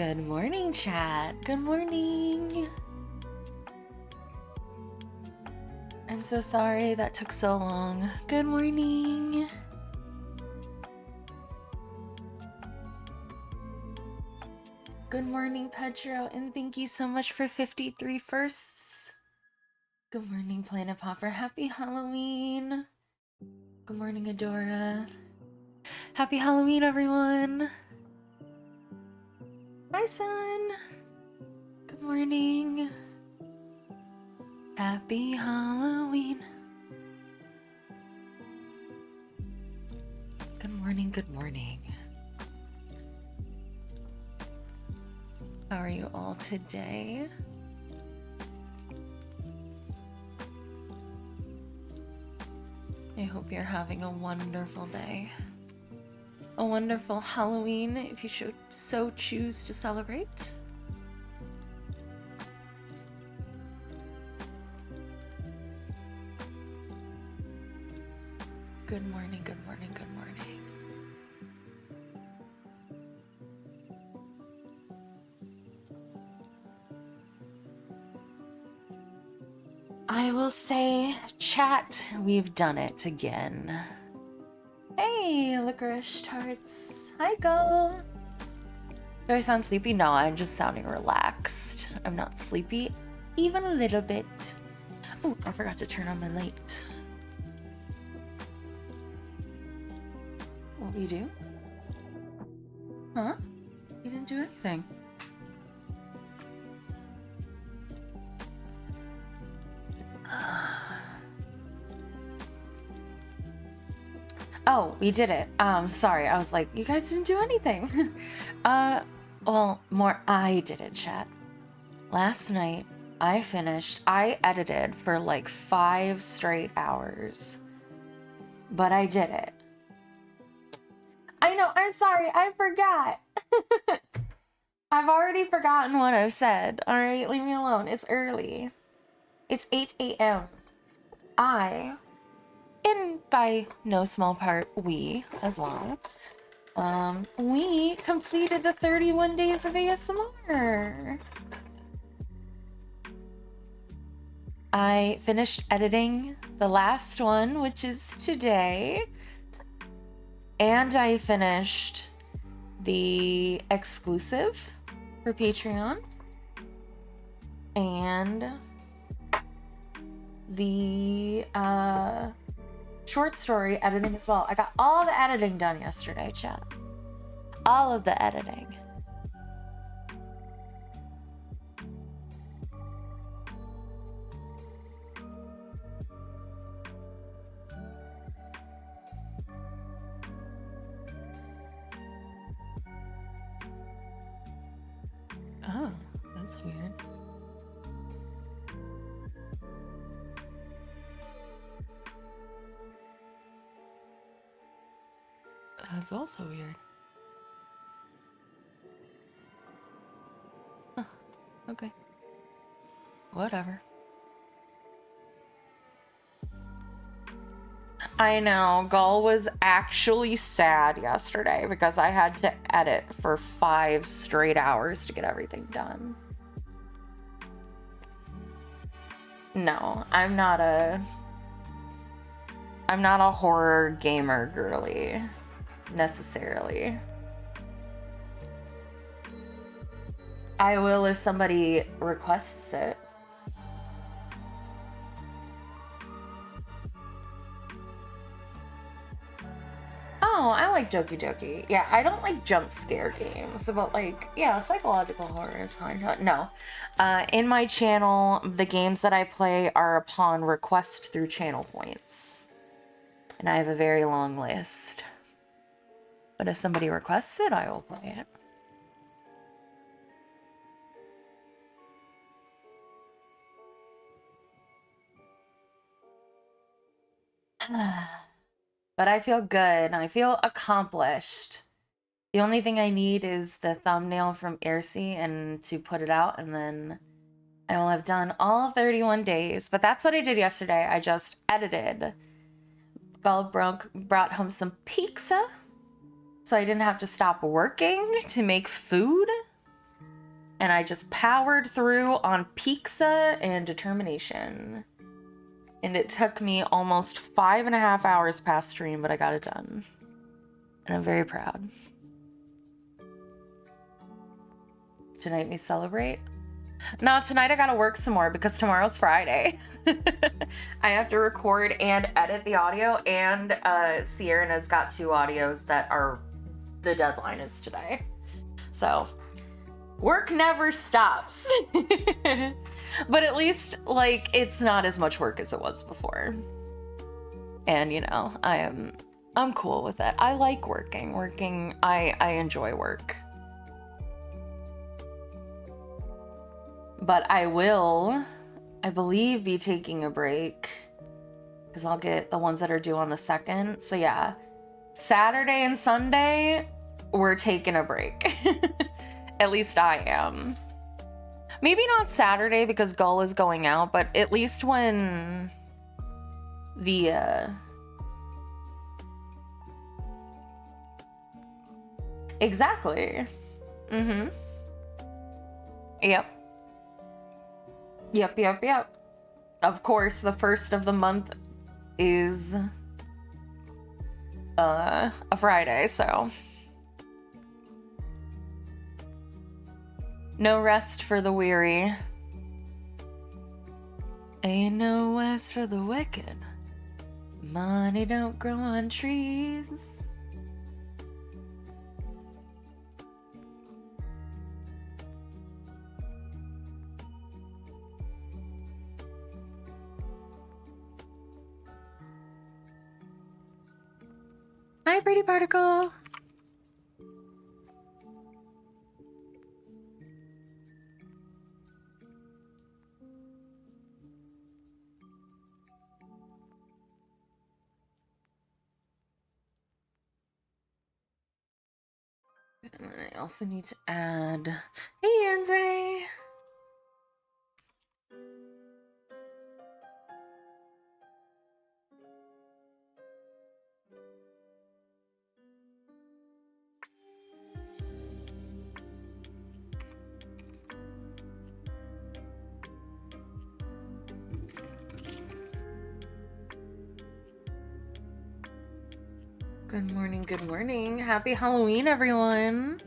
Good morning, chat. Good morning. I'm so sorry that took so long. Good morning. Good morning, Pedro, and thank you so much for 53 firsts. Good morning, Planet Popper. Happy Halloween. Good morning, Adora. Happy Halloween, everyone. Hi, son. Good morning. Happy Halloween. Good morning, good morning. How are you all today? I hope you're having a wonderful day. A wonderful Halloween if you should so choose to celebrate. Good morning, good morning, good morning. I will say, chat, we've done it again. Hey, licorice tarts. Hi, Go. Do I sound sleepy? No, I'm just sounding relaxed. I'm not sleepy, even a little bit. Oh, I forgot to turn on my light. What will you do? Huh? You didn't do anything. Oh, we did it. Sorry, I was like, you guys didn't do anything. Well, more I did it, chat. Last night, I edited for like 5 straight hours. But I did it. I know, I'm sorry, I forgot. I've already forgotten what I've said. Alright, leave me alone. It's early. It's 8 a.m. And by no small part, we as well, we completed the 31 days of ASMR. I finished editing the last one, which is today, and I finished the exclusive for Patreon, and the short story editing as well. I got all the editing done yesterday, chat. All of the editing. Oh, that's weird. That's also weird. Huh. Okay. Whatever. I know, Gull was actually sad yesterday because I had to edit for 5 straight hours to get everything done. No, I'm not a horror gamer girly, necessarily. I will if somebody requests it. Oh, I like Doki Doki. Yeah, I don't like jump scare games, but like, yeah, psychological horror is fine. No. In my channel, the games that I play are upon request through channel points. And I have a very long list. But if somebody requests it, I will play it. But I feel good. I feel accomplished. The only thing I need is the thumbnail from Aircy and to put it out, and then I will have done all 31 days. But that's what I did yesterday. I just edited. Gull brought home some pizza, so I didn't have to stop working to make food. And I just powered through on pizza and determination. And it took me almost 5.5 hours past stream, but I got it done. And I'm very proud. Tonight we celebrate? No, tonight I gotta work some more because tomorrow's Friday. I have to record and edit the audio, and Sierra's got 2 audios that are, the deadline is today. So, work never stops. But at least, like, it's not as much work as it was before. And, you know, I'm cool with it. I like working. I enjoy work. But I will, I believe, be taking a break because I'll get the ones that are due on the 2nd. So yeah, Saturday and Sunday, we're taking a break. At least I am. Maybe not Saturday because Gull is going out, but at least when the, exactly. Mm-hmm. Yep. Yep. Of course, the 1st of the month is a Friday, so no rest for the weary. Ain't no rest for the wicked. Money don't grow on trees. Hi, Pretty Particle. And I also need to add, hey, Anze. Good morning. Happy Halloween, everyone.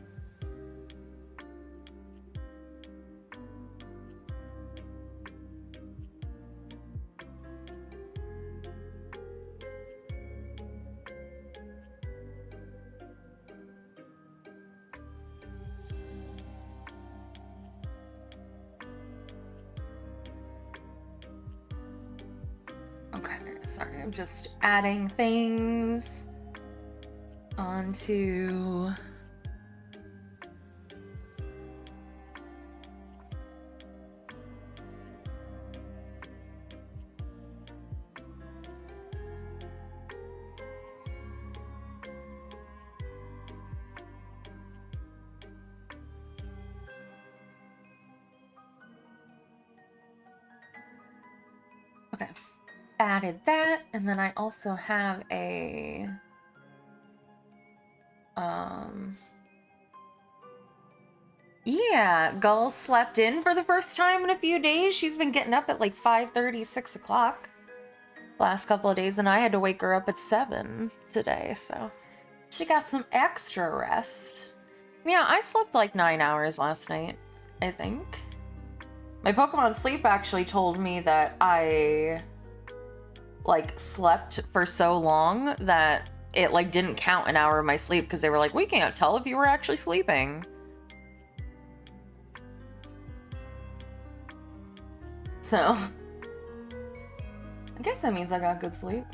Okay, sorry, I'm just adding things onto okay, added that, and then I also have a yeah, Gull slept in for the first time in a few days. She's been getting up at like 5:30, 6 o'clock last couple of days, and I had to wake her up at 7 today, so she got some extra rest. Yeah, I slept like 9 hours last night, I think. My Pokemon Sleep actually told me that I like slept for so long that it like didn't count an hour of my sleep because they were like, we can't tell if you were actually sleeping. So I guess that means I got good sleep.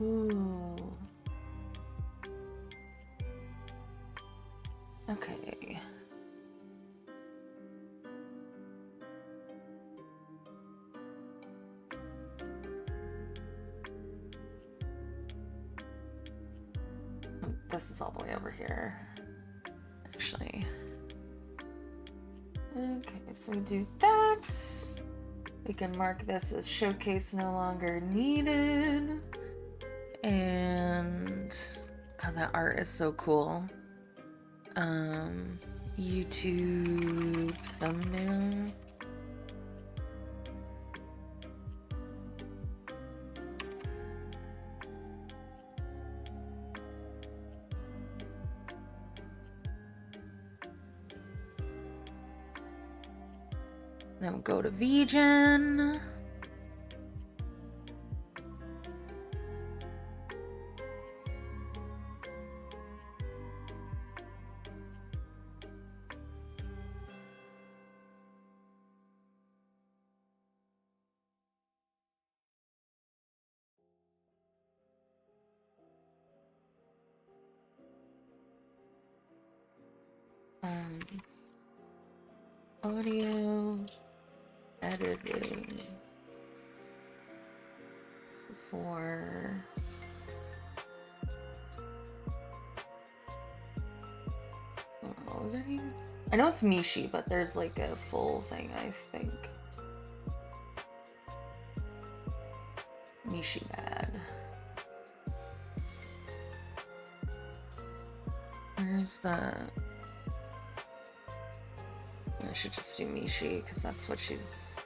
Ooh. Okay. This is all the way over here, actually. Okay, so we do that. We can mark this as showcase no longer needed. And God, that art is so cool. YouTube thumbnail. Then we'll go to vegan. Audio editing for what was it even? I know it's Mishi, but there's like a full thing, I think. Mishi bad. Where's the... I should just do Mishi, because that's what she's...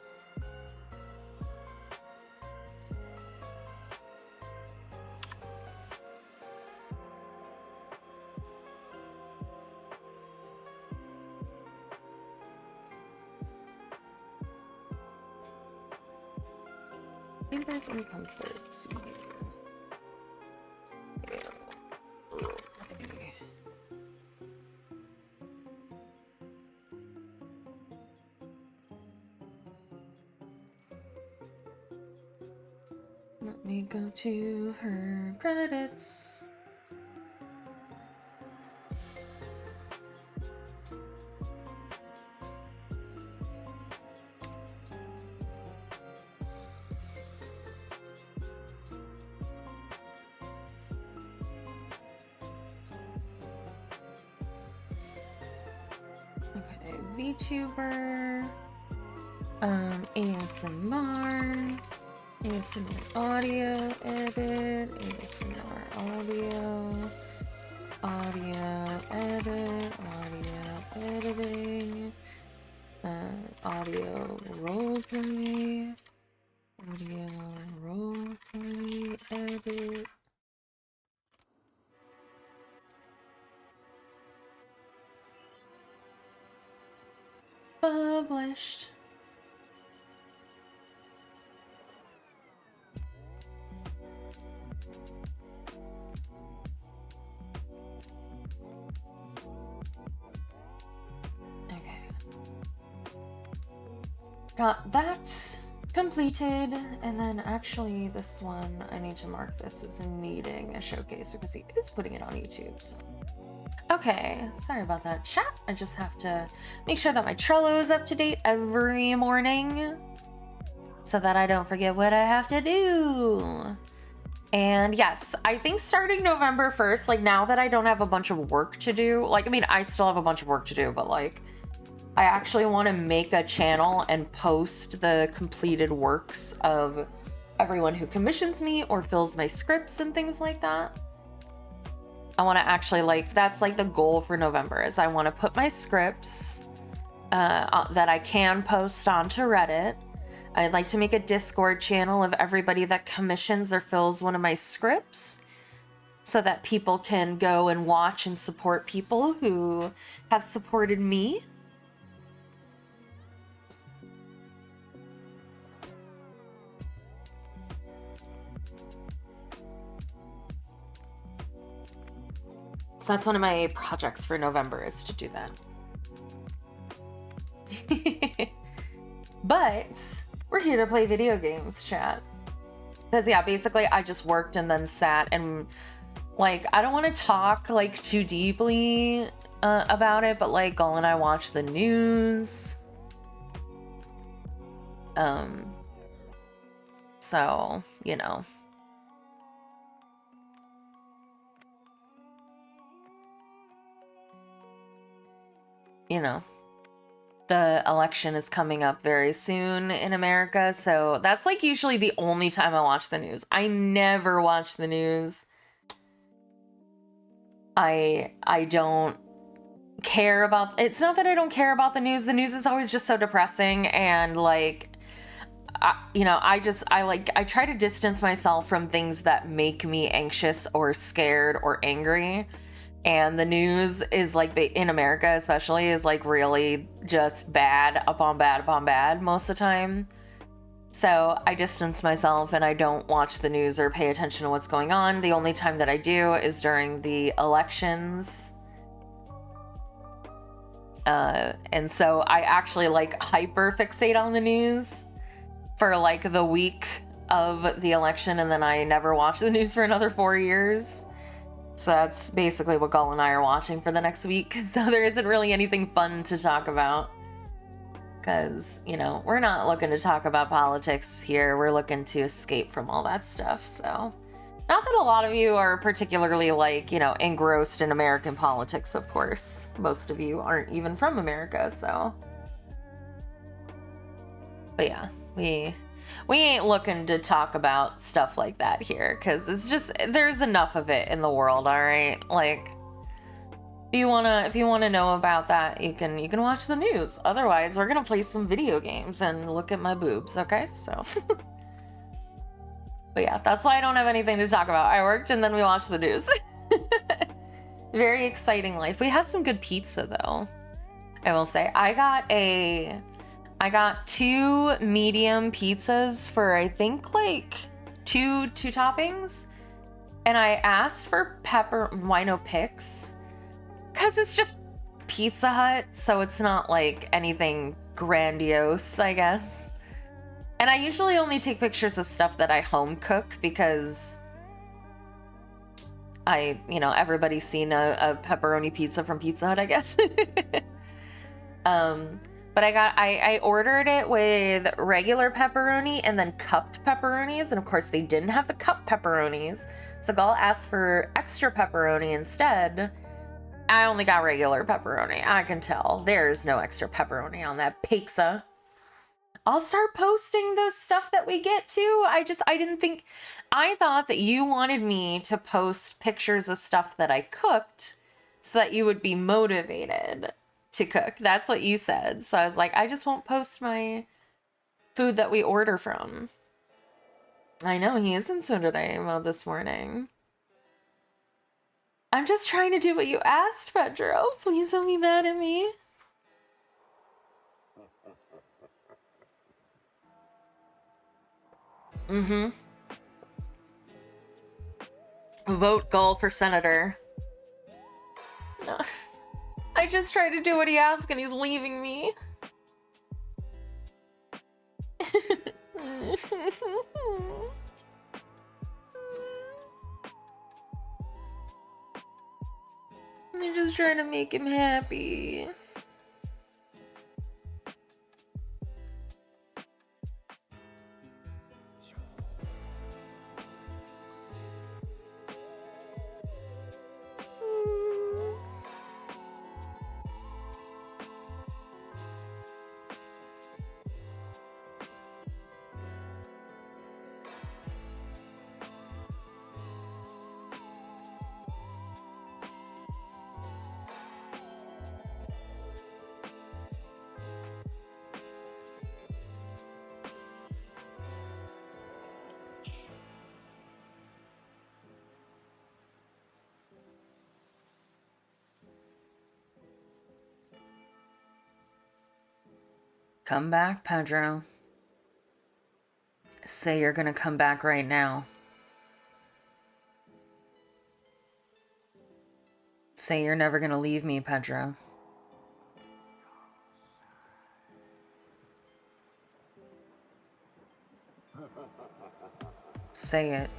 Fingers and comforts. Yeah. Let me go to her credits. Okay, VTuber, ASMR, ASMR audio edit, ASMR audio, audio edit, audio editing, audio roleplay, audio roleplay edit. Published. Okay. Got that completed, and then actually this one, I need to mark this as needing a showcase because he is putting it on YouTube, so. Okay, sorry about that, chat. I just have to make sure that my Trello is up to date every morning so that I don't forget what I have to do. And yes, I think starting November 1st, like now that I don't have a bunch of work to do, like, I mean, I still have a bunch of work to do, but like, I actually want to make a channel and post the completed works of everyone who commissions me or fills my scripts and things like that. I want to actually, like, that's like the goal for November, is I want to put my scripts that I can post onto Reddit. I'd like to make a Discord channel of everybody that commissions or fills one of my scripts so that people can go and watch and support people who have supported me. So that's one of my projects for November, is to do that. But we're here to play video games, chat. Because yeah, basically I just worked and then sat and like, I don't want to talk like too deeply about it, but like Gull and I watched the news. So, you know. The election is coming up very soon in America, so that's like usually the only time I watch the news. I never watch the news. I don't care about, it's not that I don't care about the news. The news is always just so depressing, and like, I try to distance myself from things that make me anxious or scared or angry. And the news is like, in America especially, is like really just bad upon bad upon bad most of the time. So I distance myself and I don't watch the news or pay attention to what's going on. The only time that I do is during the elections. And so I actually like hyper fixate on the news for like the week of the election, and then I never watch the news for another 4 years. So that's basically what Gull and I are watching for the next week. So there isn't really anything fun to talk about. Because, you know, we're not looking to talk about politics here. We're looking to escape from all that stuff. So, not that a lot of you are particularly, like, you know, engrossed in American politics, of course. Most of you aren't even from America, so. But yeah, we ain't looking to talk about stuff like that here. Because it's just, there's enough of it in the world, alright? Like, if you wanna know about that, you can watch the news. Otherwise, we're gonna play some video games and look at my boobs, okay? So, but yeah, that's why I don't have anything to talk about. I worked and then we watched the news. Very exciting life. We had some good pizza though. I will say, I got 2 medium pizzas for I think like two toppings, and I asked for why no pics? Because it's just Pizza Hut, so it's not like anything grandiose, I guess. And I usually only take pictures of stuff that I home cook because everybody's seen a pepperoni pizza from Pizza Hut, I guess. But I ordered it with regular pepperoni and then cupped pepperonis, and of course they didn't have the cupped pepperonis, so Gal asked for extra pepperoni instead. I only got regular pepperoni. I can tell. There's no extra pepperoni on that pizza. I'll start posting those stuff that we get too. I thought that you wanted me to post pictures of stuff that I cooked so that you would be motivated to cook. That's what you said. So I was like, I just won't post my food that we order from. I know, he is in Sundaimo this morning. I'm just trying to do what you asked, Pedro. Please don't be mad at me. Mm-hmm. Vote Gull for senator. No. I just tried to do what he asked and he's leaving me. I'm just trying to make him happy. Come back, Pedro. Say you're gonna come back right now. Say you're never gonna leave me, Pedro. Say it.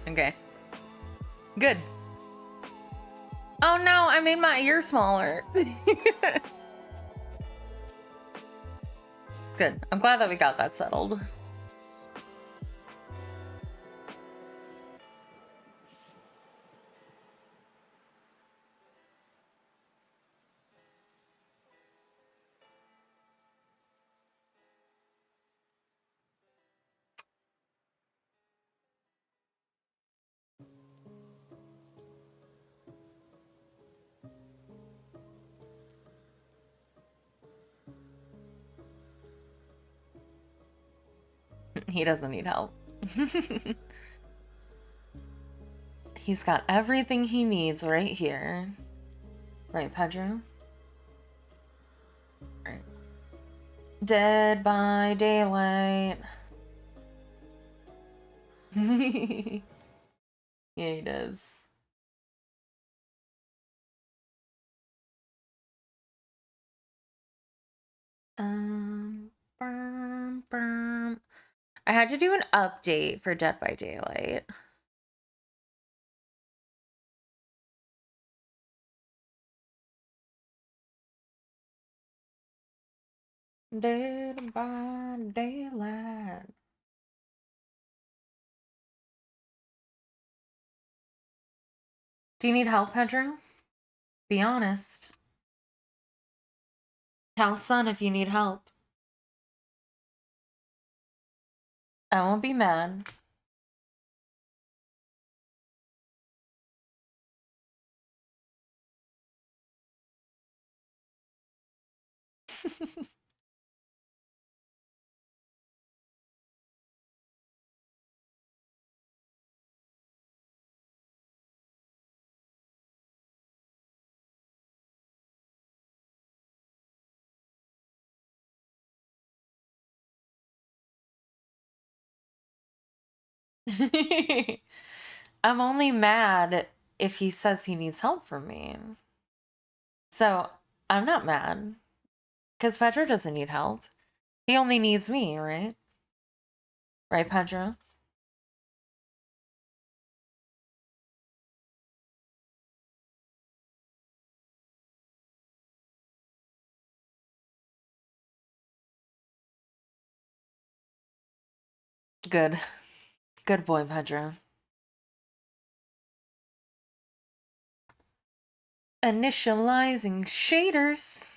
Okay. Good. Oh no, I made my ear smaller. Good. I'm glad that we got that settled. He doesn't need help. He's got everything he needs right here. Right, Pedro? Right. Dead by Daylight. Yeah, he does. I had to do an update for Dead by Daylight. Dead by Daylight. Do you need help, Pedro? Be honest. Tell Son if you need help. I won't be mad. I'm only mad if he says he needs help from me. So, I'm not mad. Because Pedro doesn't need help. He only needs me, right? Right, Pedro? Good. Good boy, Pedro. Initializing shaders.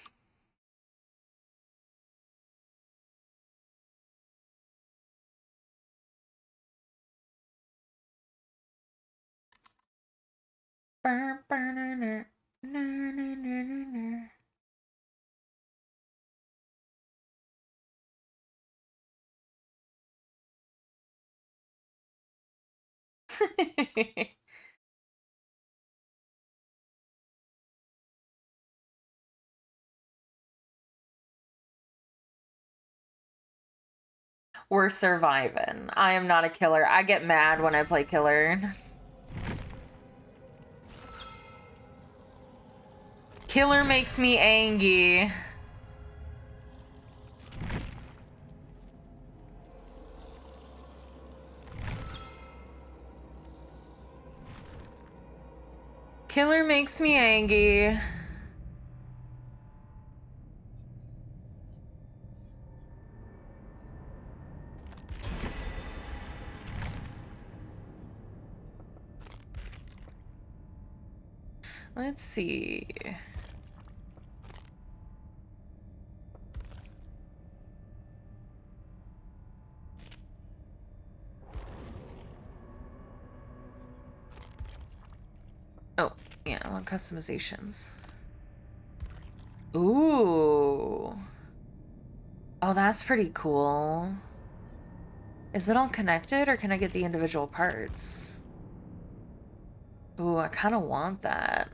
We're surviving. I am not a killer. I get mad when I play killer. Killer makes me angry. Killer makes me angry. Let's see. Oh, yeah, I want customizations. Ooh. Oh, that's pretty cool. Is it all connected or can I get the individual parts? Ooh, I kind of want that.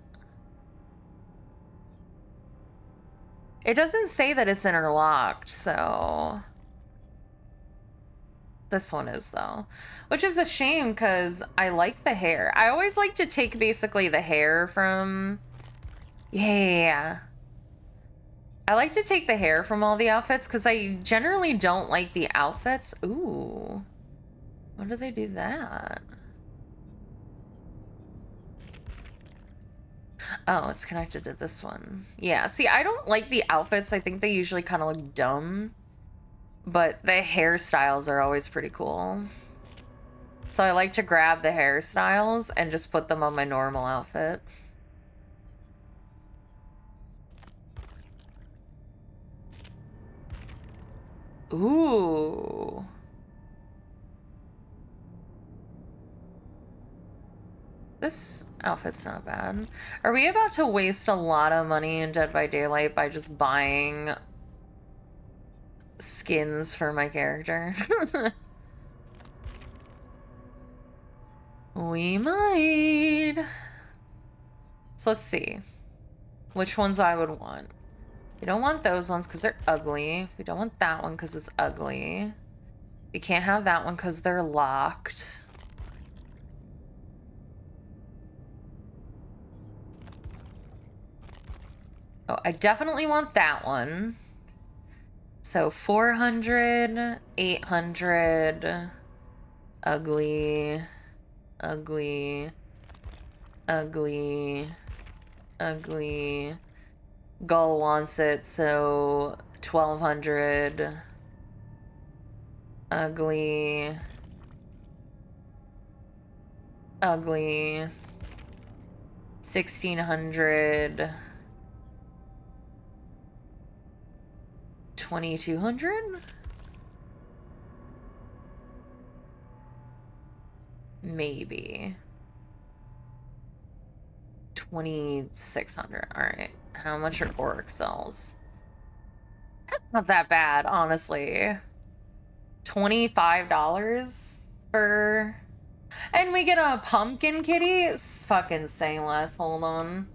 It doesn't say that it's interlocked, so... This one is, though. Which is a shame, because I like the hair. I always like to take, basically, the hair from... Yeah. I like to take the hair from all the outfits, because I generally don't like the outfits. Ooh. When do they do that? Oh, it's connected to this one. Yeah, see, I don't like the outfits. I think they usually kind of look dumb. But the hairstyles are always pretty cool. So I like to grab the hairstyles and just put them on my normal outfit. Ooh. This outfit's not bad. Are we about to waste a lot of money in Dead by Daylight by just buying skins for my character? We might. So let's see. Which ones I would want. We don't want those ones because they're ugly. We don't want that one because it's ugly. We can't have that one because they're locked. Oh, I definitely want that one. So 400, 800, ugly, ugly, ugly, ugly. Gull wants it, so 1200, ugly, ugly, 1600, 2200? Maybe. 2600. All right. How much are Oric cells? That's not that bad, honestly. $25 for... And we get a pumpkin kitty? It's fucking say less. Hold on.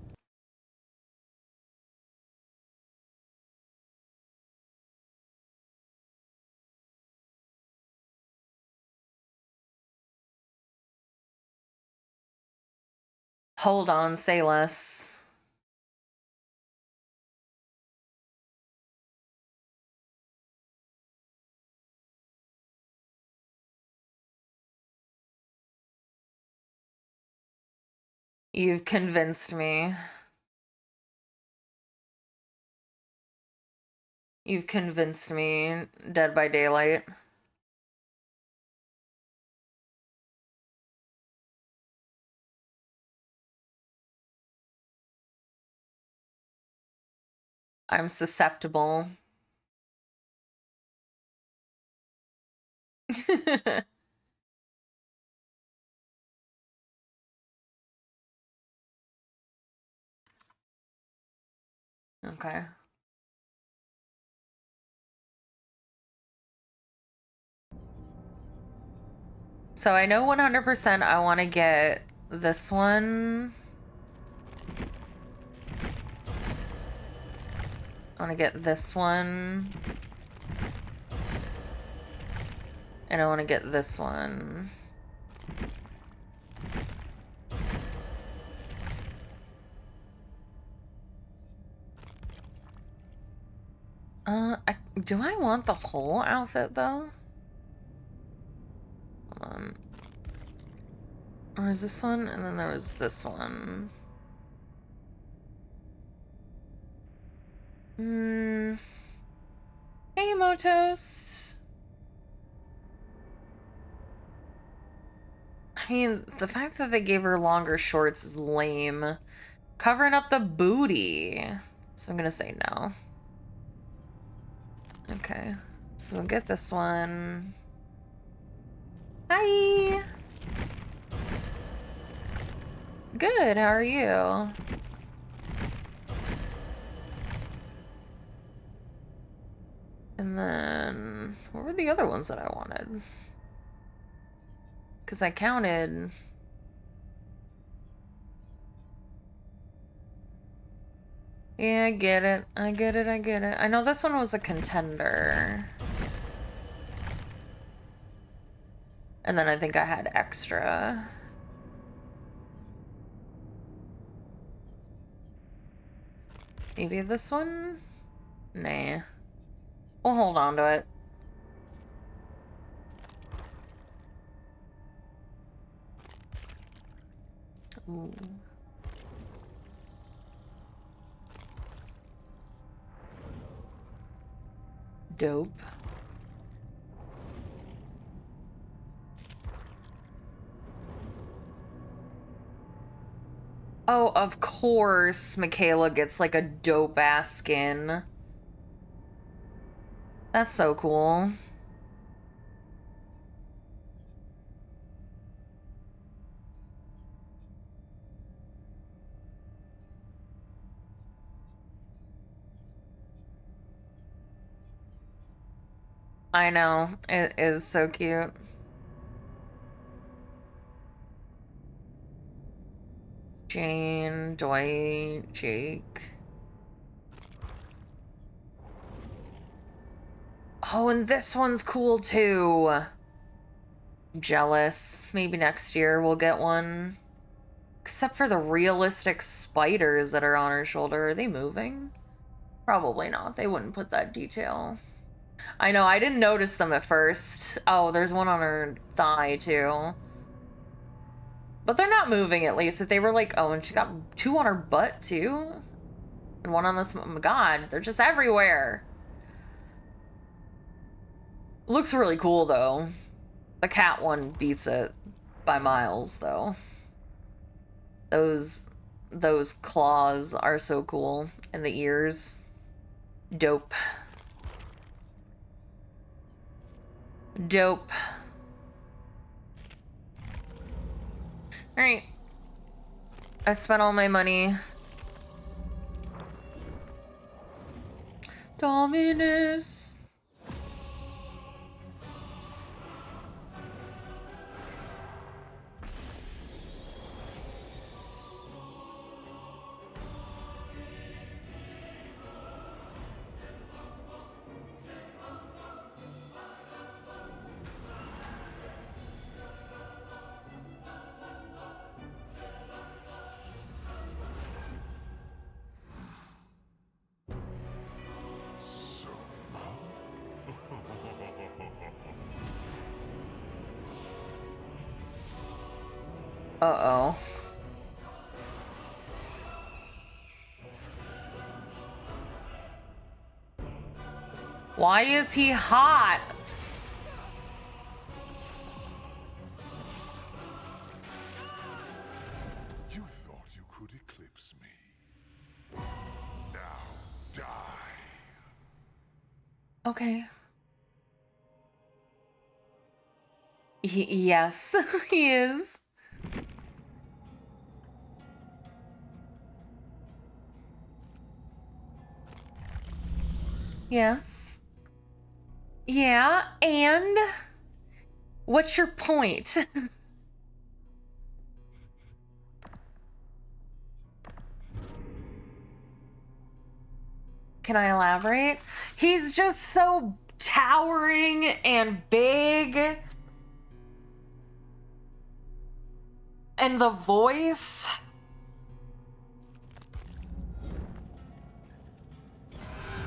Hold on, say less. You've convinced me. You've convinced me. Dead by Daylight. I'm susceptible. Okay. So I know 100% I want to get this one. I want to get this one. And I want to get this one. Do I want the whole outfit though? Hold on. Or is this one? And then there was this one. Hey, Motos. I mean, the fact that they gave her longer shorts is lame. Covering up the booty. So I'm gonna say no. Okay. So we'll get this one. Hi! Good, how are you? And then, what were the other ones that I wanted? Because I counted. Yeah, I get it. I get it, I get it. I know this one was a contender. And then I think I had extra. Maybe this one? Nah. We'll hold on to it. Ooh. Dope. Oh, of course Michaela gets like a dope ass skin. That's so cool. I know. It is so cute. Jane, Dwight, Jake. Oh, and this one's cool too. I'm jealous. Maybe next year we'll get one. Except for the realistic spiders that are on her shoulder. Are they moving? Probably not. They wouldn't put that detail. I know, I didn't notice them at first. Oh, there's one on her thigh too. But they're not moving, at least. If they were like, oh, and she got two on her butt too. And one on this, oh my god, they're just everywhere. Looks really cool though. The cat one beats it by miles though. Those claws are so cool. And the ears. Dope. Dope. Alright. I spent all my money. Dominus. Uh-oh. Why is he hot? You thought you could eclipse me. Now die. Okay. Yes, he is. Yes. Yeah, and what's your point? Can I elaborate? He's just so towering and big. And the voice.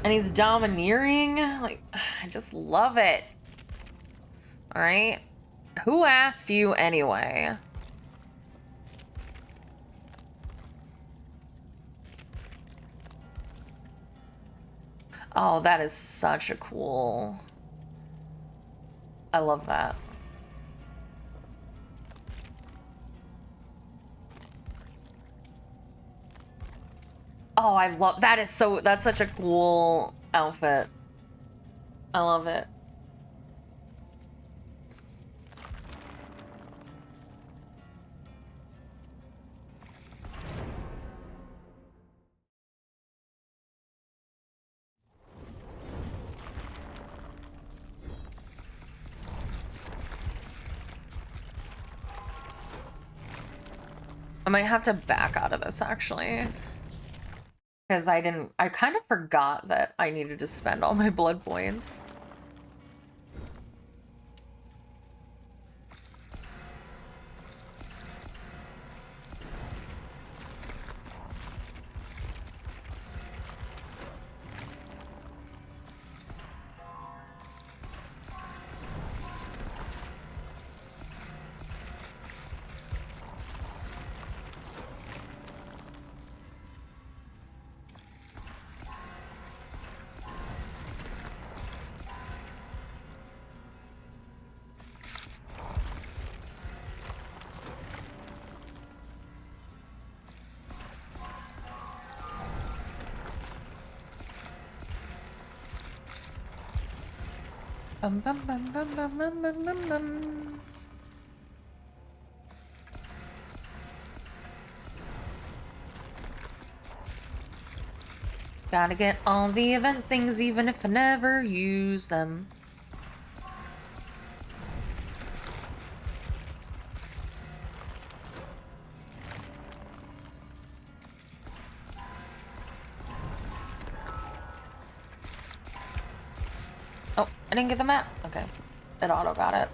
And he's domineering. Like, I just love it. All right. Who asked you anyway? Oh, that is such a cool... I love that. Oh, I love... That is so... That's such a cool outfit. I love it. I might have to back out of this, actually. Because I kind of forgot that I needed to spend all my blood points. Bum, bum, bum, bum, bum, bum, bum, bum, bum. Gotta get all the event things even if I never use them. I didn't get the map. Okay. It auto got it.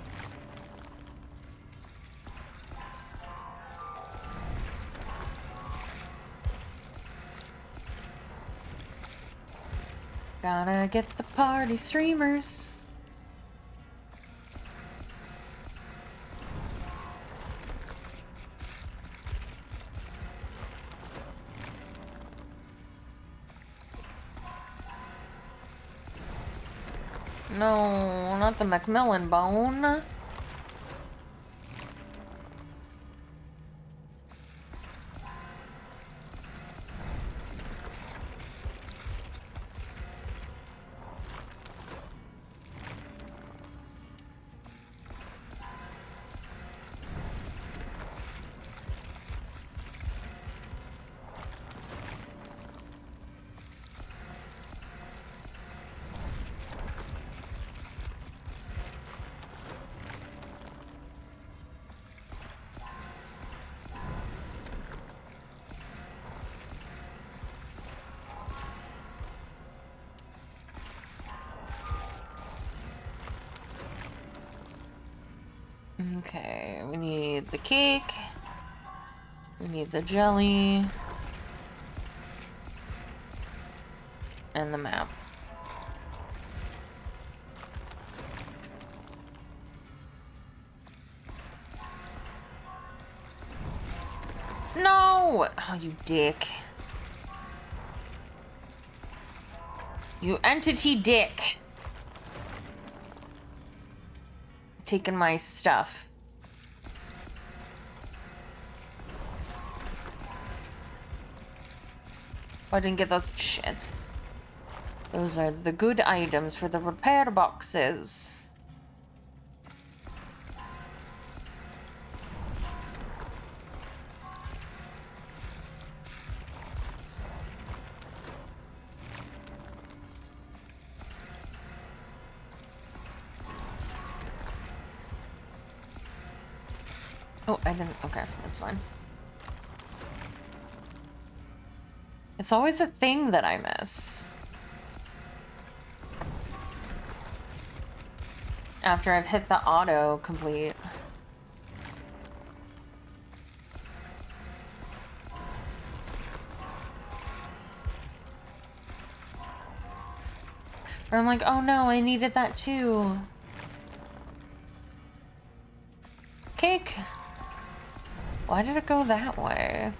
Gotta get the party streamers. No, not the Macmillan bone. Okay, we need the cake. We need the jelly. And the map. No! Oh, you dick. You entity dick. Taking my stuff. Oh, I didn't get those shit. Those are the good items for the repair boxes. Oh, I didn't. Okay, that's fine. It's always a thing that I miss. After I've hit the auto complete. Or I'm like, oh no, I needed that too. Cake. Why did it go that way?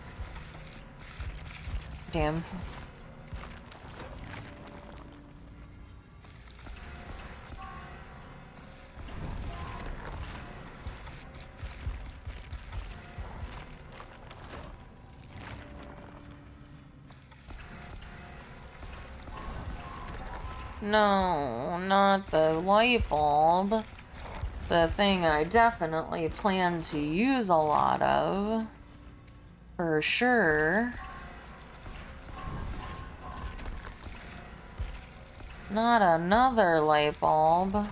Damn. No, not the light bulb. The thing I definitely plan to use a lot of. For sure. Not another light bulb.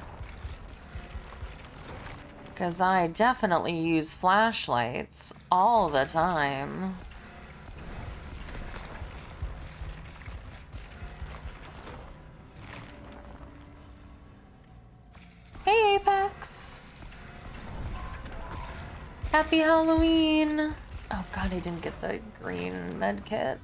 Because I definitely use flashlights all the time. Hey, Apex! Happy Halloween! Oh god, I didn't get the green med kit.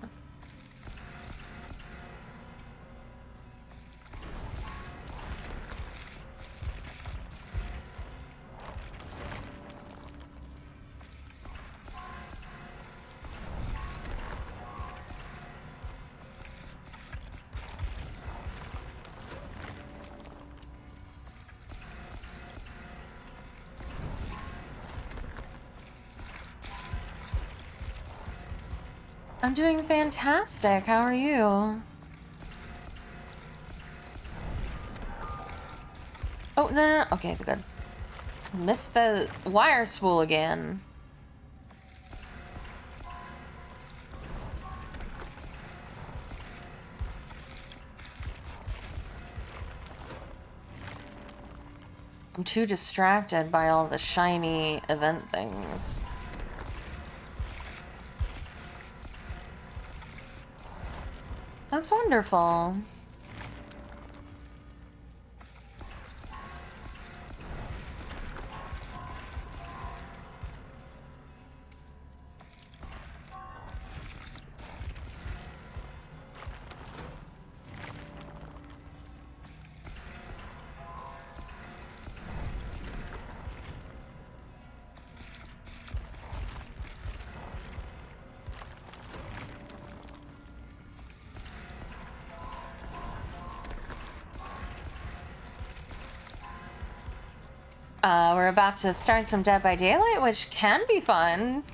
I'm doing fantastic. How are you? Oh, no. Okay, good. Missed the wire spool again. I'm too distracted by all the shiny event things. That's wonderful. we're about to start some Dead by Daylight, which can be fun.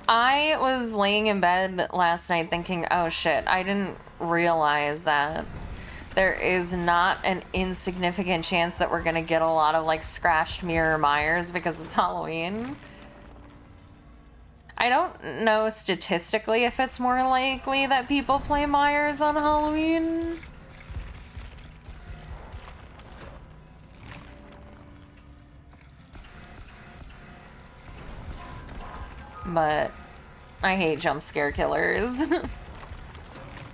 I was laying in bed last night thinking, oh shit, I didn't realize that there is not an insignificant chance that we're gonna get a lot of like scratched mirror Myers because it's Halloween. I don't know statistically if it's more likely that people play Myers on Halloween. But I hate jump scare killers.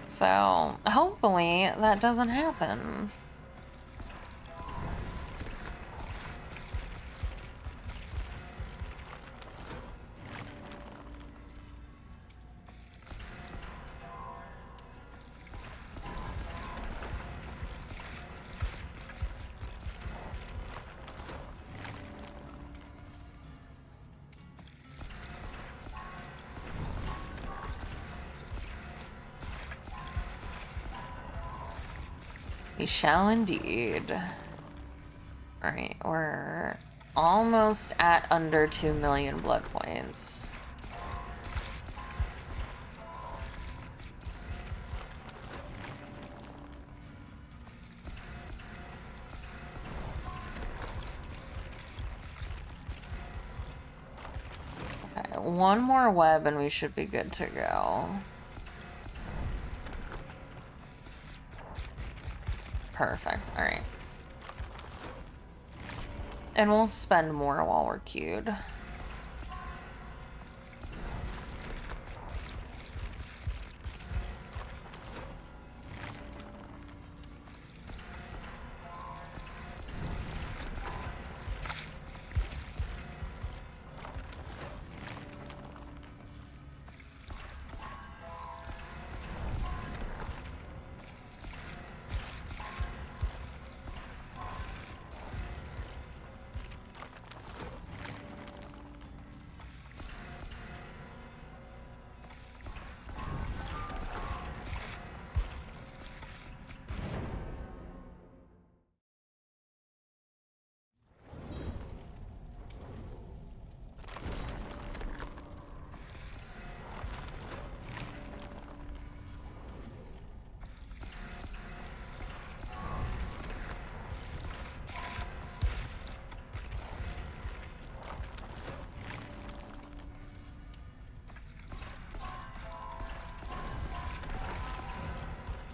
So hopefully that doesn't happen. We shall indeed. Alright, we're almost at under 2 million blood points. Okay, one more web and we should be good to go. Perfect, alright. And we'll spend more while we're queued.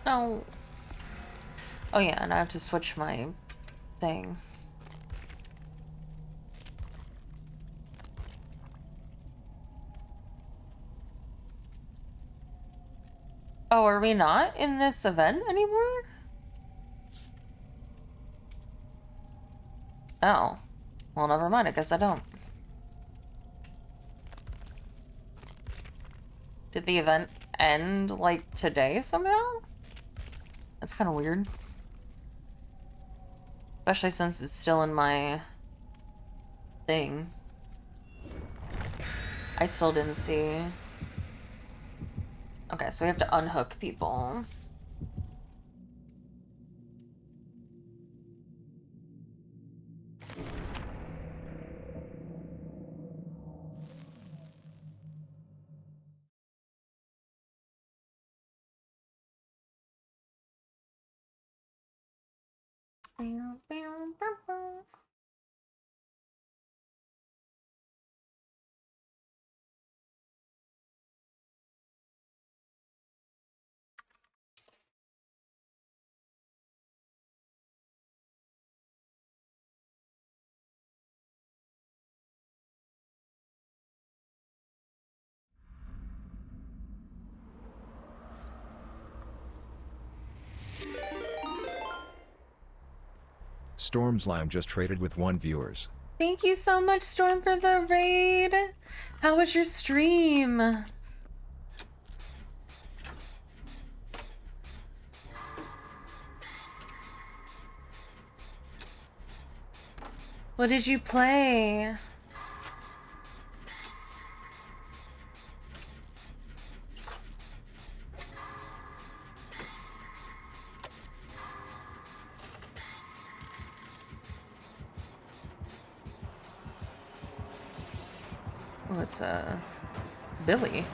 No. Oh yeah, and I have to switch my thing. Oh, are we not in this event anymore? Oh. Well, never mind. I guess I don't. Did the event end, like, today somehow? That's kind of weird. Especially since it's still in my thing. I still didn't see. Okay, so we have to unhook people. Stormslime just traded with 1 viewers. Thank you so much, Storm, for the raid. How was your stream? What did you play? Oh, it's Billy.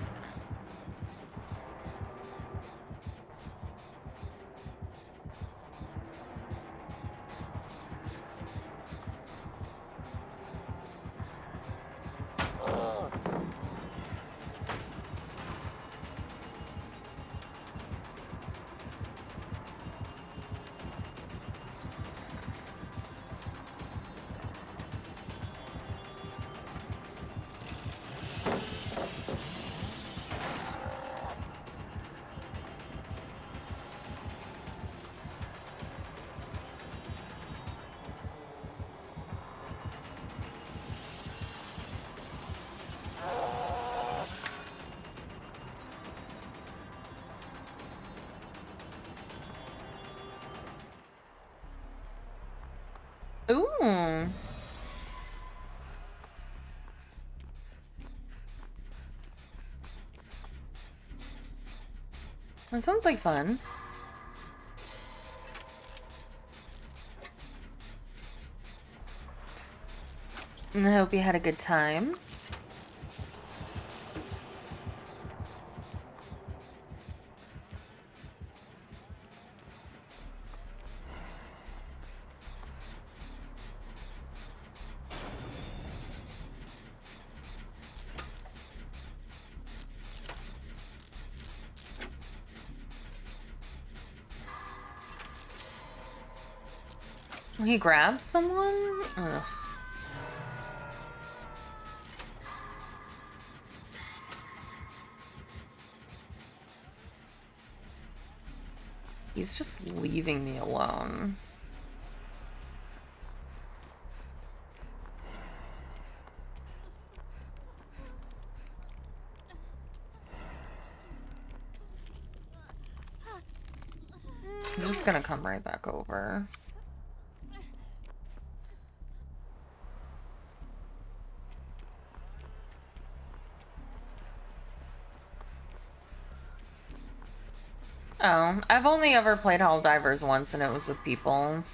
Ooh. That sounds like fun. And I hope you had a good time. He grabbed someone? Ugh. He's just leaving me alone. He's just gonna come right back over. Oh, I've only ever played Helldivers once and it was with people.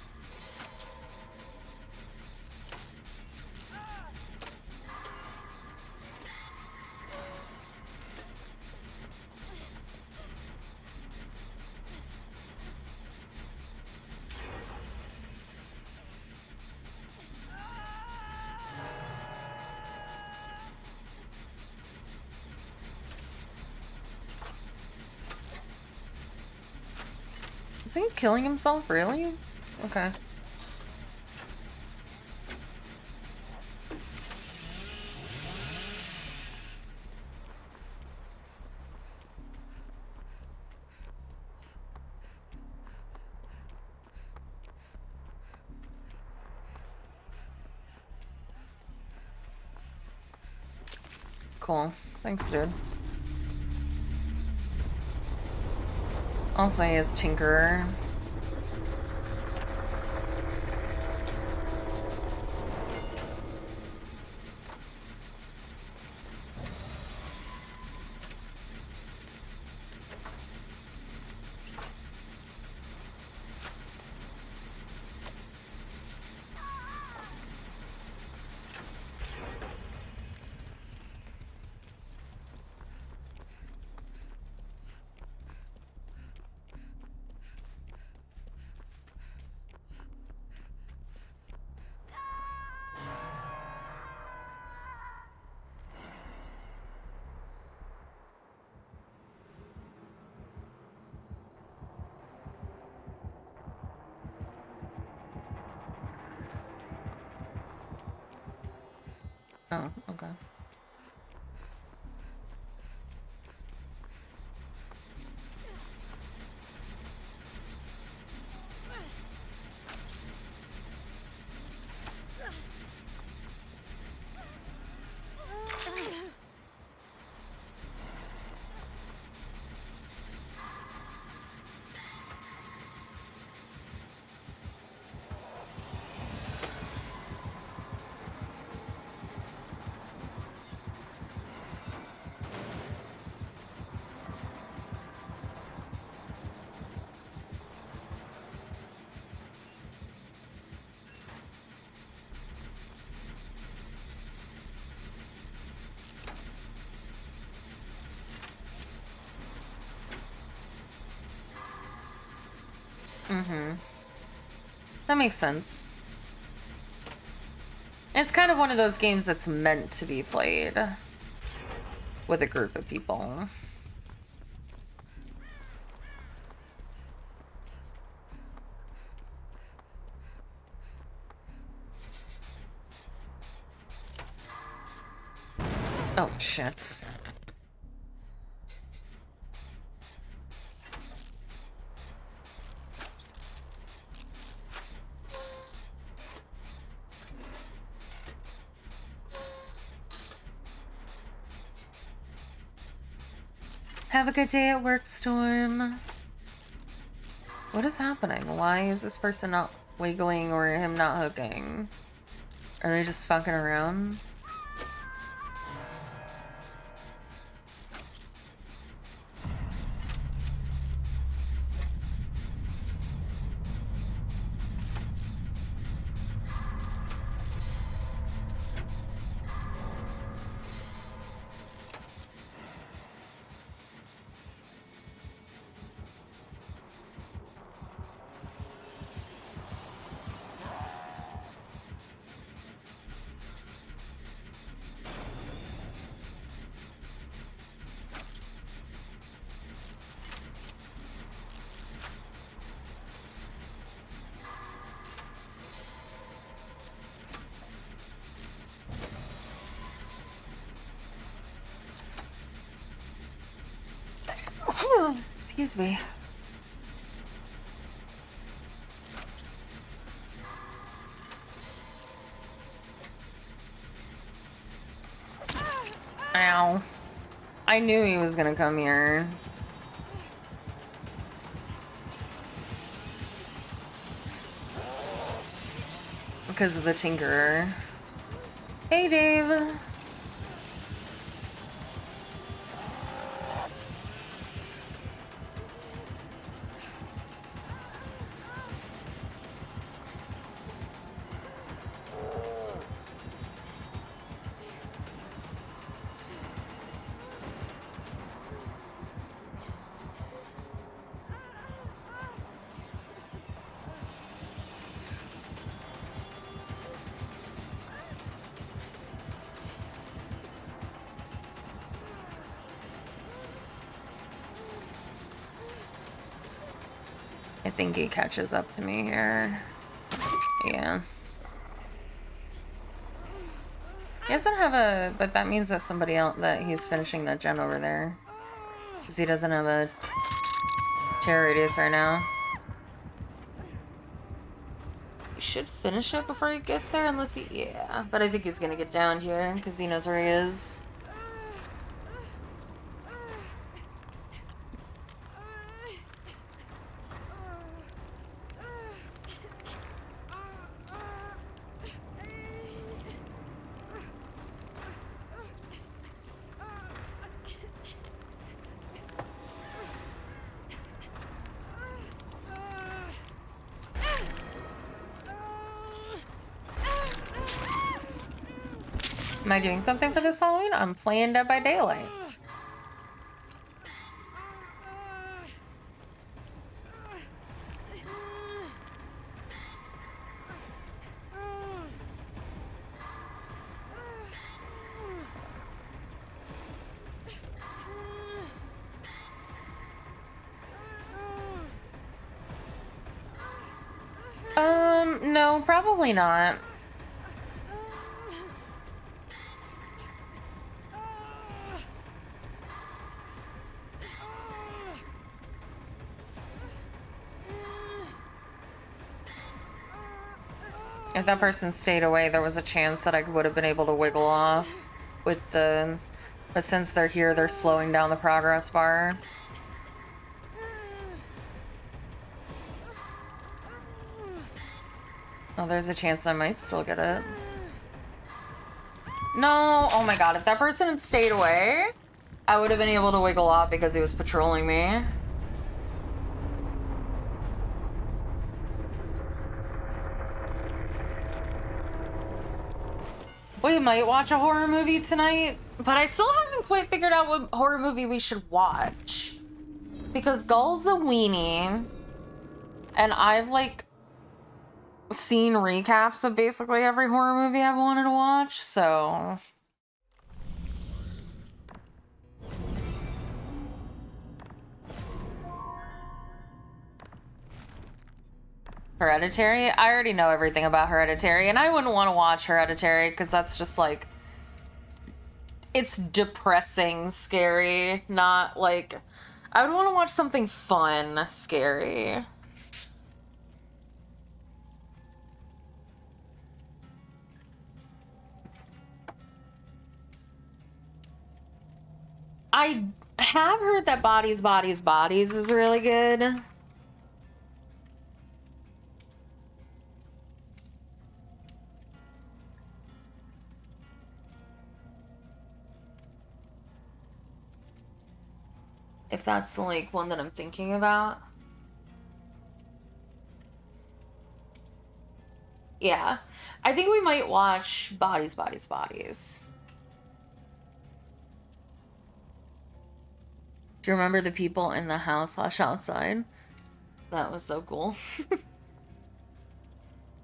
Is he killing himself, really? Okay. Cool. Thanks, dude. I'll say is Tinkerer. Oh, okay. Mm-hmm. That makes sense. It's kind of one of those games that's meant to be played with a group of people. Oh, shit. Have a good day at work, Storm. What is happening? Why is this person not wiggling or him not hooking? Are they just fucking around? Excuse me. Ow. I knew he was gonna come here. Because of the Tinkerer. Hey, Dave. I think he catches up to me here. Yeah. He doesn't have a... But that means that somebody else... That he's finishing that gen over there. Because he doesn't have a tear radius right now. He should finish it before he gets there, unless he... Yeah. But I think he's gonna get down here, because he knows where he is. Am I doing something for this Halloween? I'm playing Dead by Daylight. No, probably not. If that person stayed away, there was a chance that I would have been able to wiggle off with the... But since they're here, they're slowing down the progress bar. Oh, there's a chance I might still get it. No! Oh my god, if that person had stayed away, I would have been able to wiggle off because he was patrolling me. We might watch a horror movie tonight, but I still haven't quite figured out what horror movie we should watch. Because Gull's a weenie. And I've like seen recaps of basically every horror movie I've wanted to watch, so Hereditary? I already know everything about Hereditary, and I wouldn't want to watch Hereditary because that's just like, it's depressing, scary, not like, I would want to watch something fun, scary. I have heard that Bodies, Bodies, Bodies is really good. If that's the like one that I'm thinking about. Yeah. I think we might watch Bodies, Bodies, Bodies. Do you remember the people in the house / outside? That was so cool.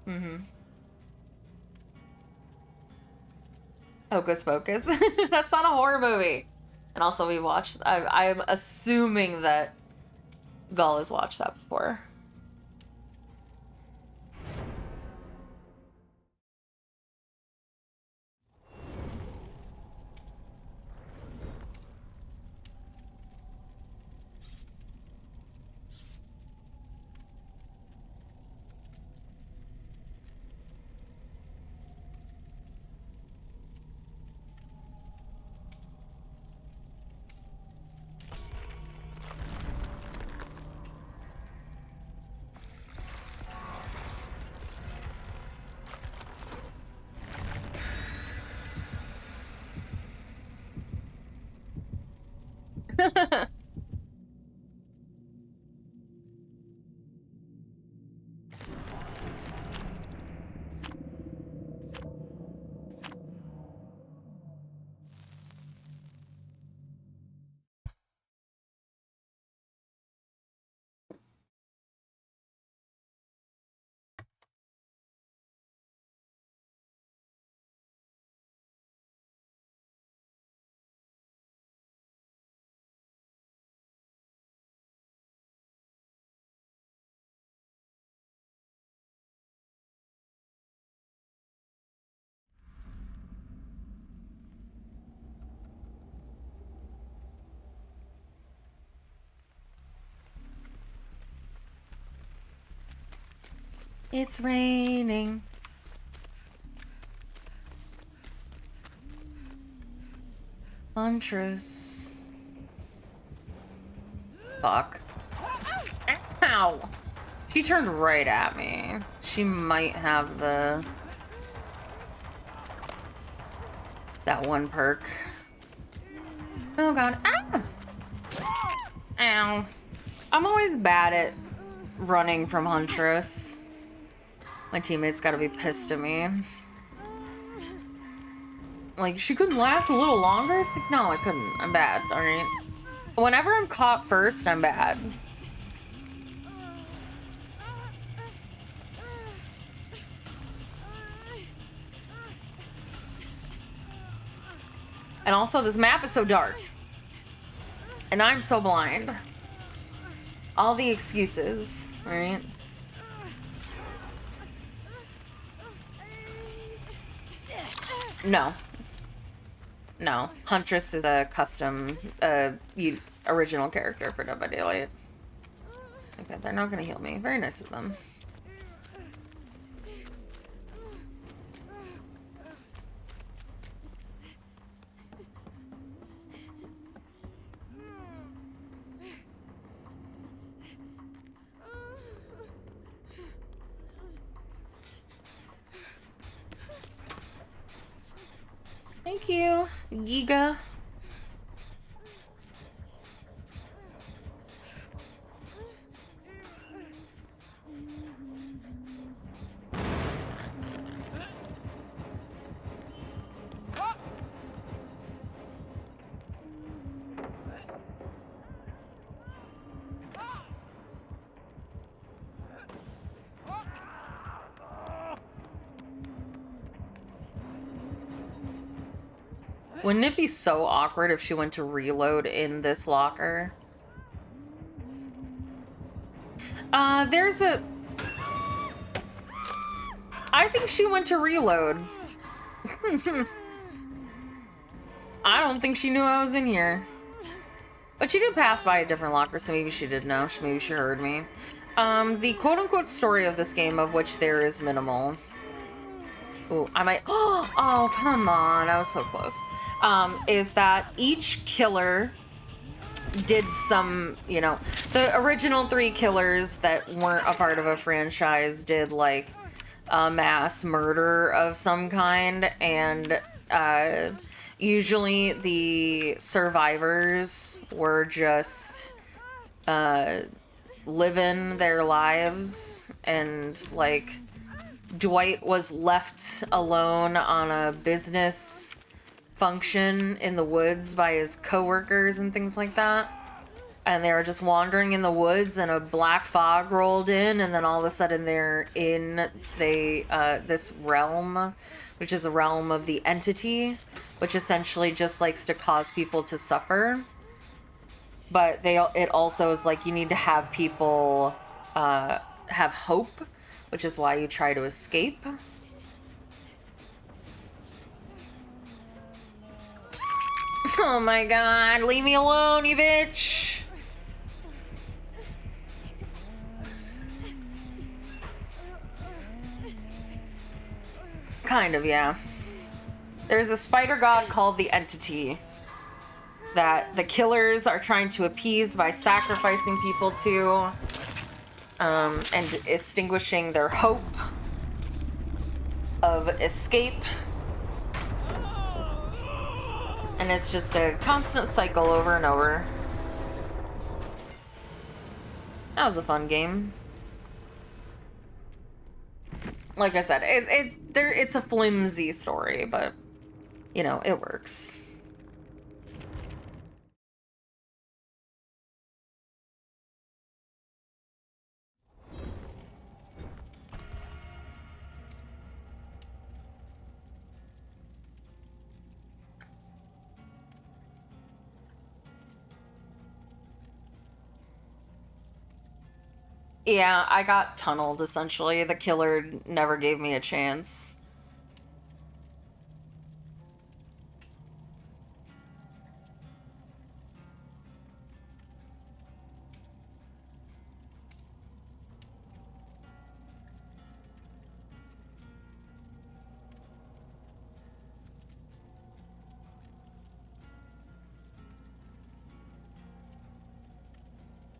Mm-hmm. Hocus Pocus. That's not a horror movie. And also we watched, I'm assuming that Gull has watched that before. It's raining. Huntress. Fuck. Ow! She turned right at me. She might have that one perk. Oh god. Ah! Ow. I'm always bad at running from Huntress. My teammates gotta be pissed at me. Like, she couldn't last a little longer? It's like, no, I couldn't. I'm bad, alright? Whenever I'm caught first, I'm bad. And also, this map is so dark. And I'm so blind. All the excuses, right? No. No. Huntress is a custom, original character for Dead by Daylight. Okay, they're not gonna heal me. Very nice of them. Thank you, Giga. Wouldn't it be so awkward if she went to reload in this locker? There's a... I think she went to reload. I don't think she knew I was in here. But she did pass by a different locker, so maybe she did know. Maybe she heard me. The quote-unquote story of this game, of which there is minimal. Ooh, I might... Oh, come on. I was so close. Is that each killer did some, you know... The original 3 killers that weren't a part of a franchise did, like, a mass murder of some kind, and, usually the survivors were just, living their lives, and, like... Dwight was left alone on a business function in the woods by his coworkers and things like that. And they were just wandering in the woods, and a black fog rolled in, and then all of a sudden they're in this realm, which is a realm of the entity, which essentially just likes to cause people to suffer. But it also is like you need to have people have hope, which is why you try to escape. Oh my god, leave me alone, you bitch! Kind of, yeah. There's a spider god called the Entity that the killers are trying to appease by sacrificing people to, and extinguishing their hope of escape. And it's just a constant cycle over and over. That was a fun game. Like I said, it's a flimsy story, but, you know, it works. Yeah, I got tunneled, essentially. The killer never gave me a chance.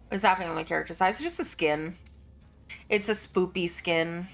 What is happening with my character size? It's just a skin. It's a spoopy skin.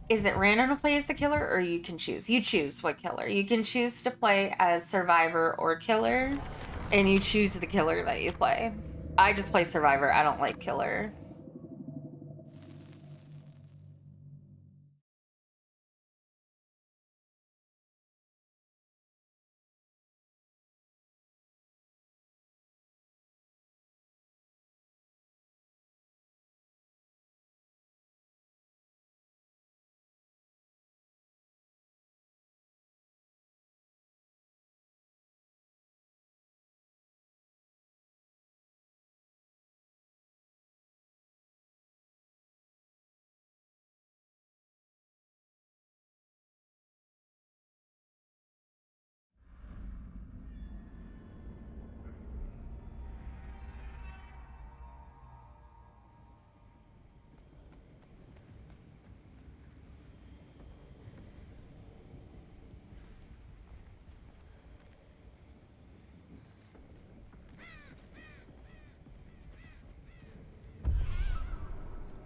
Is it random to play as the killer, or you can choose? You choose what killer. You can choose to play as survivor or killer, and you choose the killer that you play. I just play survivor. I don't like killer.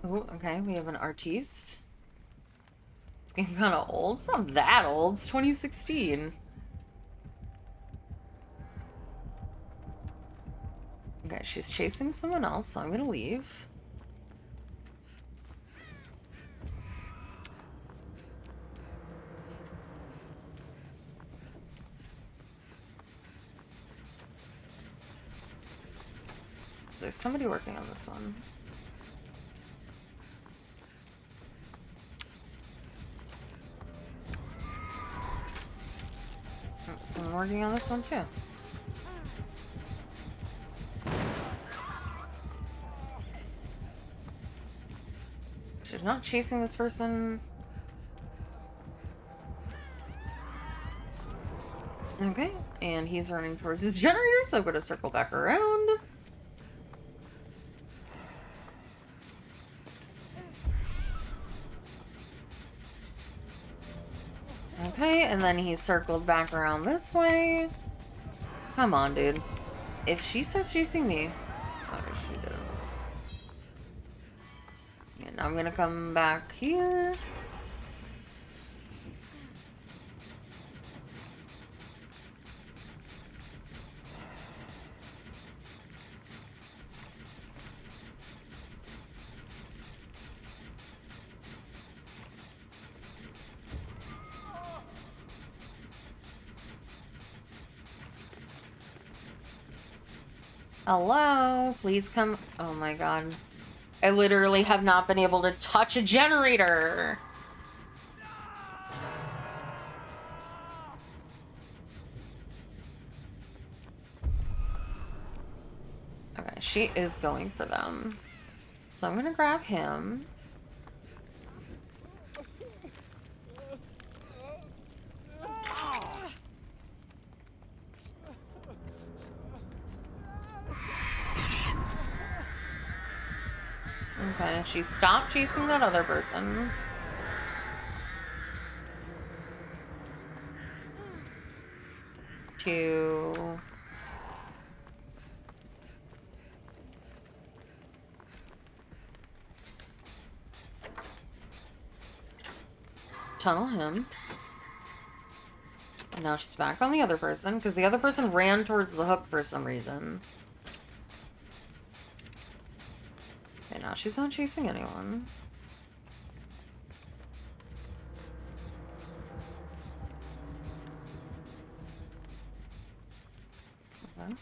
Oh, okay, we have an artiste. It's getting kind of old. It's not that old. It's 2016. Okay, she's chasing someone else, so I'm gonna leave. So there's somebody working on this one. Oh, someone working on this one too. She's not chasing this person. Okay, and he's running towards his generator, so I'm gonna circle back around. Okay, and then he circled back around this way. Come on, dude. If she starts chasing me... Oh, she didn't. And I'm gonna come back here. Hello? Please come... Oh my god. I literally have not been able to touch a generator. Okay, she is going for them. So I'm gonna grab him. Okay, she stopped chasing that other person. To... tunnel him. And now she's back on the other person, because the other person ran towards the hook for some reason. Okay, now she's not chasing anyone. Okay.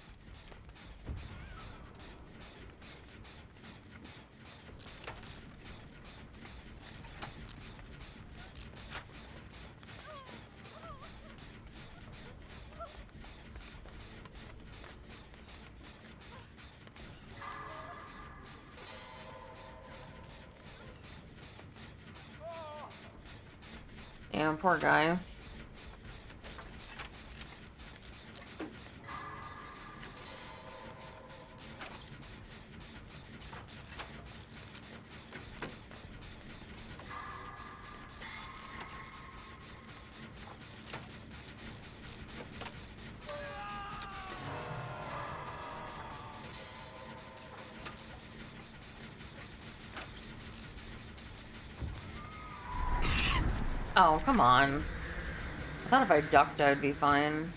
Yeah, poor guy. Oh, come on. I thought if I ducked, I'd be fine.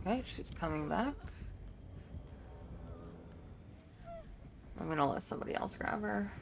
Okay, she's coming back. I'm gonna let somebody else grab her.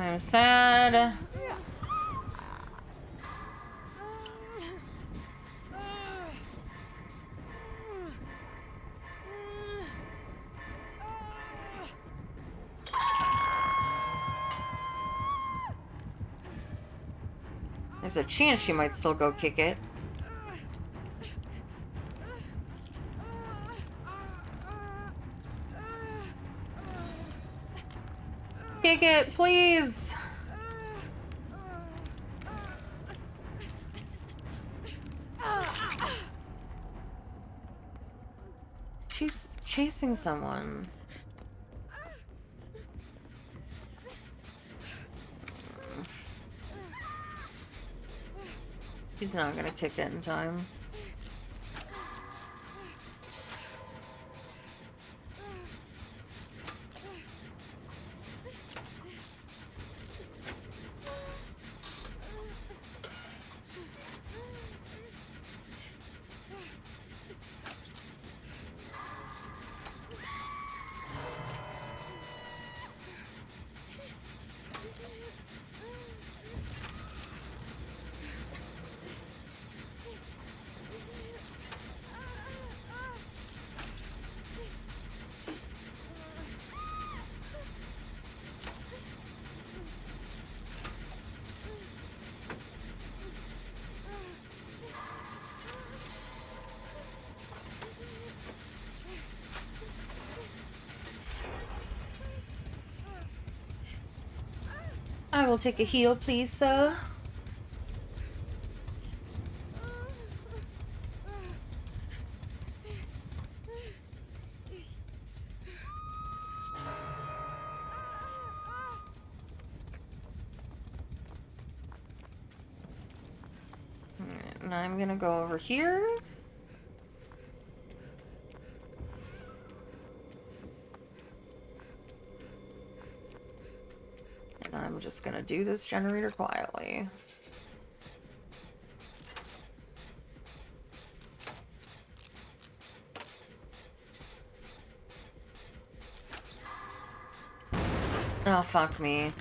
I'm sad. There's a chance she might still go kick it. Kick it, please! She's chasing someone. He's not gonna kick it in time. I will take a heal, please, sir. And I'm gonna go over here. And I'm just gonna do this generator quietly. Oh, fuck me.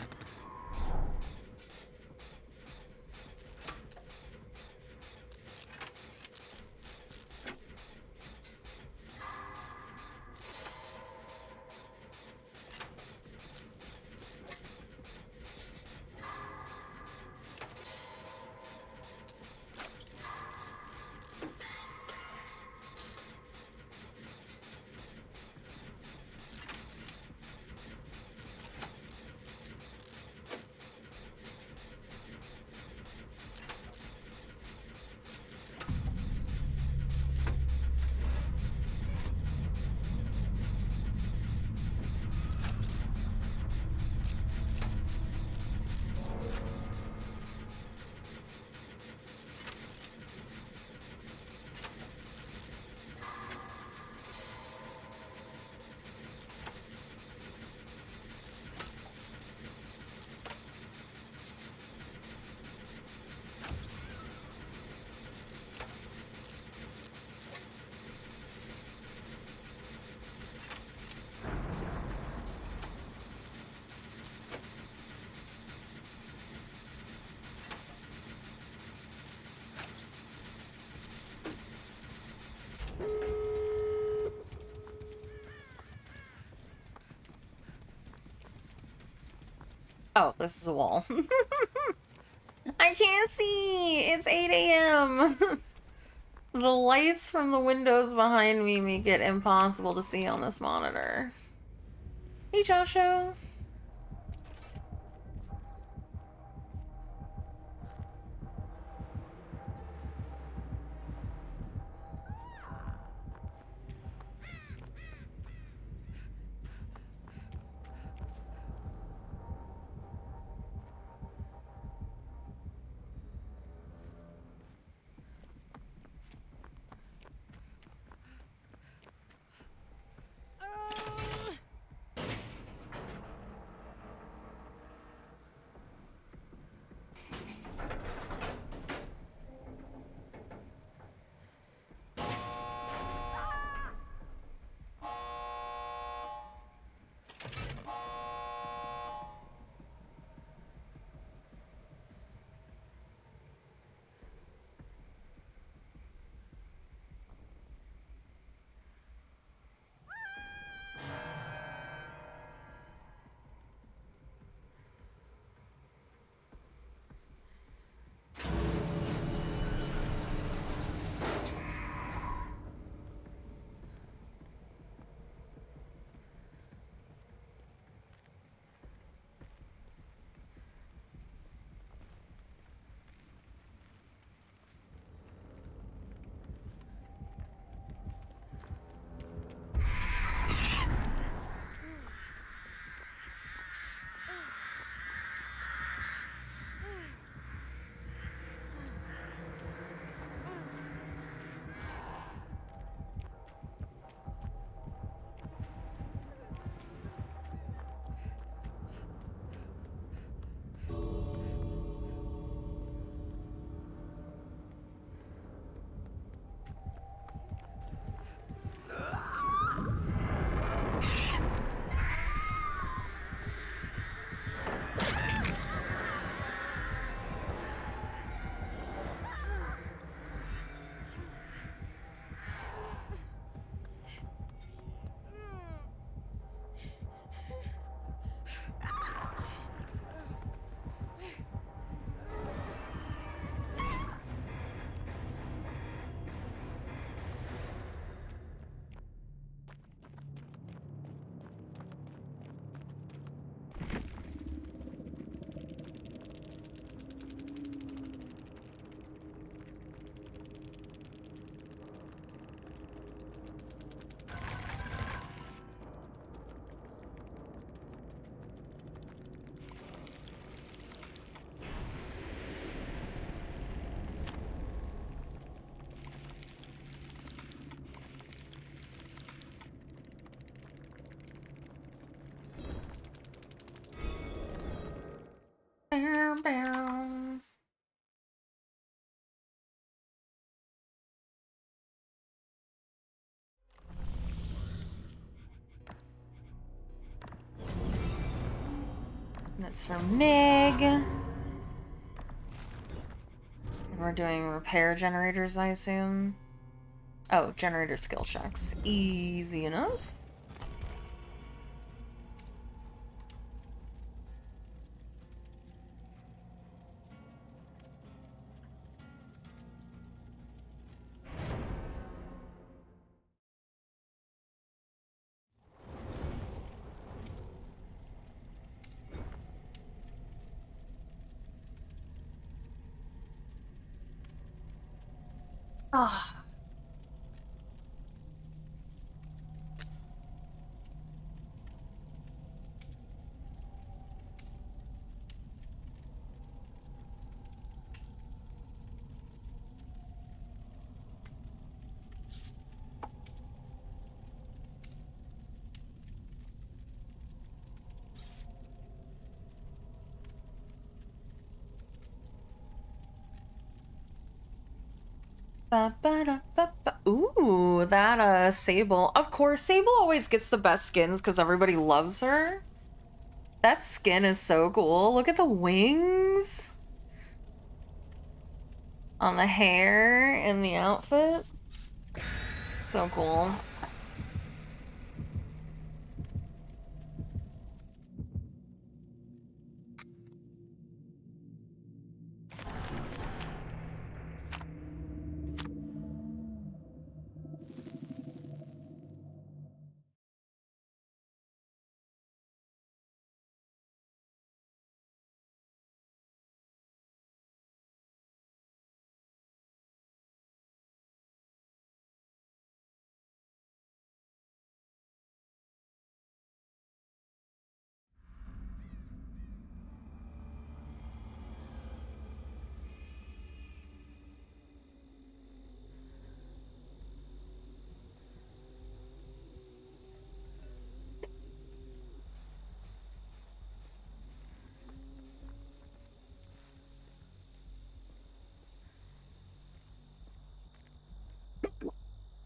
Oh, this is a wall. I can't see! It's 8 a.m. The lights from the windows behind me make it impossible to see on this monitor. Hey, Joshua. Bow, bow. That's for Mig. And we're doing repair generators, I assume. Oh, generator skill checks. Easy enough. Ah. Ba, ba, da, ba, ba. Ooh, that Sable. Of course, Sable always gets the best skins because everybody loves her. That skin is so cool. Look at the wings on the hair and the outfit. So cool.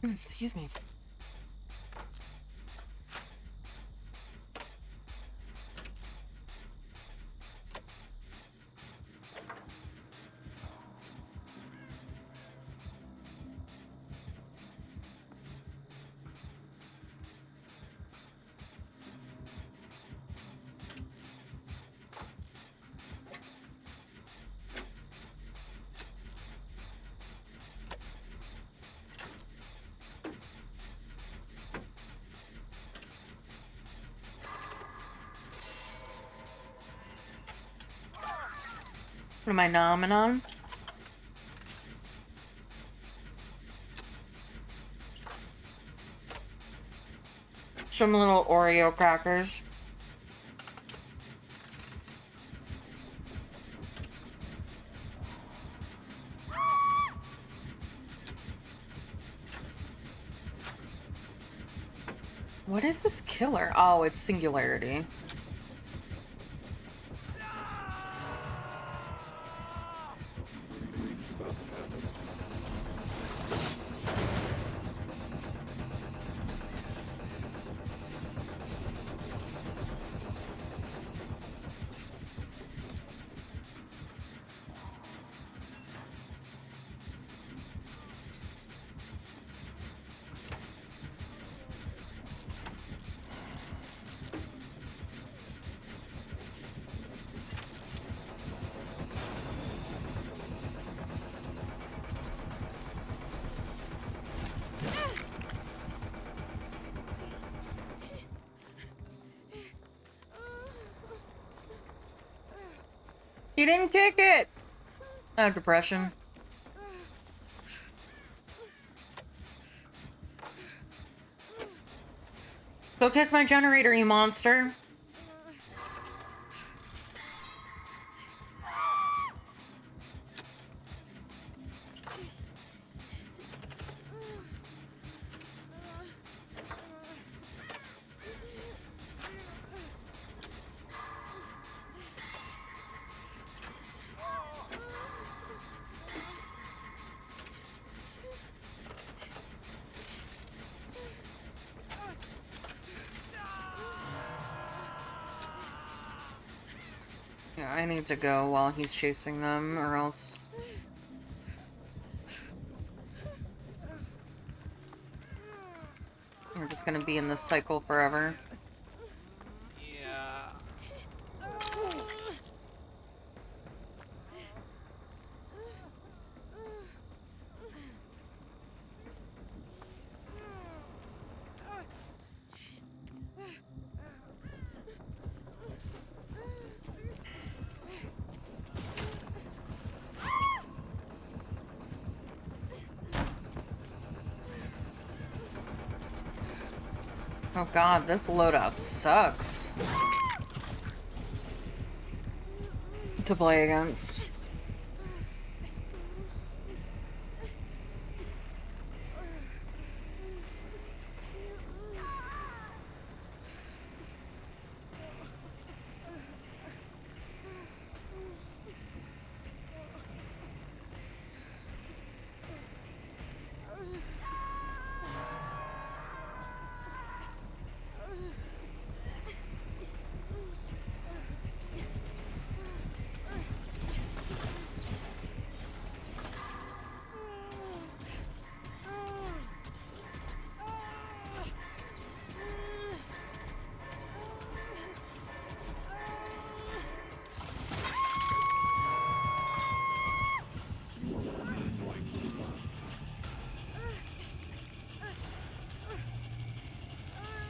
Excuse me. What am I nomming on? Some little Oreo crackers. What is this killer? Oh, it's Singularity. You didn't kick it! I have depression. Go kick my generator, you monster. Yeah, I need to go while he's chasing them, or else... we're just gonna be in this cycle forever. Yeah. Oh god, this loadout sucks to play against.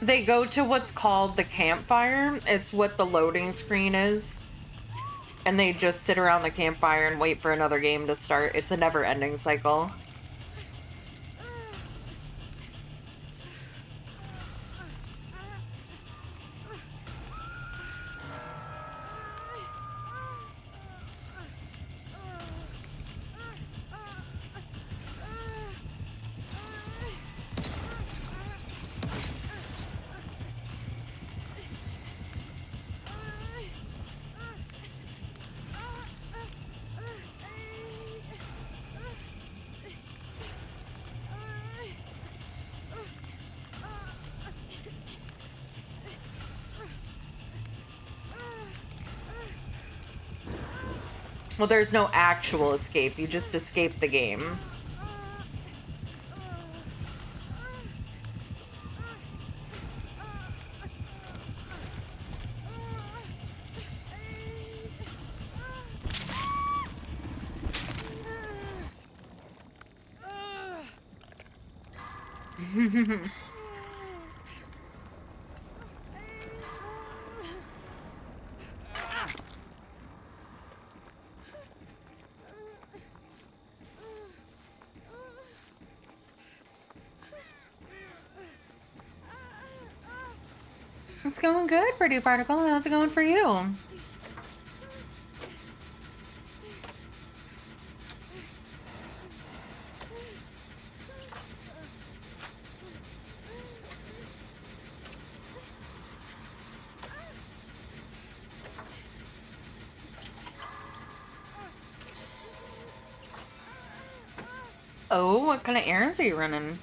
They go to what's called the campfire. It's what the loading screen is. And they just sit around the campfire and wait for another game to start. It's a never-ending cycle. Well, there's no actual escape. You just escape the game. It's going good, Pretty Particle. How's it going for you? Oh, what kind of errands are you running?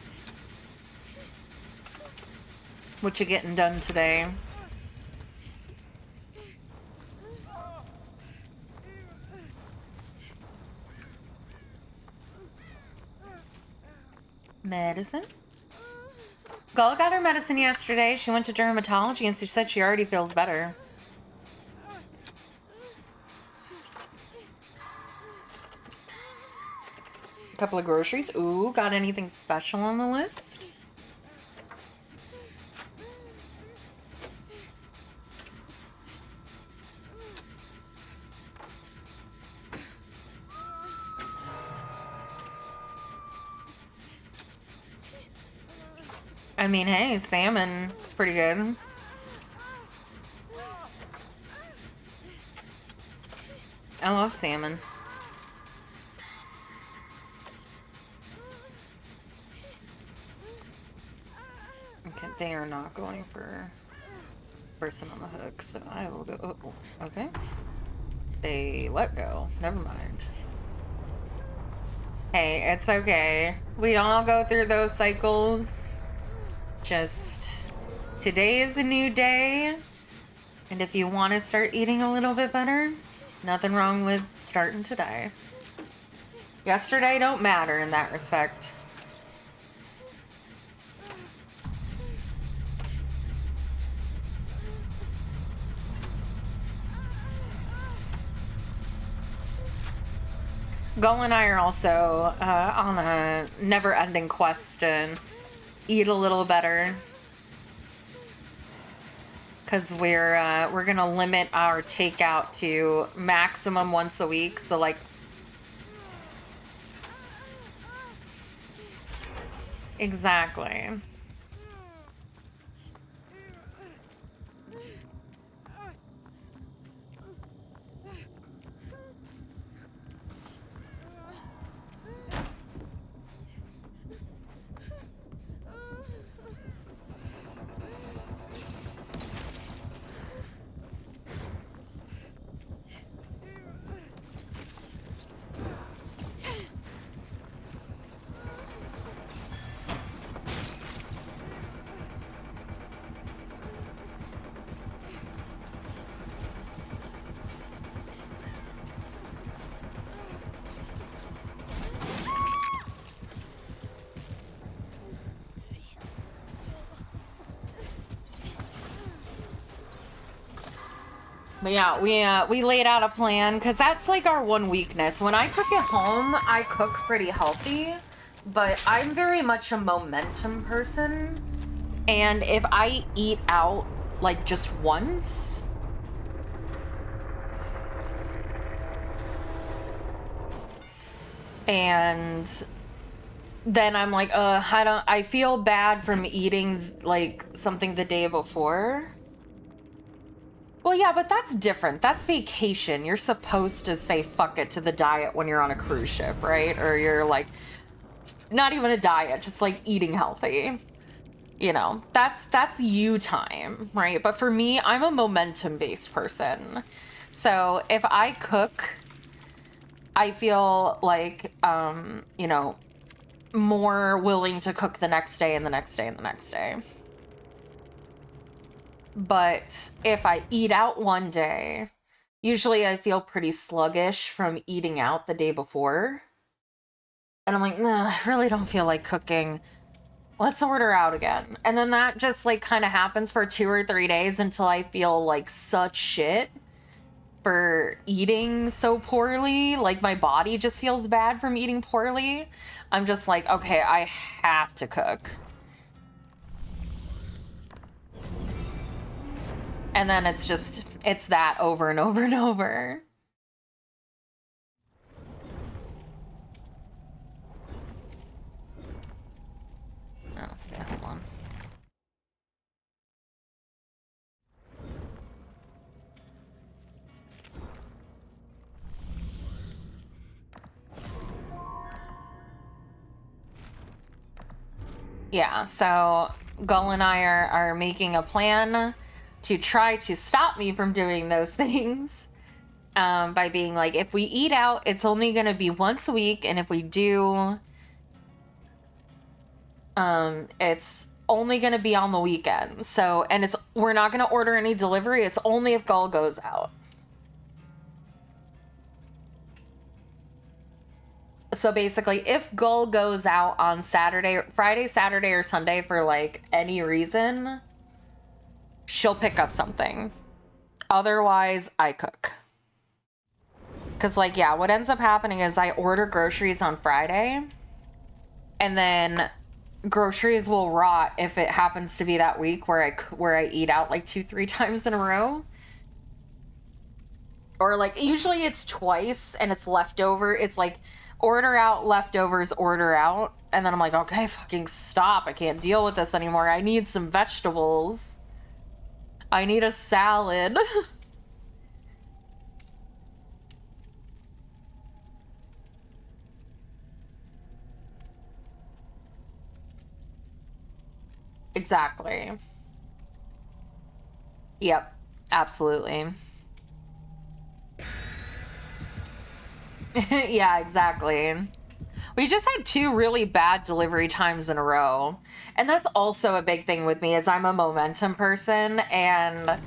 What you getting done today? Medicine? Gull got her medicine yesterday. She went to dermatology and she said she already feels better. A couple of groceries. Ooh, got anything special on the list? I mean, hey, salmon is pretty good. I love salmon. Okay, they are not going for person on the hook, so I will go. Oh, okay. They let go. Never mind. Hey, it's okay. We all go through those cycles. Just today is a new day, and if you want to start eating a little bit better, Nothing wrong with starting today. Yesterday don't matter in that respect. Gull and I are also on a never-ending quest to eat a little better, because we're gonna limit our takeout to maximum once a week. So like, exactly. But yeah, we laid out a plan, because that's like our one weakness. When I cook at home, I cook pretty healthy, but I'm very much a momentum person. And if I eat out like just once, and then I'm like, I feel bad from eating like something the day before. Well, yeah, but that's different. That's vacation. You're supposed to say fuck it to the diet when you're on a cruise ship, right? Or you're like, not even a diet, just like eating healthy. You know, that's you time, right? But for me, I'm a momentum-based person. So if I cook, I feel like, you know, more willing to cook the next day and the next day and the next day. But if I eat out one day, usually I feel pretty sluggish from eating out the day before. And I'm like, nah, I really don't feel like cooking. Let's order out again. And then that just like kind of happens for 2 or 3 days until I feel like such shit for eating so poorly. Like my body just feels bad from eating poorly. I'm just like, okay, I have to cook. And then it's that over and over and over. Oh, yeah, hold on. Yeah, so Gull and I are making a plan to try to stop me from doing those things. By being like, if we eat out, it's only going to be once a week, and if we do, it's only going to be on the weekends. So, and we're not going to order any delivery. It's only if Gull goes out. So basically, if Gull goes out on Friday, Saturday, or Sunday for like any reason, she'll pick up something. Otherwise, I cook. Because, like, yeah, what ends up happening is I order groceries on Friday, and then groceries will rot if it happens to be that week where I eat out like 2-3 times in a row. Or, like, usually it's twice, and it's leftover. It's like, order out, leftovers, order out. And then I'm like, okay, fucking stop. I can't deal with this anymore. I need some vegetables. I need a salad. Exactly. Yep, absolutely. Yeah, exactly. We just had 2 really bad delivery times in a row. And that's also a big thing with me, is I'm a momentum person, and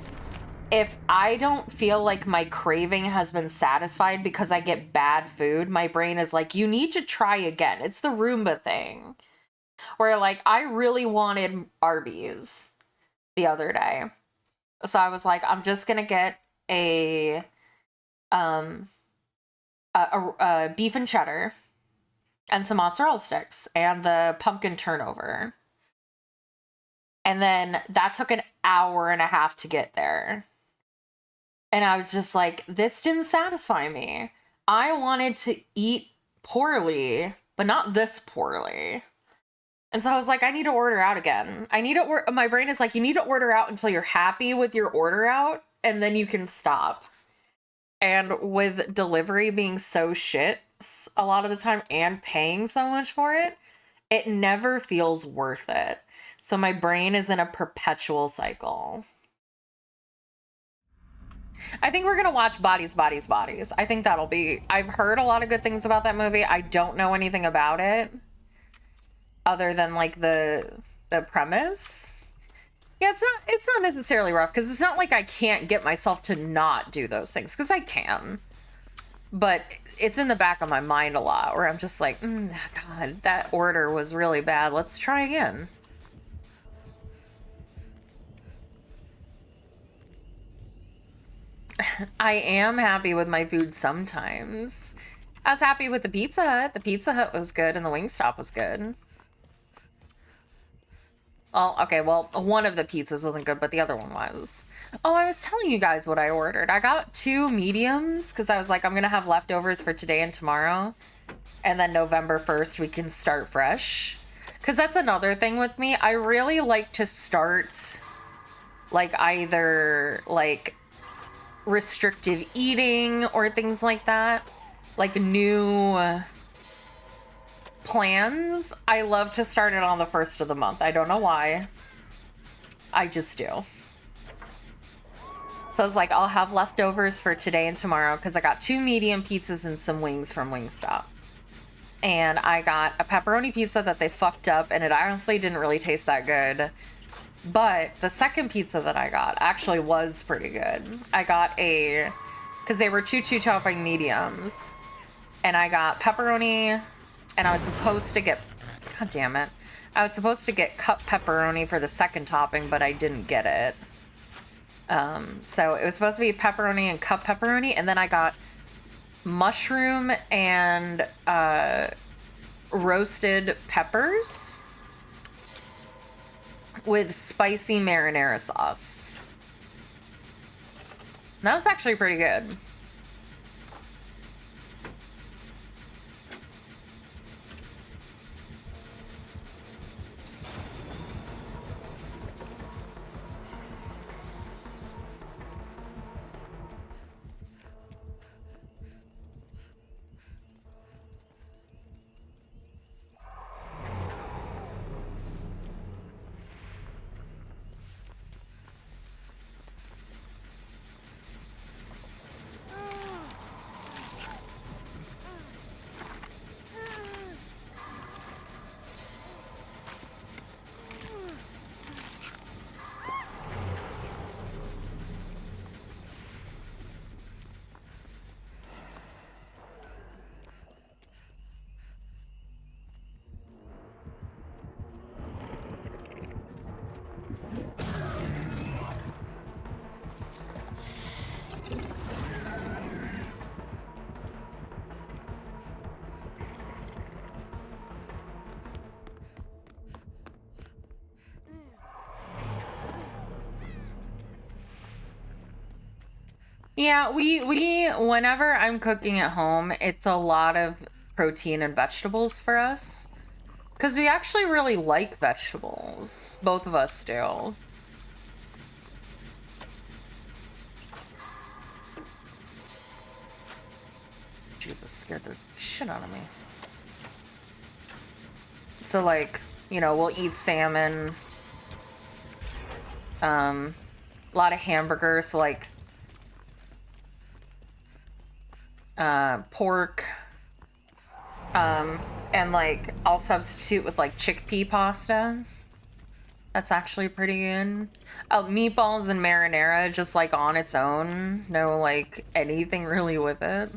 if I don't feel like my craving has been satisfied because I get bad food, my brain is like, you need to try again. It's the Roomba thing. Where like I really wanted Arby's the other day. So I was like, I'm just gonna get a um a beef and cheddar and some mozzarella sticks and the pumpkin turnover. And then that took an hour and a half to get there. And I was just like, this didn't satisfy me. I wanted to eat poorly, but not this poorly. And so I was like, I need to order out again. I need to my brain is like, you need to order out until you're happy with your order out, and then you can stop. And with delivery being so shit a lot of the time and paying so much for it, it never feels worth it. So my brain is in a perpetual cycle. I think we're gonna watch Bodies, Bodies, Bodies. I think that'll be... I've heard a lot of good things about that movie. I don't know anything about it other than like the premise. Yeah, it's not necessarily rough because it's not like I can't get myself to not do those things, because I can. But it's in the back of my mind a lot where I'm just like, God, that order was really bad. Let's try again. I am happy with my food sometimes. I was happy with the Pizza Hut. The Pizza Hut was good and the Wingstop was good. Oh, okay, well, one of the pizzas wasn't good, but the other one was. Oh, I was telling you guys what I ordered. I got 2 mediums because I was like, I'm going to have leftovers for today and tomorrow. And then November 1st, we can start fresh. Because that's another thing with me. I really like to start, like, either, like, restrictive eating or things like that. Like, new plans. I love to start it on the 1st of the month. I don't know why. I just do. So I was like, I'll have leftovers for today and tomorrow because I got 2 medium pizzas and some wings from Wingstop. And I got a pepperoni pizza that they fucked up, and it honestly didn't really taste that good. But the second pizza that I got actually was pretty good. I got because they were 2 topping mediums. And I got pepperoni, and I was supposed to get, God damn it. I was supposed to get cup pepperoni for the second topping, but I didn't get it. So it was supposed to be pepperoni and cup pepperoni, and then I got mushroom and roasted peppers with spicy marinara sauce. That was actually pretty good. Yeah, we whenever I'm cooking at home, it's a lot of protein and vegetables for us. Because we actually really like vegetables. Both of us do. Jesus, scared the shit out of me. So, like, you know, we'll eat salmon. A lot of hamburgers, so like pork. And like I'll substitute with like chickpea pasta That's actually pretty good. Oh, meatballs and marinara just like on its own. No like anything really with it.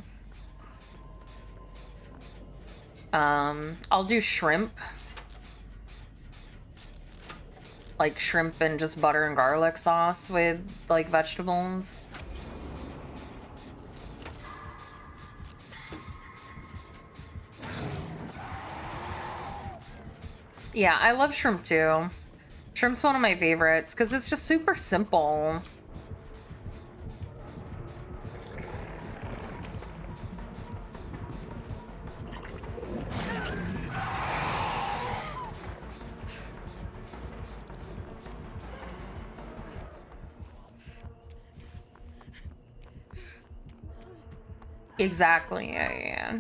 I'll do shrimp. Like shrimp and just butter and garlic sauce with like vegetables. Yeah, I love shrimp too. Shrimp's one of my favorites because it's just super simple. Exactly, yeah.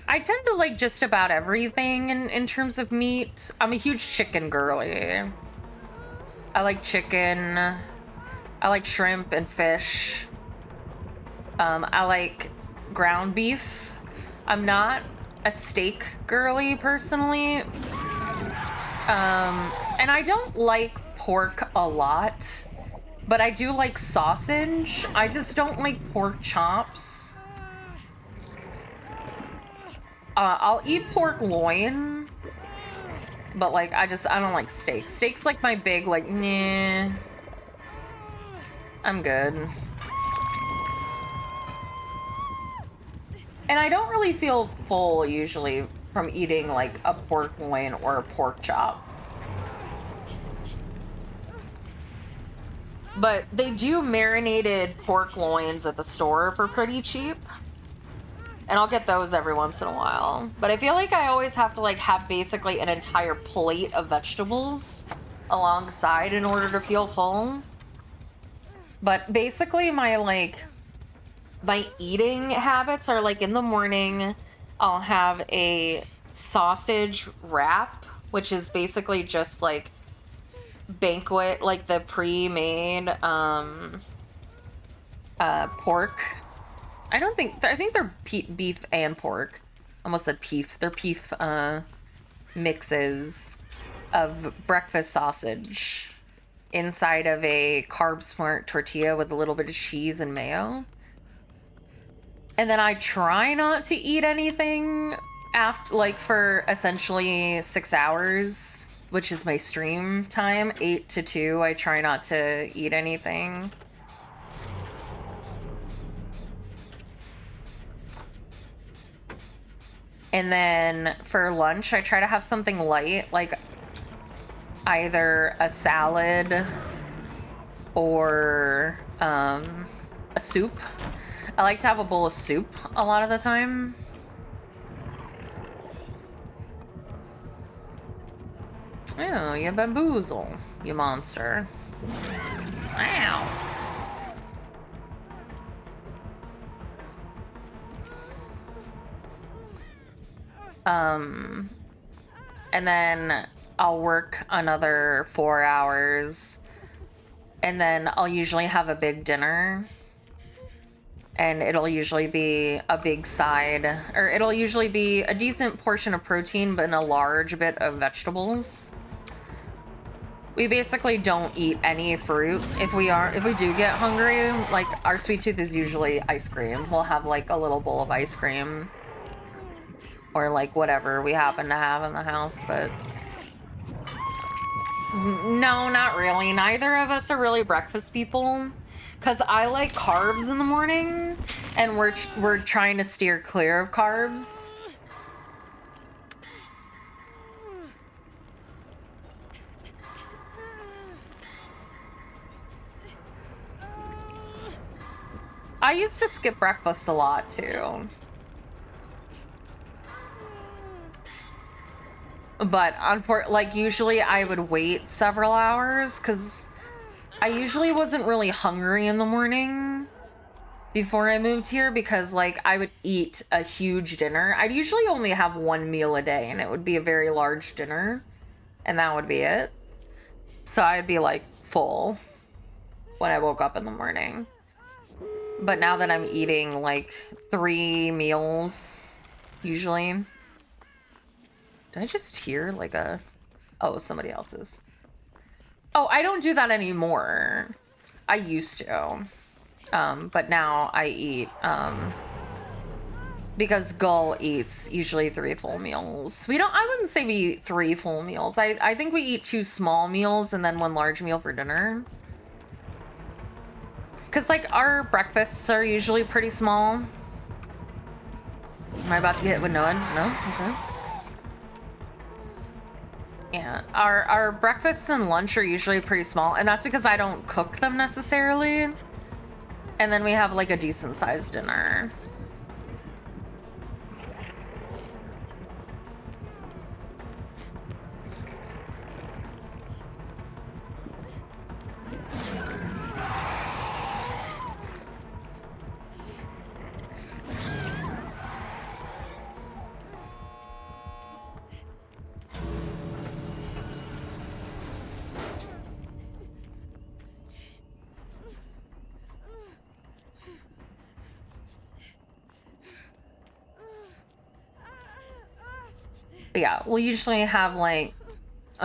I tend to like just about everything in terms of meat. I'm a huge chicken girly. I like chicken. I like shrimp and fish. I like ground beef. I'm not a steak girly personally. And I don't like pork a lot, but I do like sausage. I just don't like pork chops. I'll eat pork loin, but like I don't like steak. Steak's like my big like, nah. I'm good. And I don't really feel full usually from eating like a pork loin or a pork chop. But they do marinated pork loins at the store for pretty cheap. And I'll get those every once in a while. But I feel like I always have to like have basically an entire plate of vegetables alongside in order to feel full. But basically my eating habits are like in the morning, I'll have a sausage wrap, which is basically just like banquet, like the pre-made pork. I think they're beef and pork. Almost said beef. They're beef mixes of breakfast sausage inside of a carb smart tortilla with a little bit of cheese and mayo. And then I try not to eat anything after, like, for essentially 6 hours, which is my stream time, 8 to 2. I try not to eat anything. And then for lunch, I try to have something light, like either a salad or a soup. I like to have a bowl of soup a lot of the time. Oh, you bamboozle, you monster. Wow. And then I'll work another 4 hours, and then I'll usually have a big dinner, and it'll usually be a big side, or it'll usually be a decent portion of protein, but in a large bit of vegetables. We basically don't eat any fruit. If we do get hungry, like our sweet tooth is usually ice cream. We'll have like a little bowl of ice cream. Or like whatever we happen to have in the house, but no, not really. Neither of us are really breakfast people, because I like carbs in the morning, and we're trying to steer clear of carbs. I used to skip breakfast a lot too. But like usually I would wait several hours because I usually wasn't really hungry in the morning before I moved here, because like I would eat a huge dinner. I'd usually only have one meal a day, and it would be a very large dinner, and that would be it. So I'd be like full when I woke up in the morning. But now that I'm eating like 3 meals usually. Did I just hear like a Oh, somebody else's. Oh, I don't do that anymore. I used to. But now I eat, because Gull eats usually 3 full meals. I wouldn't say we eat 3 full meals. I think we eat 2 small meals and then 1 large meal for dinner. Because, like, our breakfasts are usually pretty small. Am I about to get hit with Noah? No? Okay. Yeah, our breakfasts and lunch are usually pretty small, and that's because I don't cook them necessarily. And then we have, like, a decent-sized dinner. But yeah, we'll usually have, like,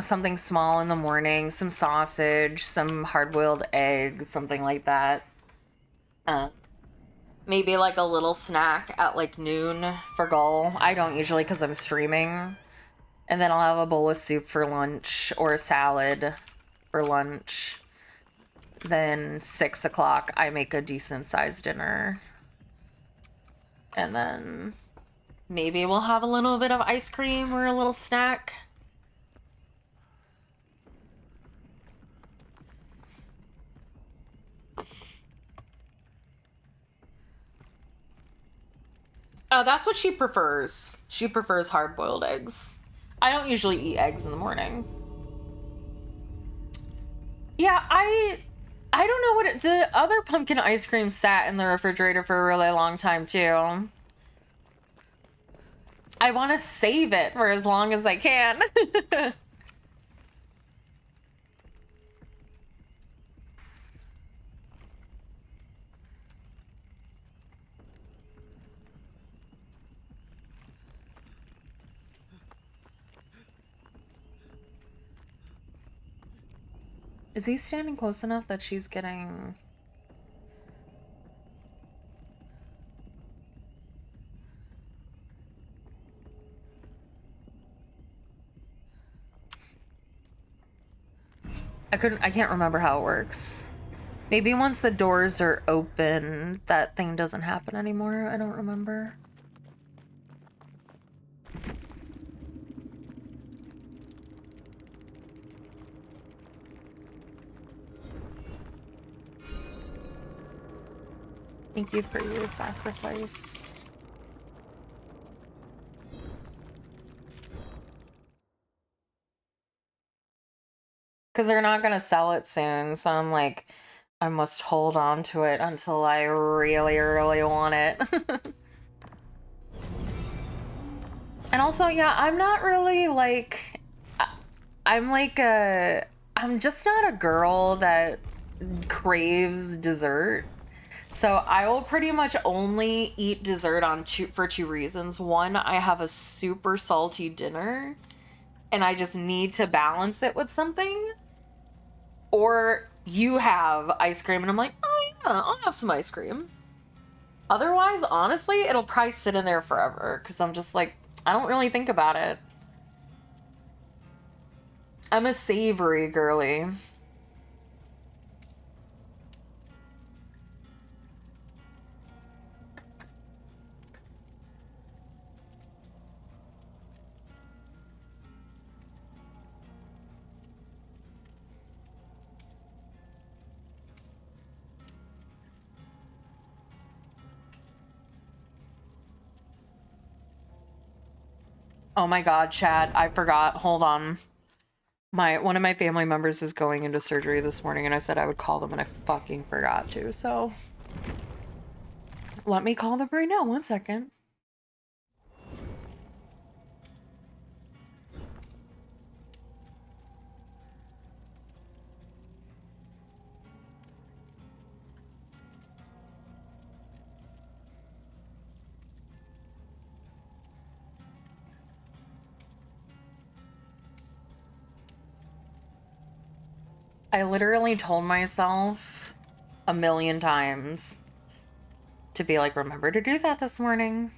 something small in the morning, some sausage, some hard-boiled eggs, something like that. Maybe, like, a little snack at, like, noon for Gull. I don't usually because I'm streaming. And then I'll have a bowl of soup for lunch or a salad for lunch. Then 6 o'clock, I make a decent-sized dinner. And then maybe we'll have a little bit of ice cream or a little snack. Oh, that's what she prefers. She prefers hard-boiled eggs. I don't usually eat eggs in the morning. Yeah, I don't know what the other pumpkin ice cream sat in the refrigerator for a really long time too. I want to save it for as long as I can. Is he standing close enough that she's getting... I can't remember how it works. Maybe once the doors are open, that thing doesn't happen anymore. I don't remember. Thank you for your sacrifice. Because they're not gonna sell it soon, so I'm like, I must hold on to it until I really, really want it. And also, yeah, I'm not really like, I'm like I'm just not a girl that craves dessert. So I will pretty much only eat dessert for 2 reasons. One, I have a super salty dinner and I just need to balance it with something. Or you have ice cream and I'm like, oh yeah, I'll have some ice cream. Otherwise, honestly, it'll probably sit in there forever because I'm just like, I don't really think about it. I'm a savory girly. Oh my god, chat, I forgot. Hold on. One of my family members is going into surgery this morning and I said I would call them and I fucking forgot to, so let me call them right now. 1 second. I literally told myself a million times to be like, remember to do that this morning.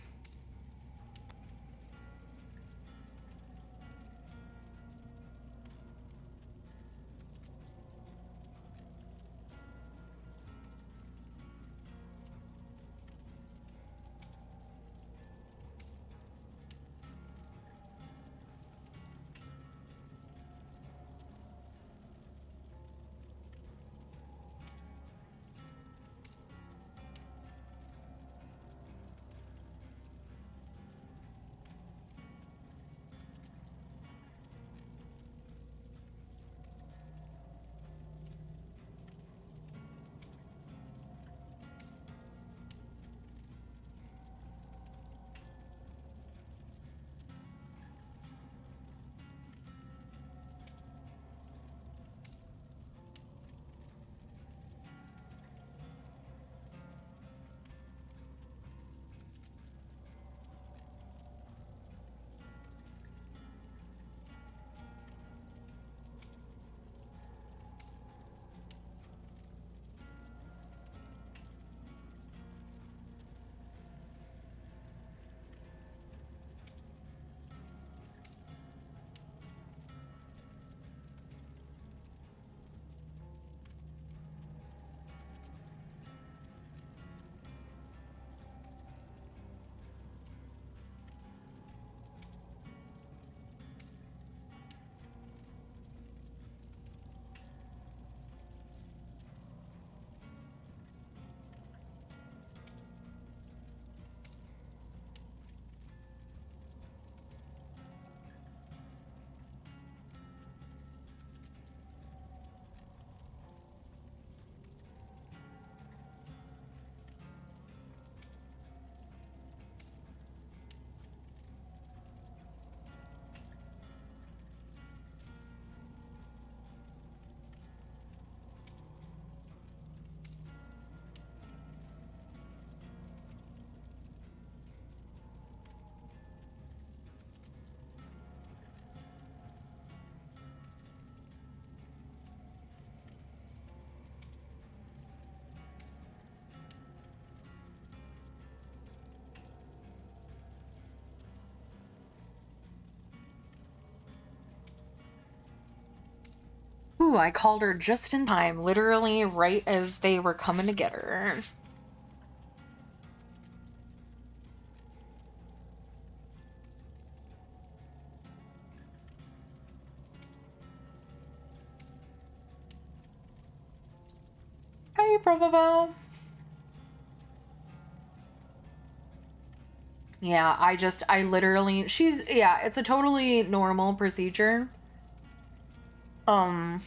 Ooh, I called her just in time, literally right as they were coming to get her. Hey, Probable. Yeah, I literally, yeah, it's a totally normal procedure. Um,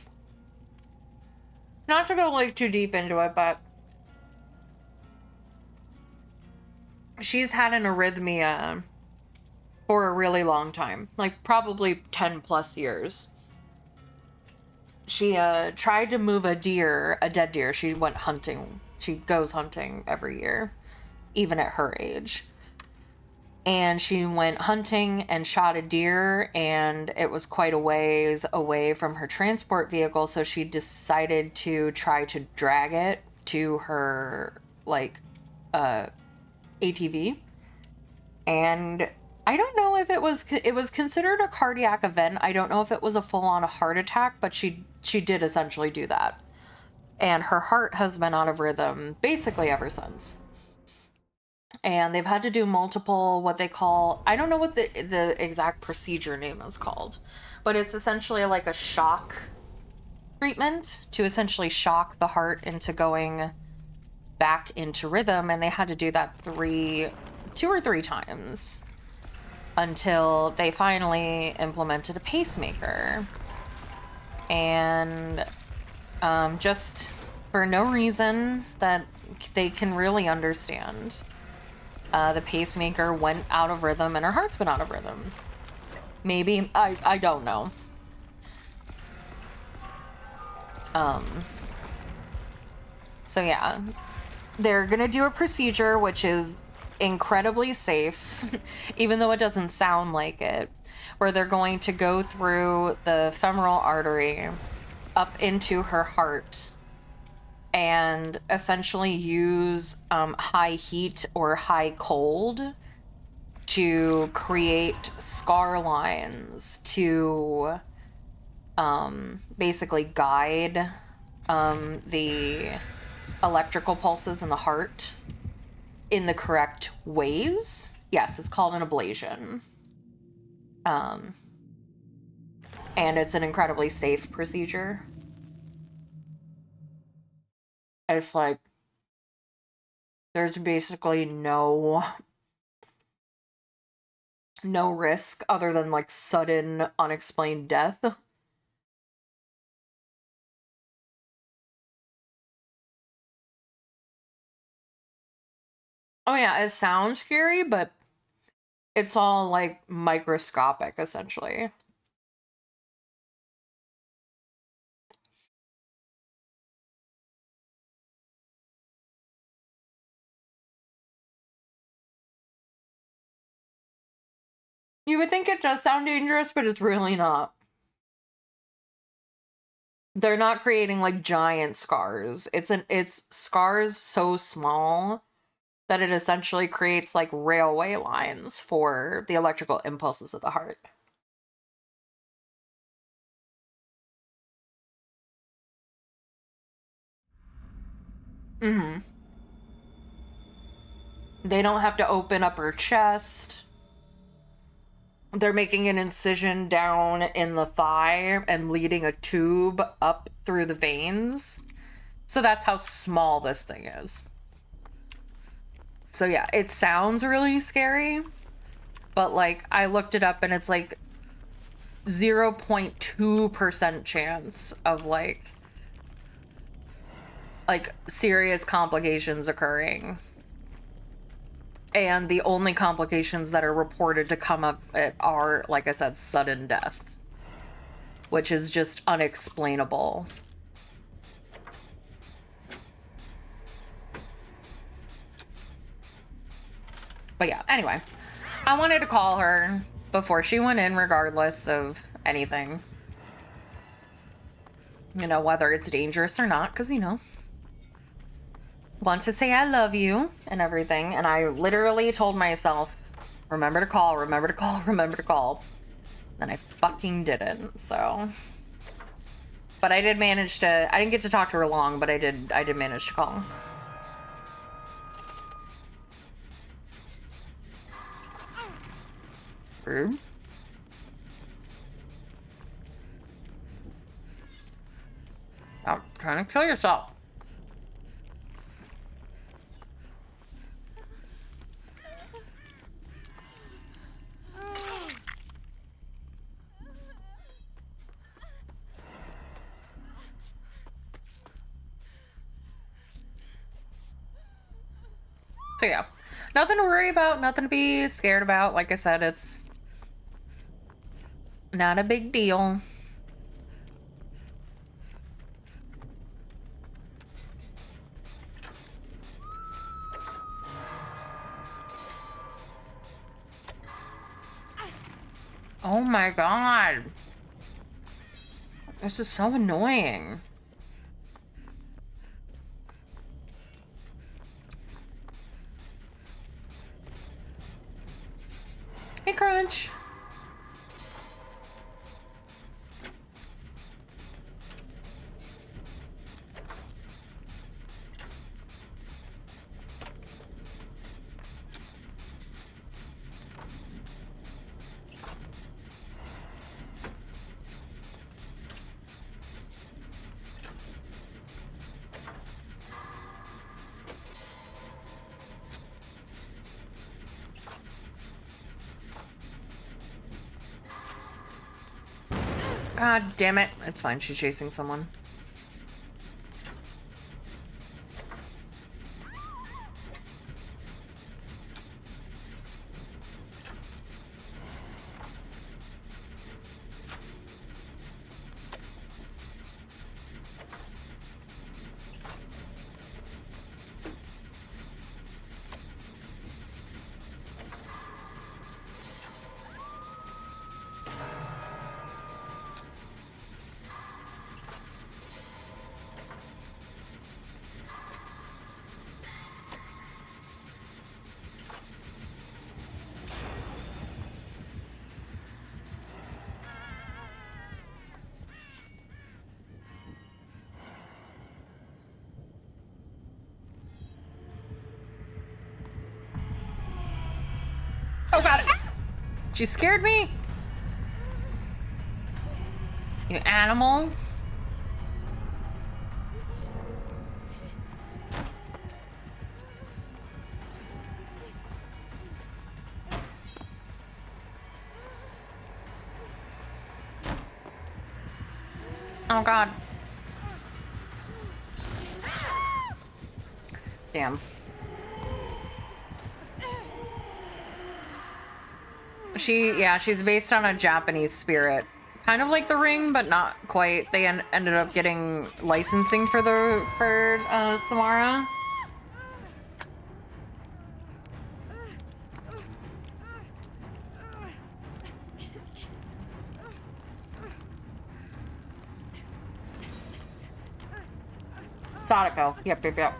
Not to go like too deep into it, but she's had an arrhythmia for a really long time, like probably 10 plus years. She tried to move a dead deer. She went hunting. She goes hunting every year, even at her age. And she went hunting and shot a deer, and it was quite a ways away from her transport vehicle, so she decided to try to drag it to her like ATV. And I don't know if it was considered a cardiac event. I don't know if it was a full-on heart attack, but she did essentially do that. And her heart has been out of rhythm basically ever since. And they've had to do multiple, what they call, I don't know what the exact procedure name is called, but it's essentially like a shock treatment to essentially shock the heart into going back into rhythm. And they had to do that 2 or 3 times until they finally implemented a pacemaker. And just for no reason that they can really understand, the pacemaker went out of rhythm and her heart's been out of rhythm. Maybe, I don't know. So yeah, they're gonna do a procedure which is incredibly safe, even though it doesn't sound like it, where they're going to go through the femoral artery up into her heart and essentially use high heat or high cold to create scar lines to basically guide the electrical pulses in the heart in the correct ways. Yes, it's called an ablation. And it's an incredibly safe procedure. It's like, there's basically no risk other than like sudden unexplained death. Oh yeah, it sounds scary, but it's all like microscopic essentially. You would think it does sound dangerous, but it's really not. They're not creating like giant scars. It's scars so small that it essentially creates like railway lines for the electrical impulses of the heart. Mm-hmm. They don't have to open up her chest. They're making an incision down in the thigh and leading a tube up through the veins. So that's how small this thing is. So yeah, it sounds really scary, but like I looked it up and it's like 0.2% chance of like serious complications occurring. And the only complications that are reported to come up are, like I said, sudden death, which is just unexplainable. But yeah, anyway, I wanted to call her before she went in, regardless of anything. You know, whether it's dangerous or not, because, you know, want to say I love you and everything. And I literally told myself, remember to call, remember to call, remember to call. And I fucking didn't, so. But I did manage to, I didn't get to talk to her long, but I did manage to call. Rude. Stop trying to kill yourself. So yeah, nothing to worry about, nothing to be scared about. Like I said, it's not a big deal. Oh my god. This is so annoying. Hey, Crunch. God damn it. It's fine, she's chasing someone. Oh god! She scared me! You animal. Oh god. Damn. She's based on a Japanese spirit. Kind of like the Ring, but not quite. They ended up getting licensing for Samara. Sadako. Yep.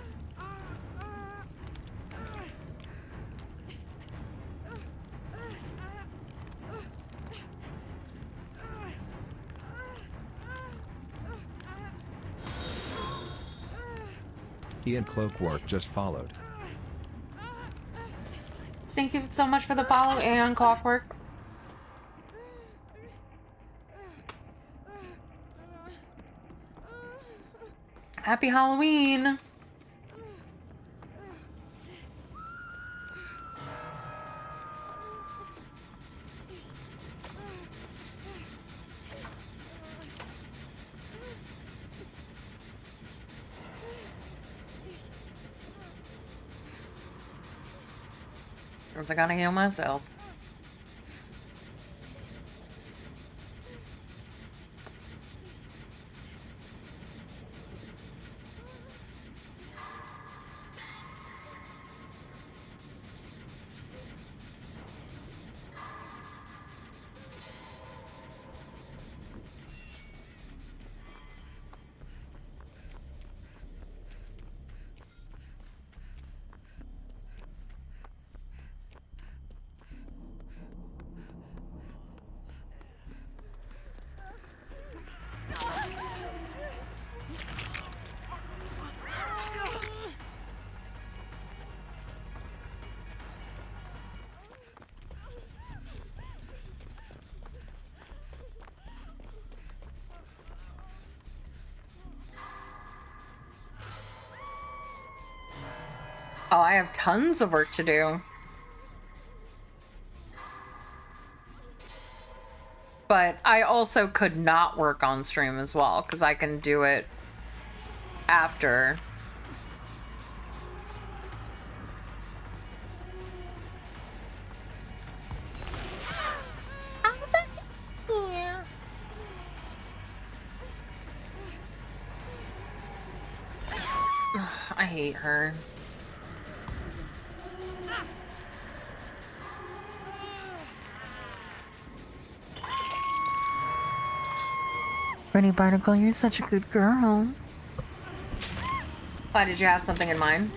He and Clockwork just followed. Thank you so much for the follow, and Clockwork. Happy Halloween! Because I gotta heal myself. Oh, I have tons of work to do. But I also could not work on stream as well, because I can do it after. Ugh, I hate her. Pretty Barnacle, you're such a good girl. Why, did you have something in mind?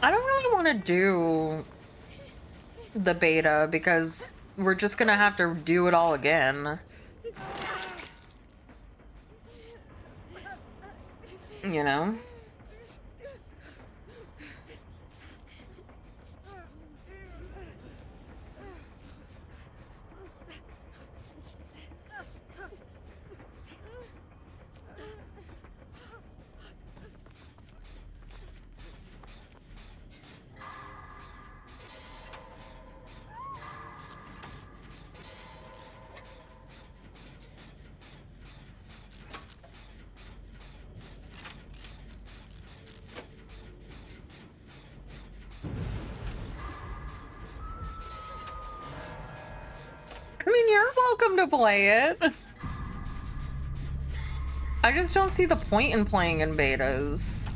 I don't really want to do the beta because we're just gonna have to do it all again. You know? I mean, you're welcome to play it. I just don't see the point in playing in betas.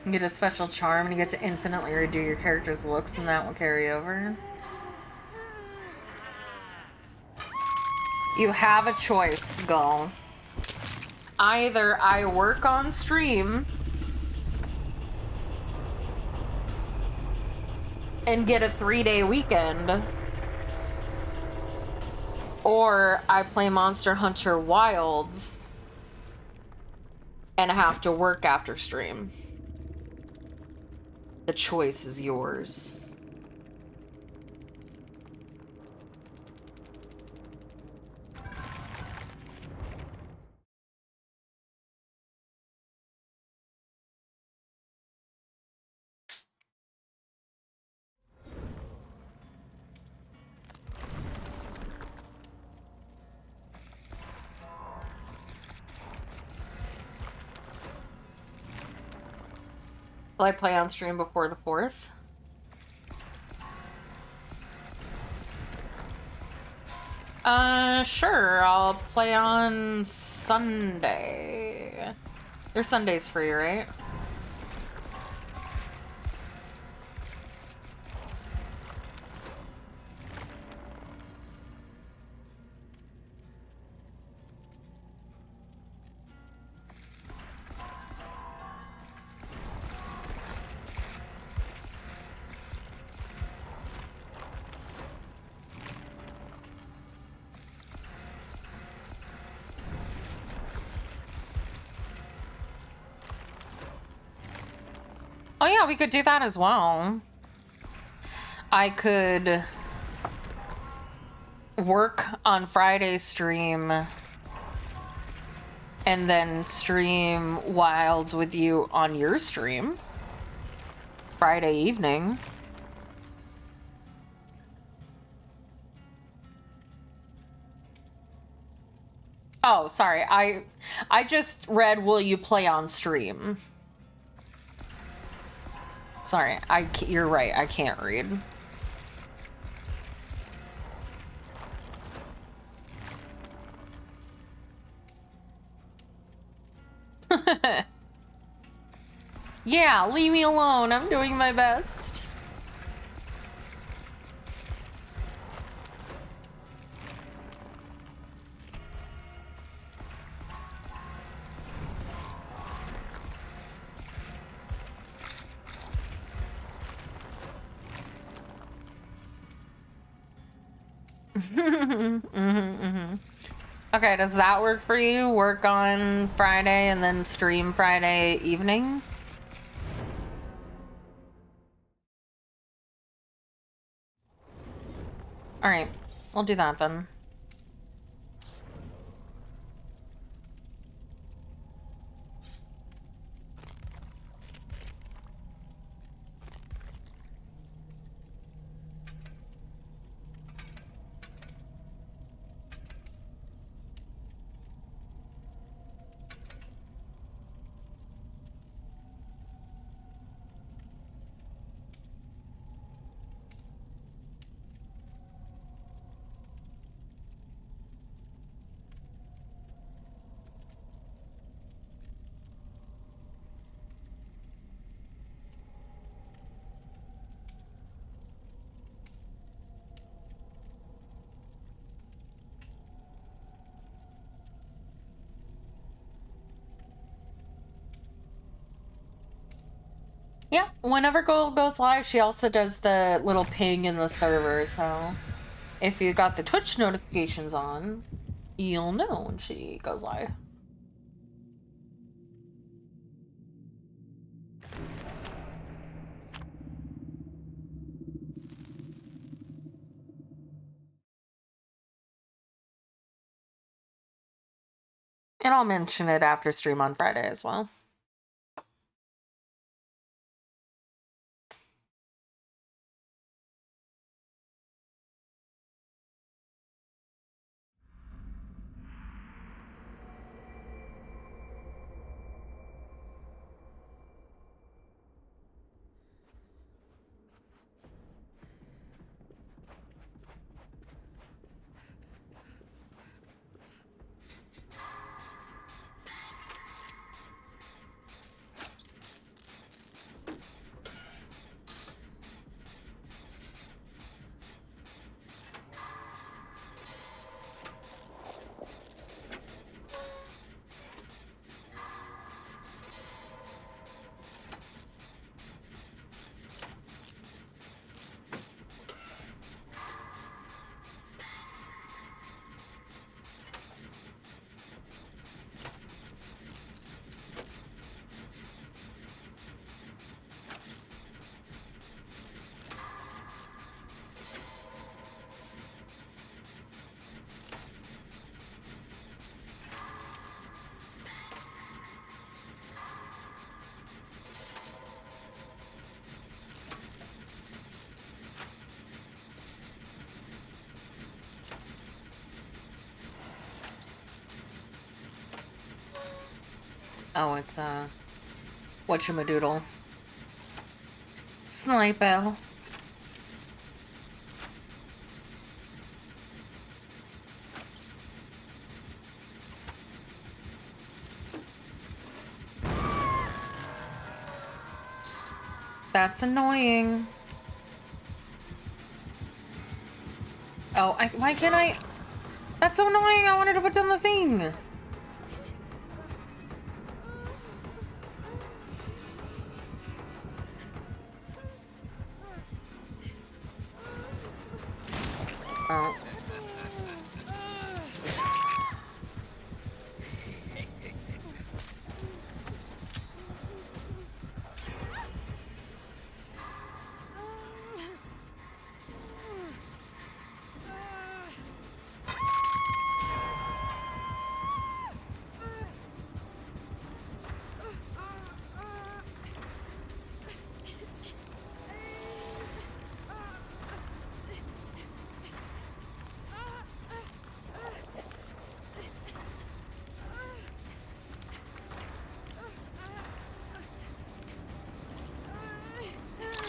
You get a special charm and you get to infinitely redo your character's looks and that will carry over. You have a choice, Gull. Either I work on stream and get a 3-day weekend, or I play Monster Hunter Wilds and have to work after stream. The choice is yours. Will I play on stream before the 4th? Sure. I'll play on Sunday. Your Sunday's free, right? Oh yeah, we could do that as well. I could work on Friday's stream and then stream Wilds with you on your stream Friday evening. Oh, sorry. I just read, will you play on stream? Sorry, you're right. I can't read. Yeah, leave me alone. I'm doing my best. Okay, does that work for you? Work on Friday and then stream Friday evening? Alright, we'll do that then. Yeah, whenever Gold goes live, she also does the little ping in the server, so if you got the Twitch notifications on, you'll know when she goes live. And I'll mention it after stream on Friday as well. Oh, it's, whatchamadoodle. Snipe owl. That's annoying. Oh, why can't I? That's so annoying. I wanted to put down the thing. Oh.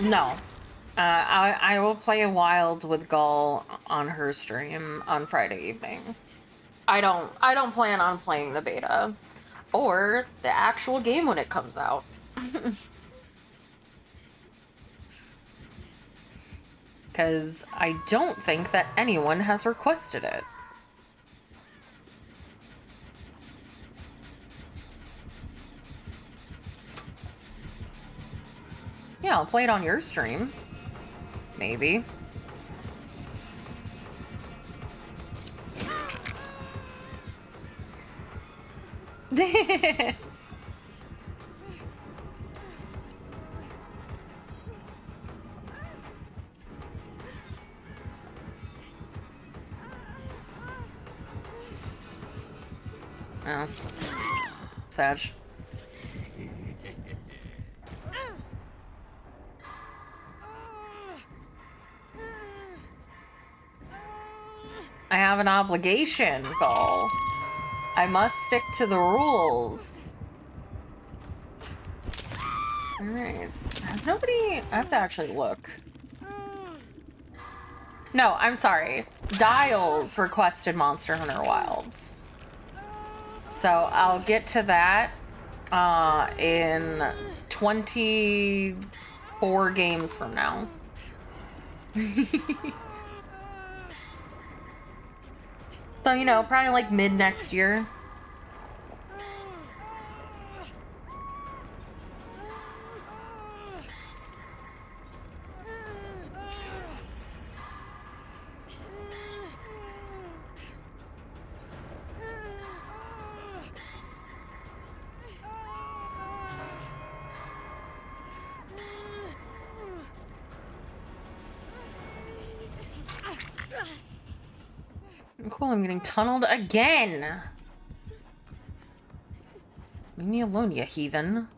No. I will play a Wilds with Gull on her stream on Friday evening. I don't plan on playing the beta or the actual game when it comes out. Because I don't think that anyone has requested it. Yeah, I'll play it on your stream. Maybe. Oh. Sad. I have an obligation, Gull. I must stick to the rules. Alright. Has nobody... I have to actually look. No, I'm sorry. Dials requested Monster Hunter Wilds. So I'll get to that in 24 games from now. So, you know, probably like mid next year. Cool, I'm getting tunneled again. Leave me alone, you heathen.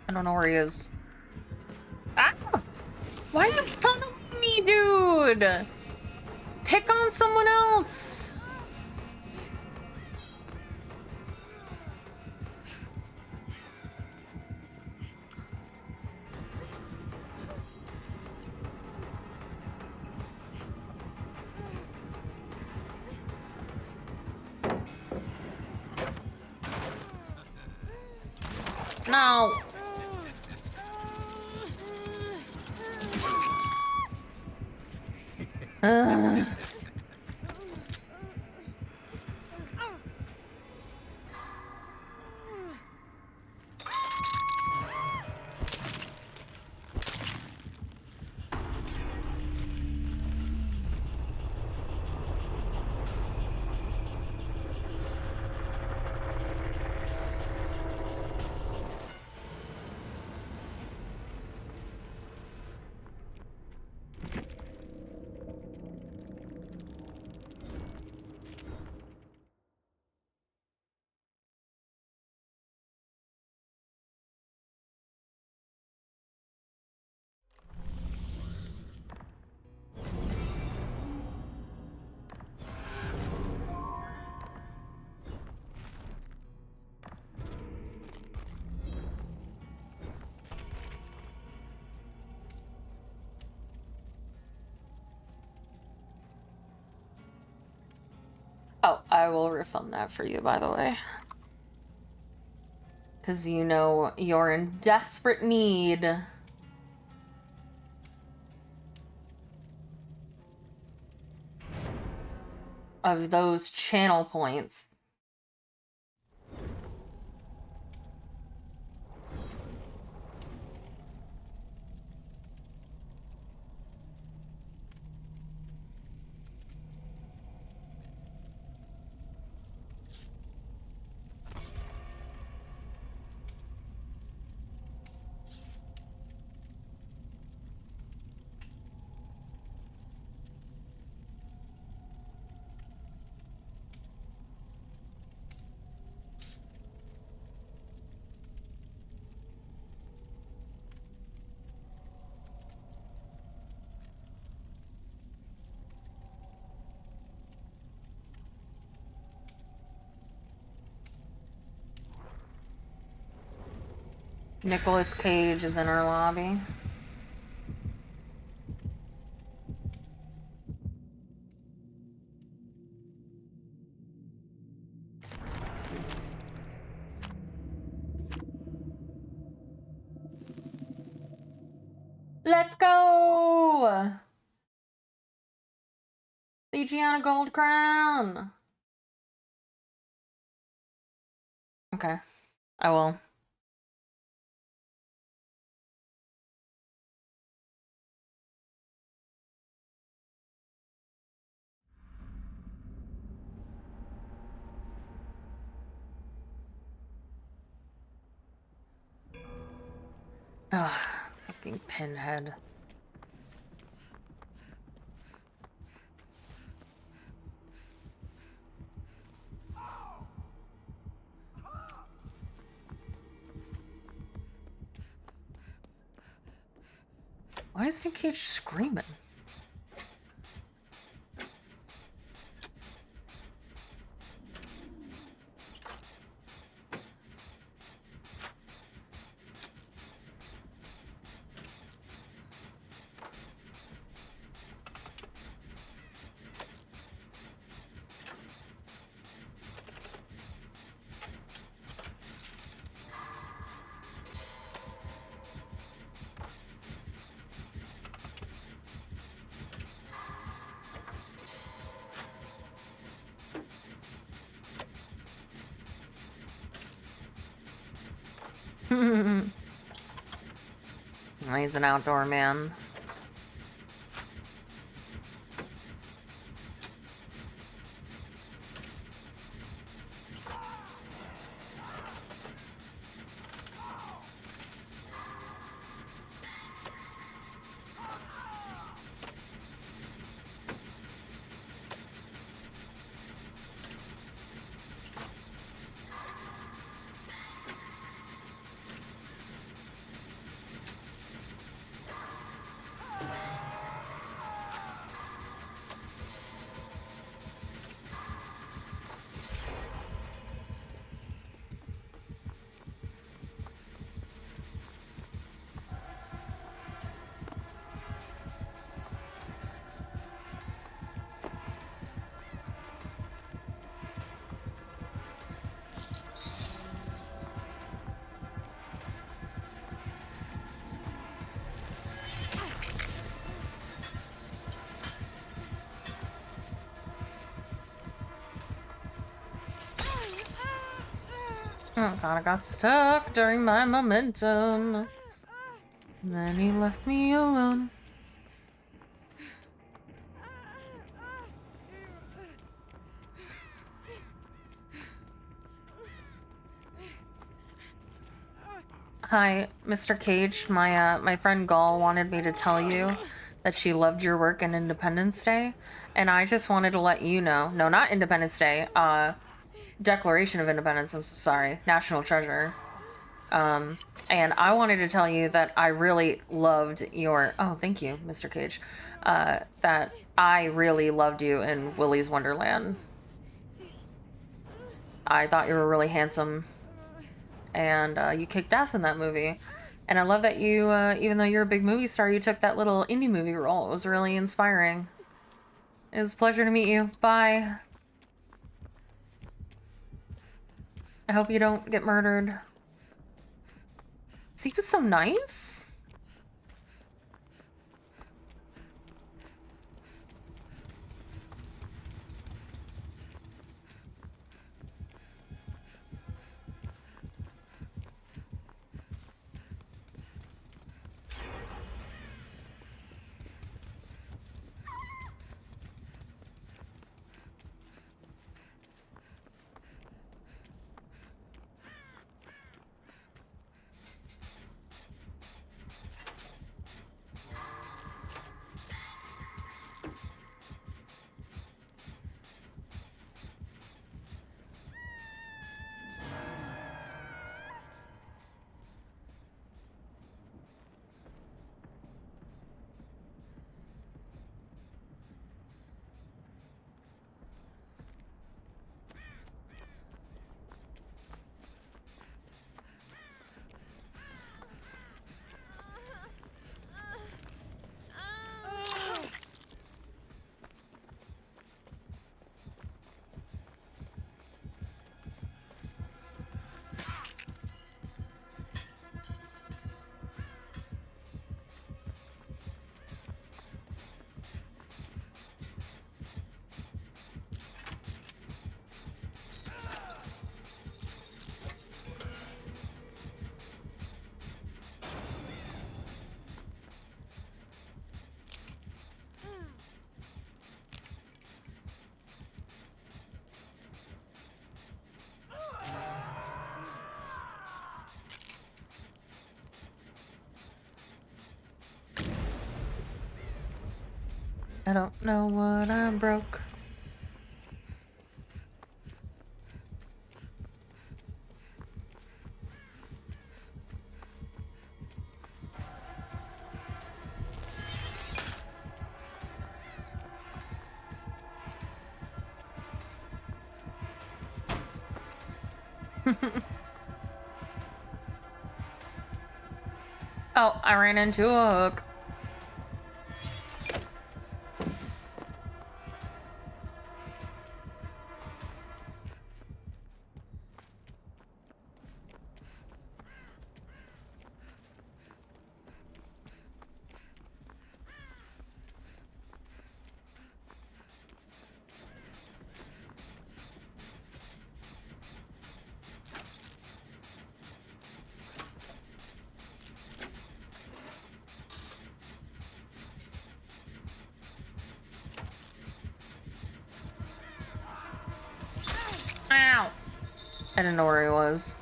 I don't know where he is. Ah! Why are you tunneling me, dude? Pick on someone else. No. Ugh. Oh, I will refund that for you, by the way. Because you know you're in desperate need of those channel points. Nicolas Cage is in our lobby. Let's go! Legiana Gold Crown! Okay, I will. Ugh, fucking pinhead. Why is Nick Cage screaming? He's an outdoor man. Oh god, I got stuck during my momentum. And then he left me alone. Hi, Mr. Cage. My friend Gall wanted me to tell you that she loved your work in Independence Day, and I just wanted to let you know. No, not Independence Day. Declaration of Independence. I'm so sorry. National Treasure. And I wanted to tell you that I really loved your. Oh, thank you, Mr. Cage. That I really loved you in Willy's Wonderland. I thought you were really handsome, and you kicked ass in that movie. And I love that you, even though you're a big movie star, you took that little indie movie role. It was really inspiring. It was a pleasure to meet you. Bye. I hope you don't get murdered. He was so nice. I don't know what I broke. Oh, I ran into a hook. I didn't know where he was.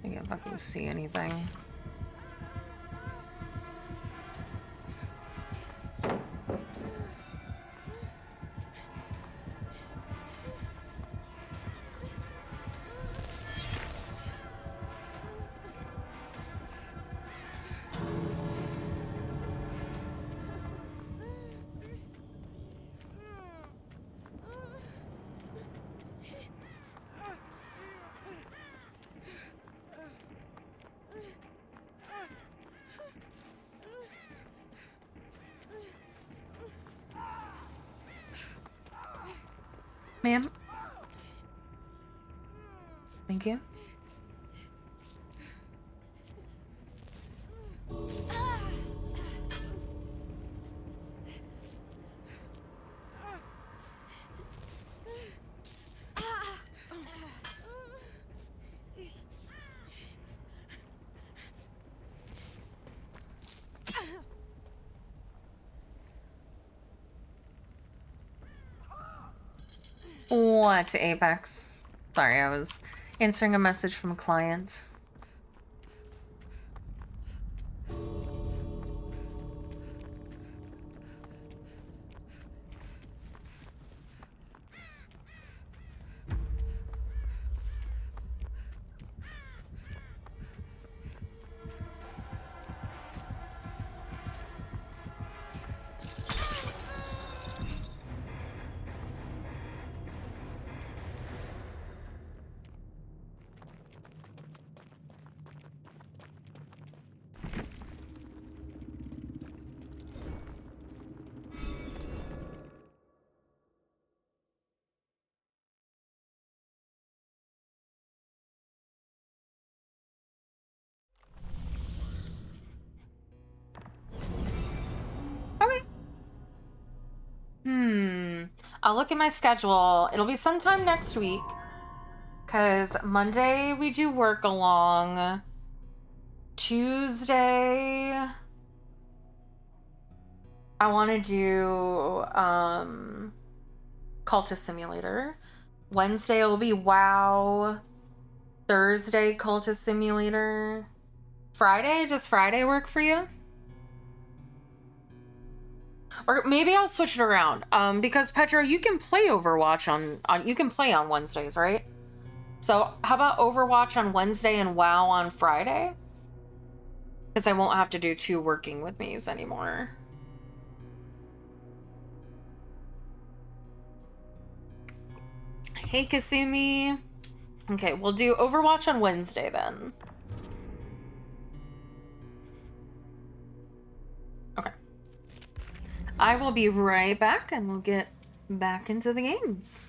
I can't fucking see anything. Ma'am? Thank you. What, Apex? Sorry, I was answering a message from a client. Okay. I'll look at my schedule. It'll be sometime next week. Because Monday we do work along. Tuesday I want to do Cultist Simulator. Wednesday will be WoW. Thursday Cultist Simulator. Friday, does Friday work for you? Or maybe I'll switch it around. Because Pedro, you can play Overwatch on you can play on Wednesdays, right? So how about Overwatch on Wednesday and WoW on Friday? Because I won't have to do 2 working with me's anymore. Hey, Kasumi. Okay, we'll do Overwatch on Wednesday then. Okay. I will be right back and we'll get back into the games.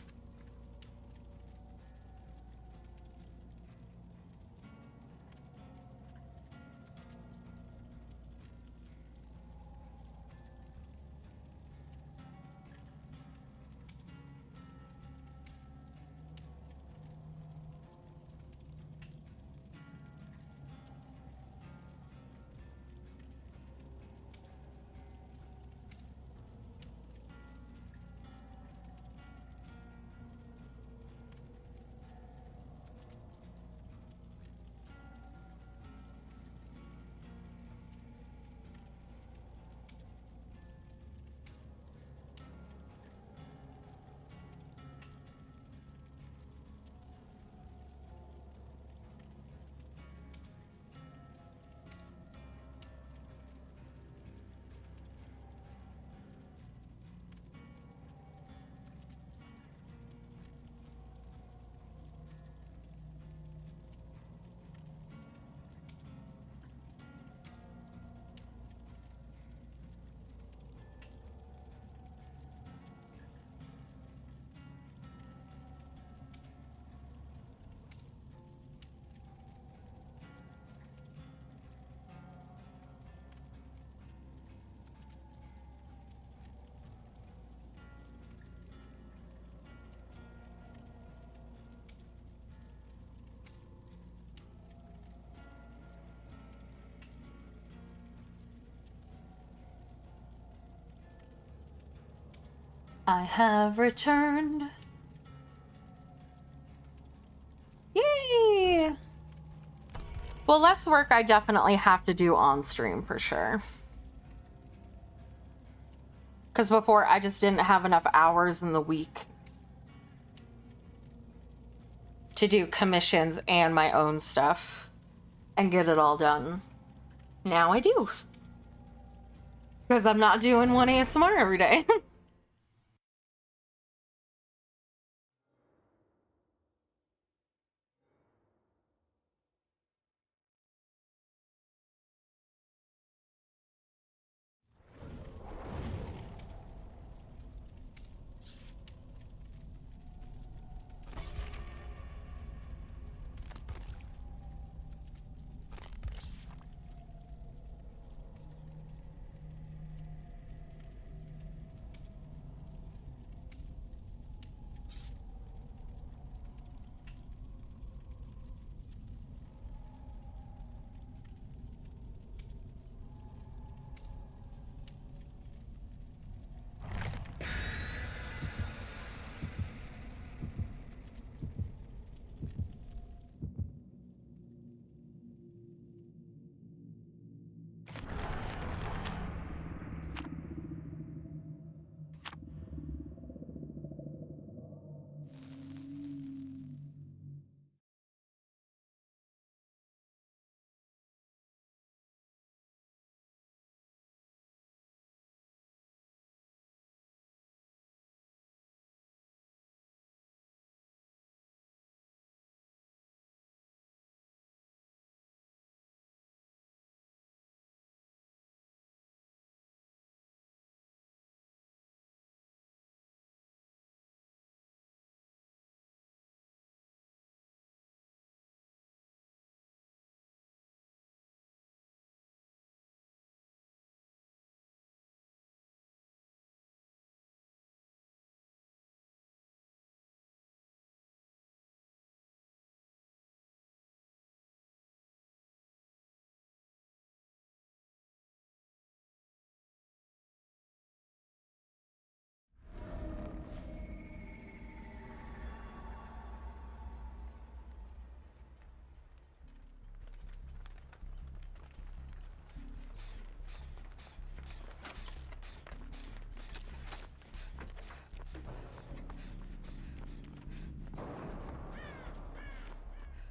I have returned. Yay! Well, less work I definitely have to do on stream for sure. Because before I just didn't have enough hours in the week to do commissions and my own stuff and get it all done. Now I do. Because I'm not doing one ASMR every day.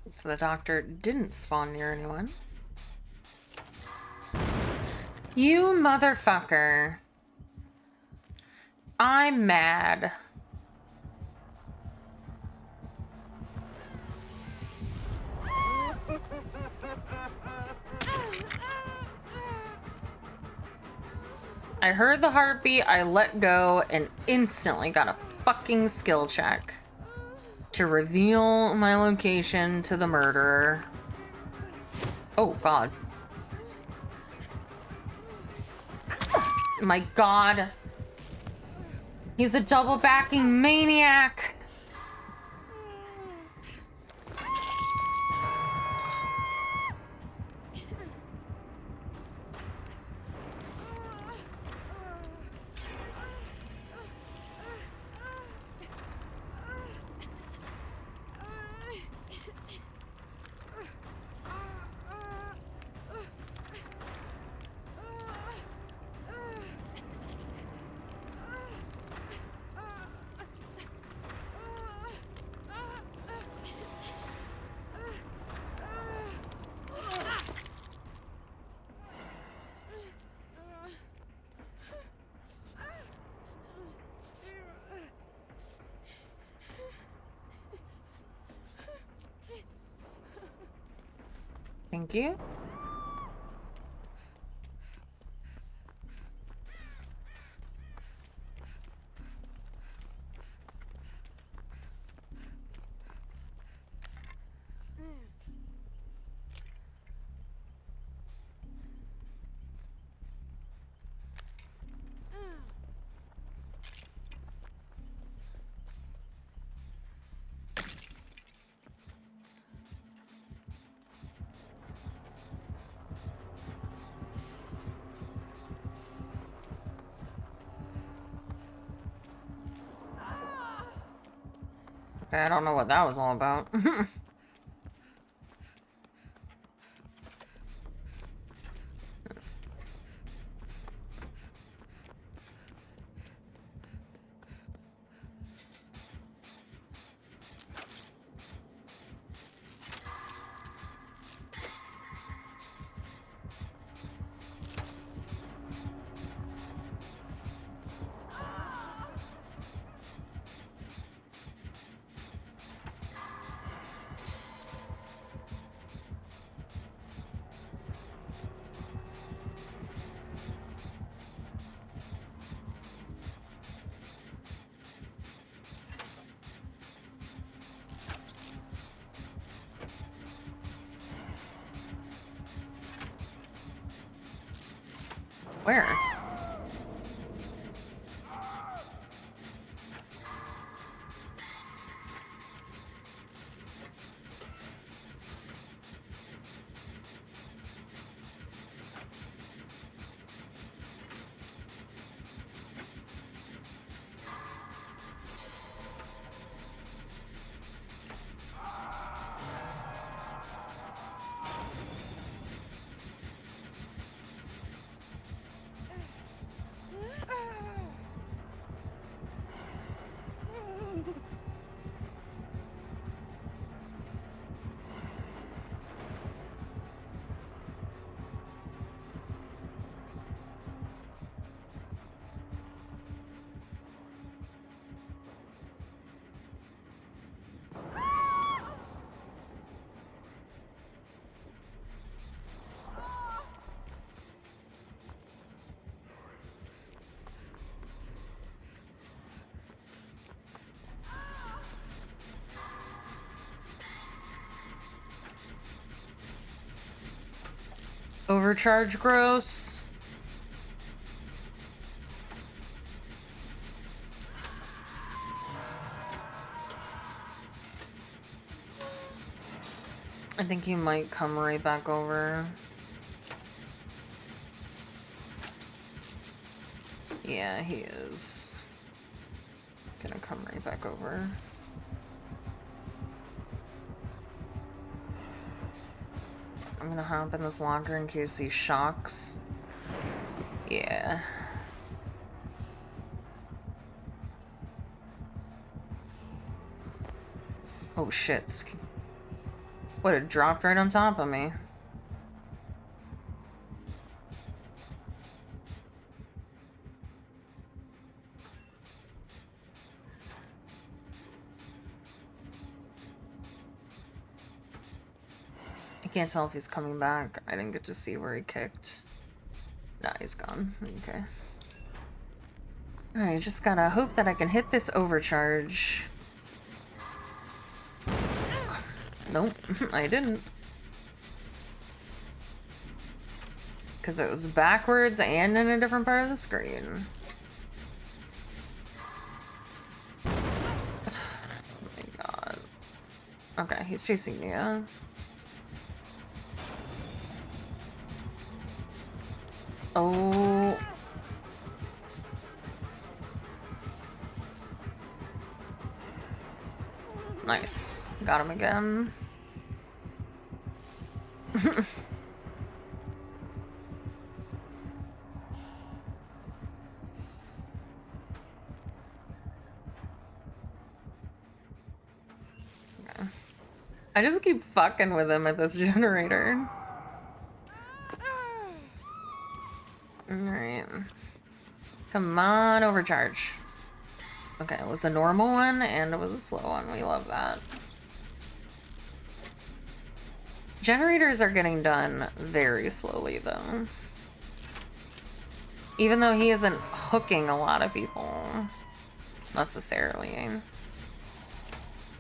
So the doctor didn't spawn near anyone. You motherfucker. I'm mad. I heard the heartbeat, I let go, and instantly got a fucking skill check to reveal my location to the murderer. Oh, God. My God. He's a double backing maniac. Thank you. Okay, I don't know what that was all about. Where? Overcharge gross. I think he might come right back over. Yeah, he is. Gonna come right back over. I'm gonna hop in this locker in case he shocks. Yeah. Oh shit. What, it dropped right on top of me. I can't tell if he's coming back. I didn't get to see where he kicked. Nah, he's gone. Okay. Alright, just gotta hope that I can hit this overcharge. Nope, I didn't. Because it was backwards and in a different part of the screen. Oh my god. Okay, he's chasing Nia. Oh. Nice. Got him again. Okay. I just keep fucking with him at this generator. Alright. Come on, overcharge. Okay, it was a normal one and it was a slow one. We love that. Generators are getting done very slowly, though. Even though he isn't hooking a lot of people, necessarily. I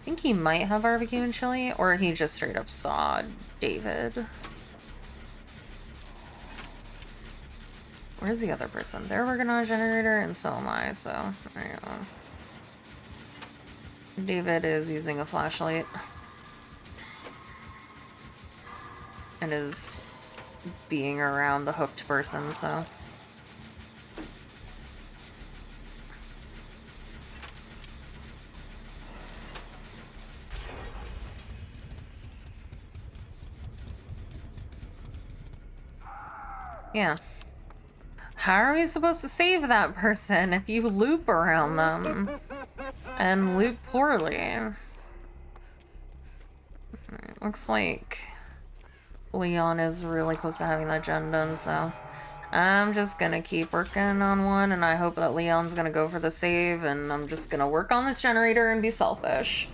think he might have barbecue and chili, or he just straight up saw David. Where's the other person? They're working on a generator, and so am I, so there you go. David is using a flashlight. And is being around the hooked person, so. Yeah. How are we supposed to save that person if you loop around them? And loop poorly. Looks like Leon is really close to having that gen done, so I'm just gonna keep working on one, and I hope that Leon's gonna go for the save, and I'm just gonna work on this generator and be selfish.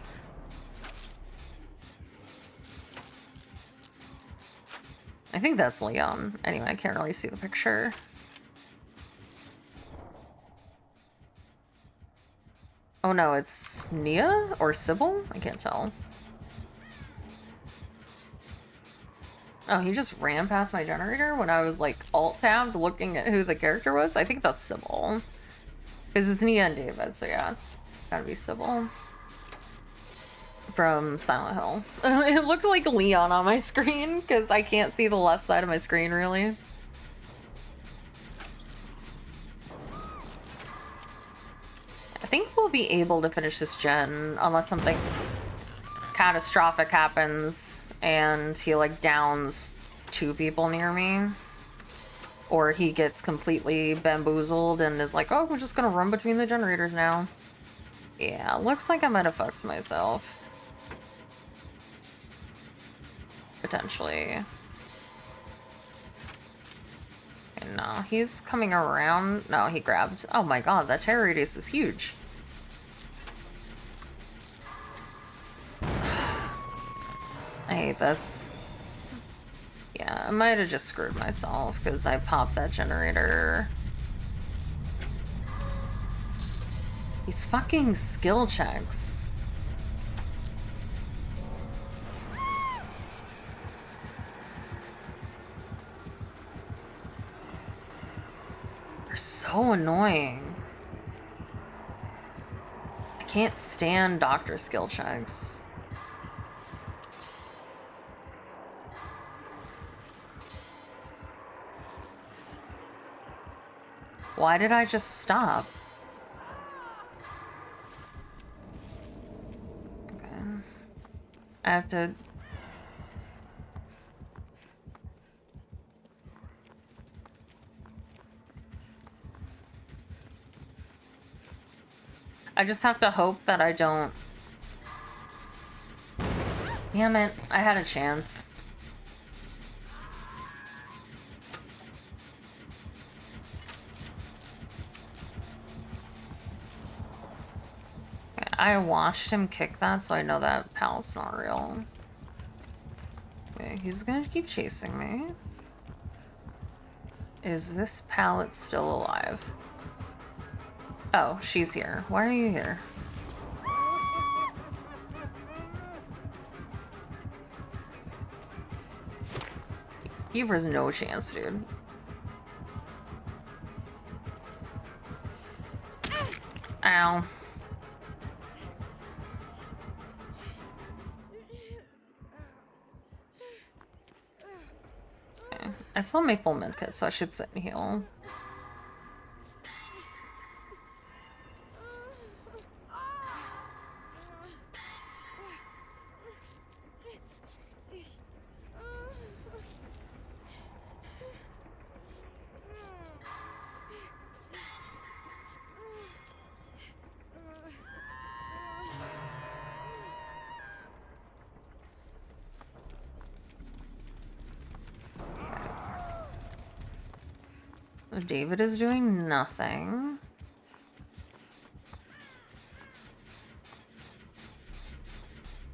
I think that's Leon. Anyway, I can't really see the picture. Oh no, it's Nia or Sybil? I can't tell. Oh, he just ran past my generator when I was like alt-tabbed looking at who the character was? I think that's Sybil. Because it's Nia and David, so yeah, it's gotta be Sybil. From Silent Hill. It looks like Leon on my screen, because I can't see the left side of my screen, really. I think we'll be able to finish this gen, unless something catastrophic happens, and he, like, downs 2 people near me. Or he gets completely bamboozled and is like, oh, we're just gonna run between the generators now. Yeah, looks like I might have fucked myself. Potentially. Okay, no, he's coming around. No, he grabbed. Oh my god, that terror radius is huge. I hate this. Yeah, I might have just screwed myself because I popped that generator. These fucking skill checks. They're so annoying. I can't stand doctor skill checks. Why did I just stop? Okay. I have to... I just have to hope that I don't... Damn it, I had a chance. I watched him kick that, so I know that pal's not real. Okay, he's gonna keep chasing me. Is this pallet still alive? Oh, she's here. Why are you here? Keeper's no chance, dude. Ow. Okay. I still have my full medkit, so I should sit and heal. David is doing nothing.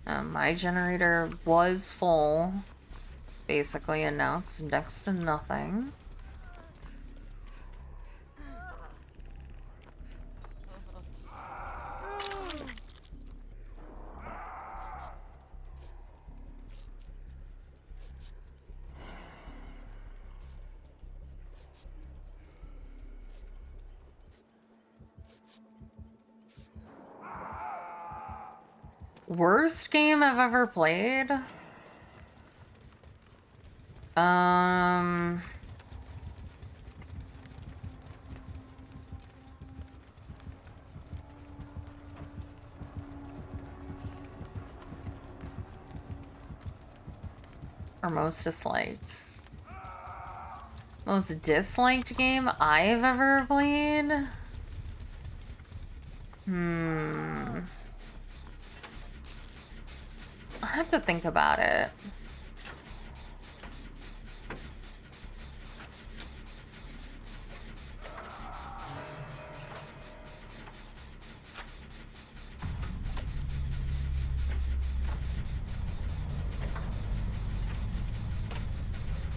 My generator was full, basically, and now it's next to nothing. Worst game I've ever played? Or most disliked. Most disliked game I've ever played? I have to think about it.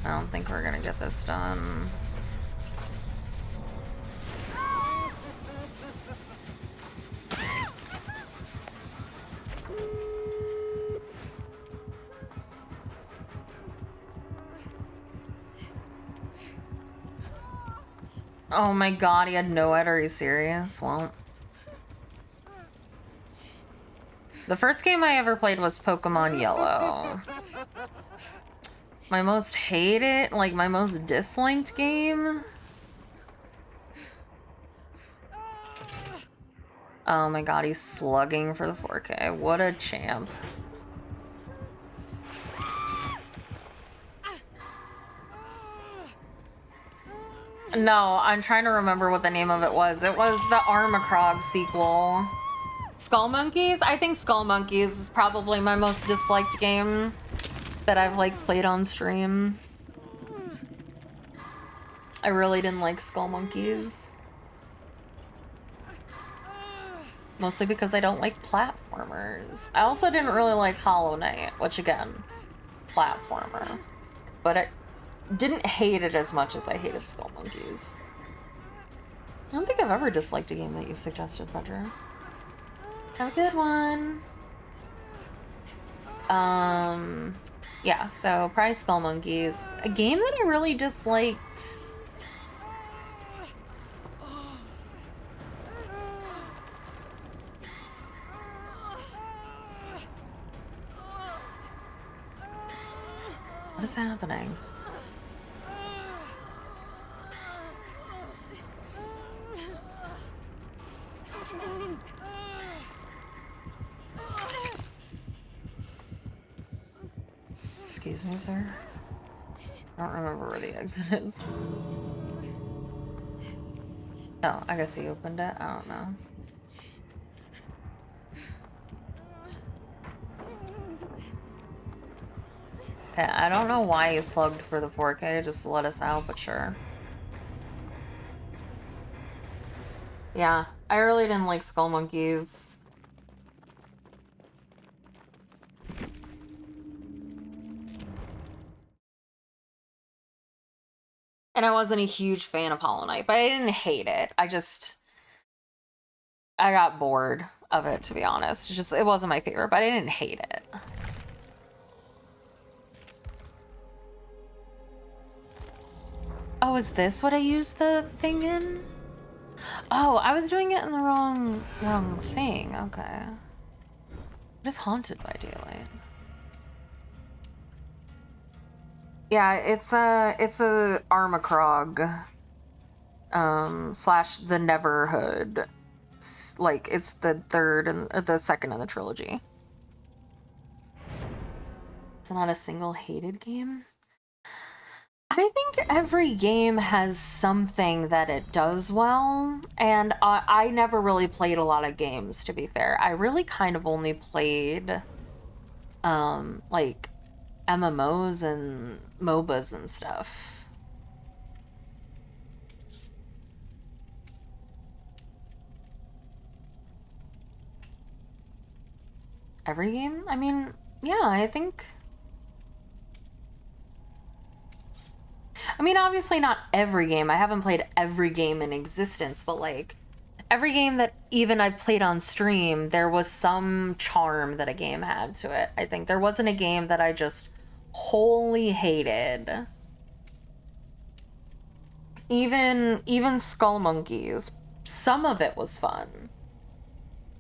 I don't think we're gonna get this done. Oh my god, he had no head. Are you serious? Well, the first game I ever played was Pokemon Yellow. My most hated, like my most disliked game? Oh my god, he's slugging for the 4K. What a champ. No, I'm trying to remember what the name of it was. It was the Armacrog sequel. Skull Monkeys? I think Skull Monkeys is probably my most disliked game that I've like played on stream. I really didn't like Skull Monkeys. Mostly because I don't like platformers. I also didn't really like Hollow Knight, which again, platformer. But I didn't hate it as much as I hated Skull Monkeys. I don't think I've ever disliked a game that you suggested, Pedro. Have a good one. Yeah, so probably Skull Monkeys. A game that I really disliked. What is happening? Excuse me, sir. I don't remember where the exit is. Oh, I guess he opened it. I don't know. Okay, I don't know why he slugged for the 4K, just to let us out, but sure. Yeah, I really didn't like Skull Monkeys. And I wasn't a huge fan of Hollow Knight, but I didn't hate it. I got bored of it, to be honest. It wasn't my favorite, but I didn't hate it. Oh, is this what I used the thing in? Oh, I was doing it in the wrong thing. Okay. It is Haunted by Daylight. Yeah, it's a Armacrog slash the Neverhood. Like it's the second in the trilogy. It's not a single hated game. I think every game has something that it does well, and I never really played a lot of games, to be fair. I really kind of only played like MMOs and MOBAs and stuff. Every game? I mean, yeah, I think... I mean, obviously not every game. I haven't played every game in existence, but like every game that even I played on stream, there was some charm that a game had to it. I think there wasn't a game that I just wholly hated. Even Skull Monkeys, some of it was fun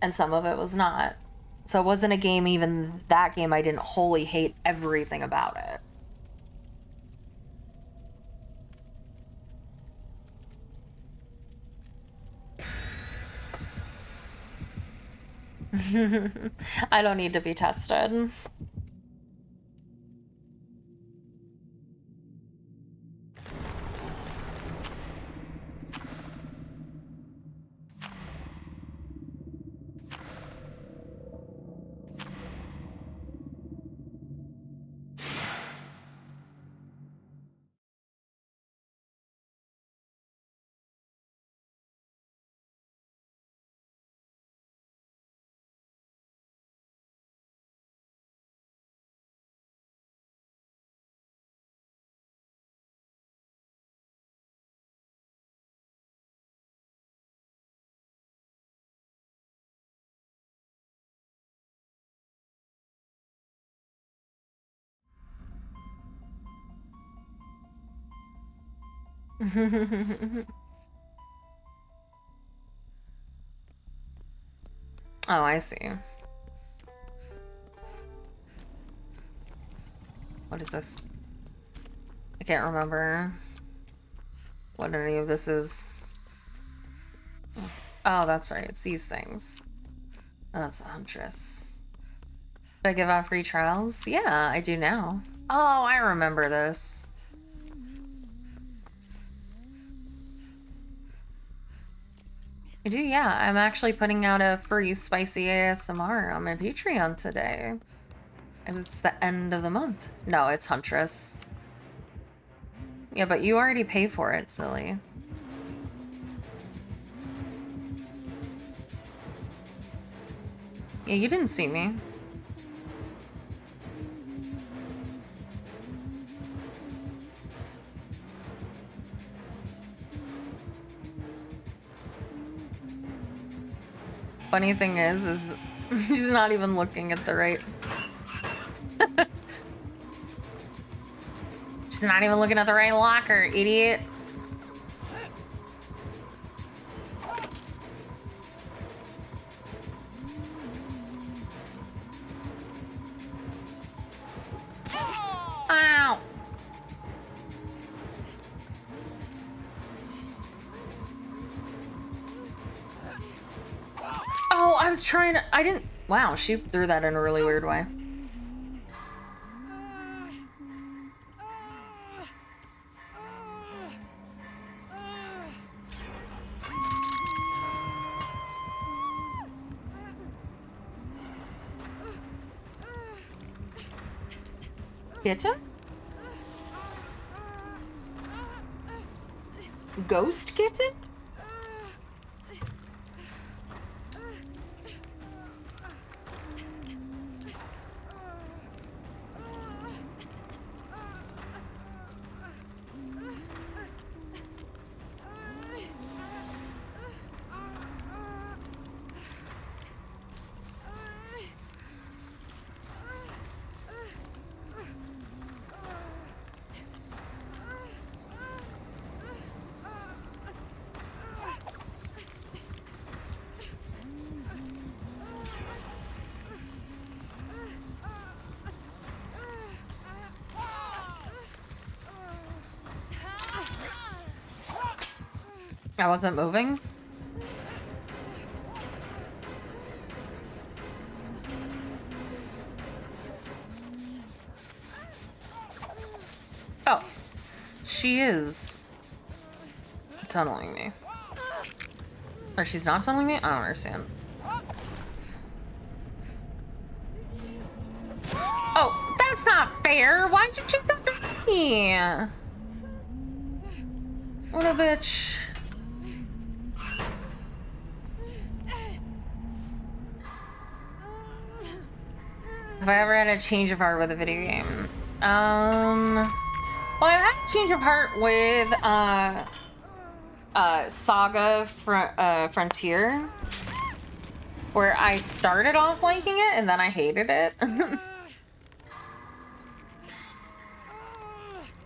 and some of it was not. So it wasn't a game, even that game, I didn't wholly hate everything about it. I don't need to be tested. Oh, I see. What is this? I can't remember what any of this is. Oh, that's right. It's these things. That's a huntress. Did I give out free trials? Yeah, I do now. Oh, I remember this. I do, yeah. I'm actually putting out a free spicy ASMR on my Patreon today. As it's the end of the month. No, it's Huntress. Yeah, but you already pay for it, silly. Yeah, you didn't see me. Funny thing is she's not even looking at the right. She's not even looking at the right locker, idiot. Ow! Oh, I was trying to. I didn't. Wow, she threw that in a really weird way. Kitten? Ghost kitten? I wasn't moving. Oh, she is tunneling me. Or she's not tunneling me? I don't understand. Oh, that's not fair. Why'd you chase after me? What a bitch. Have I ever had a change of heart with a video game? Well, I've had a change of heart with, Saga Frontier, where I started off liking it and then I hated it.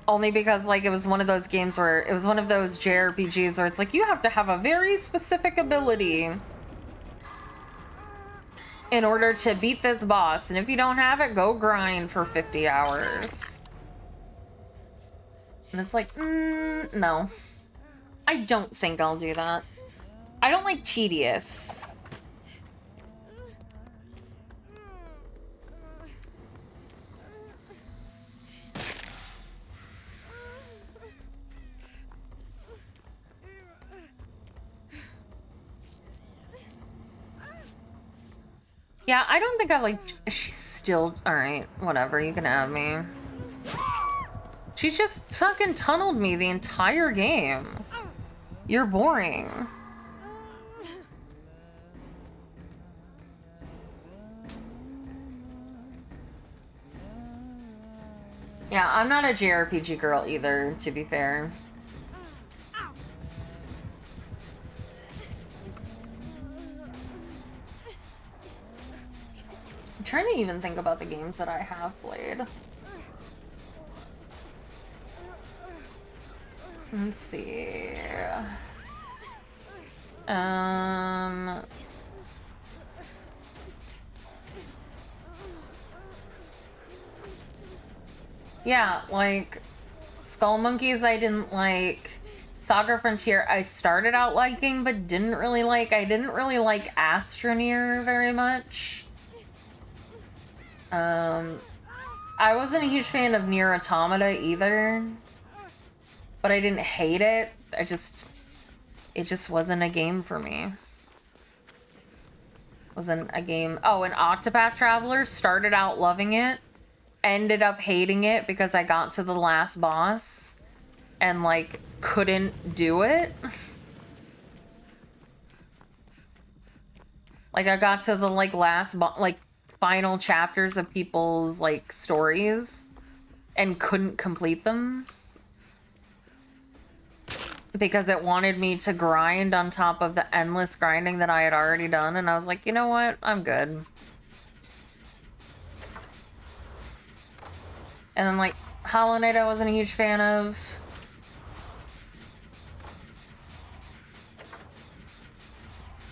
Only because, like, it was one of those games where it was one of those JRPGs where it's like you have to have a very specific ability in order to beat this boss, and if you don't have it, go grind for 50 hours. And it's like, no. I don't think I'll do that. I don't like tedious. Yeah, I don't think I like. She's still alright. Whatever, you can have me. She just fucking tunneled me the entire game. You're boring. Yeah, I'm not a JRPG girl either, to be fair. I'm trying to even think about the games that I have played. Let's see. Um. Yeah, like Skull Monkeys I didn't like. Saga Frontier I started out liking but didn't really like. I didn't really like Astroneer very much. I wasn't a huge fan of Nier Automata either. But I didn't hate it. It just wasn't a game for me. Wasn't a game. Oh, and Octopath Traveler, started out loving it, ended up hating it because I got to the last boss and like couldn't do it. Like I got to the like like final chapters of people's like stories and couldn't complete them because it wanted me to grind on top of the endless grinding that I had already done, and I was like, you know what? I'm good. And then like Hollow Knight I wasn't a huge fan of.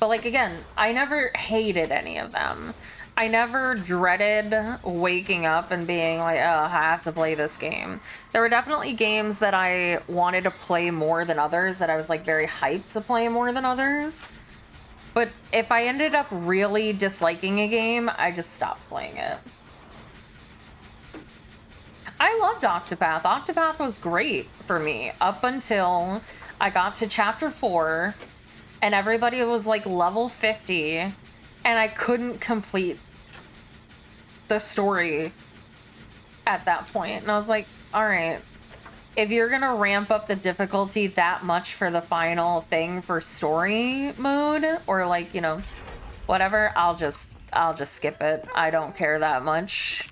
But like again, I never hated any of them. I never dreaded waking up and being like, oh, I have to play this game. There were definitely games that I wanted to play more than others, that I was like very hyped to play more than others. But if I ended up really disliking a game, I just stopped playing it. I loved Octopath. Octopath was great for me up until I got to chapter 4 and everybody was like level 50 and I couldn't complete the story at that point. And I was like, all right, if you're gonna ramp up the difficulty that much for the final thing for story mode, or like, you know, whatever, I'll just skip it. I don't care that much.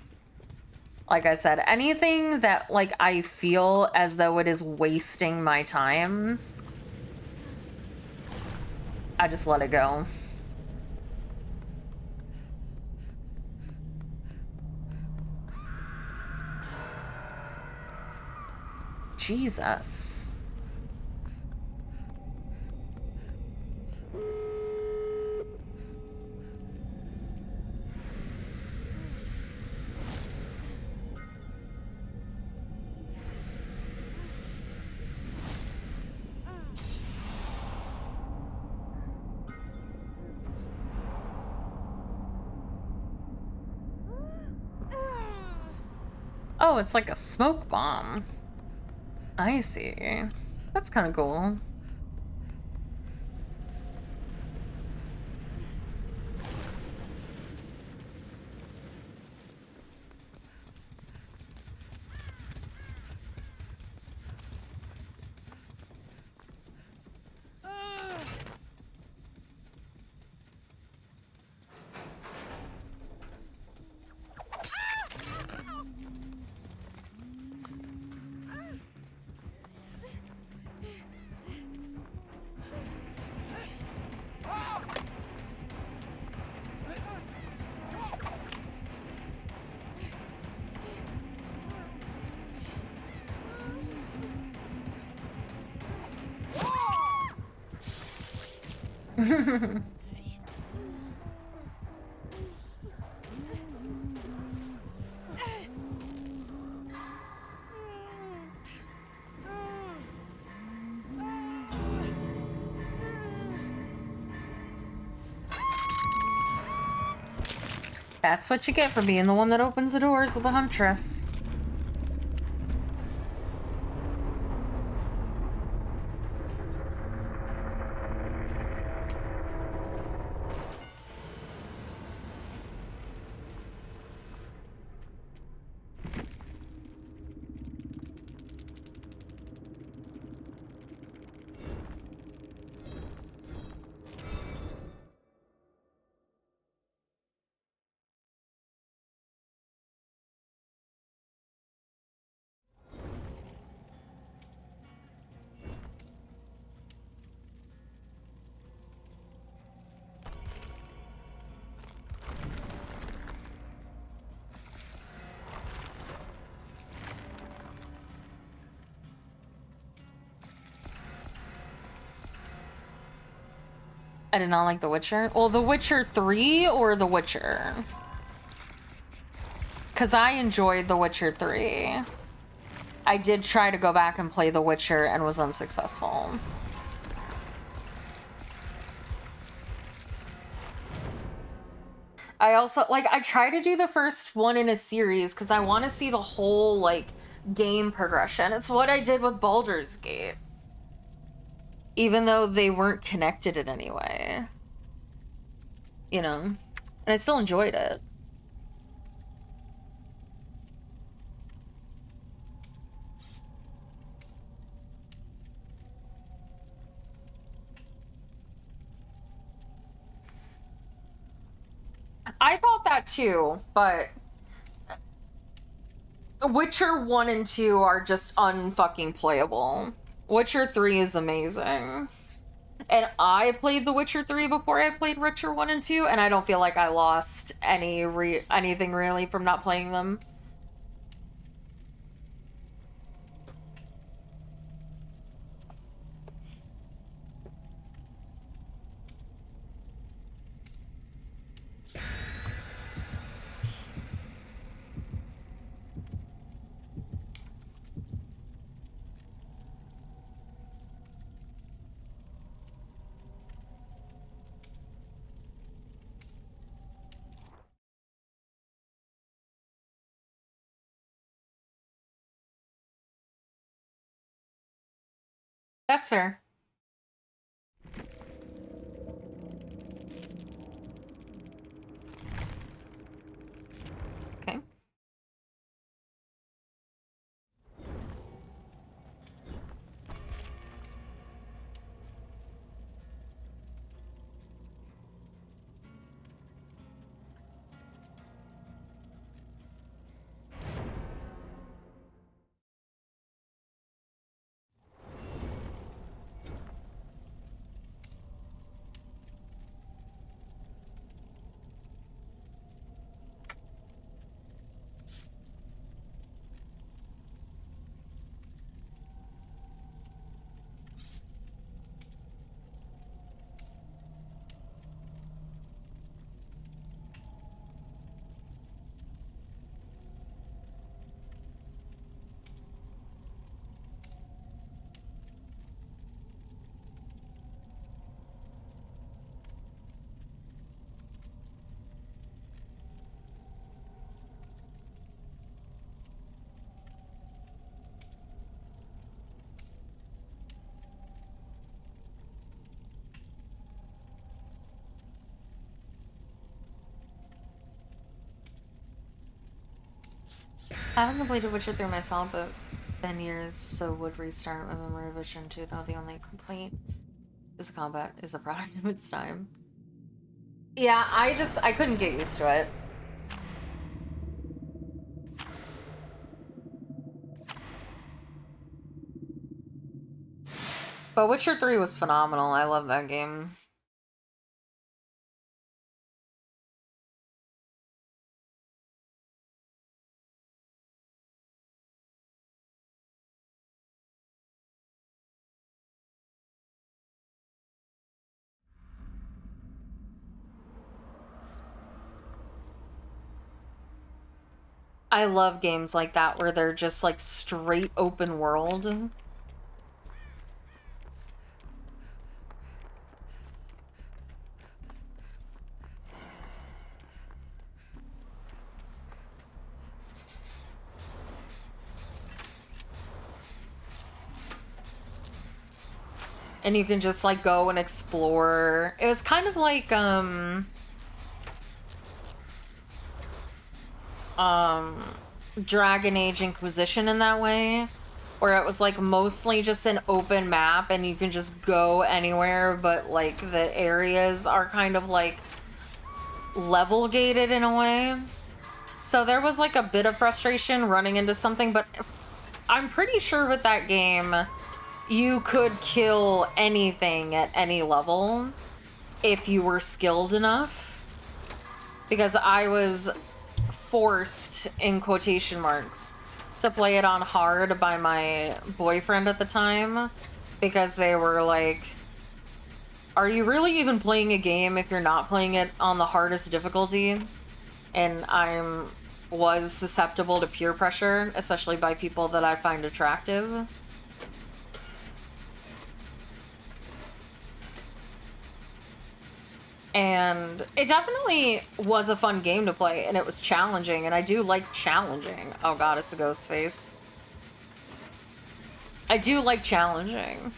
Like I said, anything that like I feel as though it is wasting my time, I just let it go. Jesus. Oh, it's like a smoke bomb. I see. That's kind of cool. That's what you get for being the one that opens the doors with a huntress. I did not like The Witcher. Well, The Witcher 3 or The Witcher? Because I enjoyed The Witcher 3. I did try to go back and play The Witcher and was unsuccessful. I also, like, I try to do the first one in a series because I want to see the whole, like, game progression. It's what I did with Baldur's Gate. Even though they weren't connected in any way. You know? And I still enjoyed it. I thought that too, but Witcher 1 and 2 are just unfucking playable. Witcher 3 is amazing. And I played The Witcher 3 before I played Witcher 1 and 2, and I don't feel like I lost anything really from not playing them. That's fair. Okay. I haven't completed Witcher 3 myself, but been years, so would restart my memory of Witcher 2, though the only complaint is the combat is a product of its time. Yeah, I couldn't get used to it. But Witcher 3 was phenomenal. I love that game. I love games like that where they're just like straight open world. And you can just like go and explore. It was kind of like Dragon Age Inquisition in that way, where it was like mostly just an open map and you can just go anywhere, but like the areas are kind of like level gated in a way. So there was like a bit of frustration running into something, but I'm pretty sure with that game you could kill anything at any level if you were skilled enough, because I was forced, in quotation marks, to play it on hard by my boyfriend at the time, because they were like are you really even playing a game if you're not playing it on the hardest difficulty? And was susceptible to peer pressure, especially by people that I find attractive. And it definitely was a fun game to play, and it was challenging, and I do like challenging. Oh god, it's a ghost face. I do like challenging.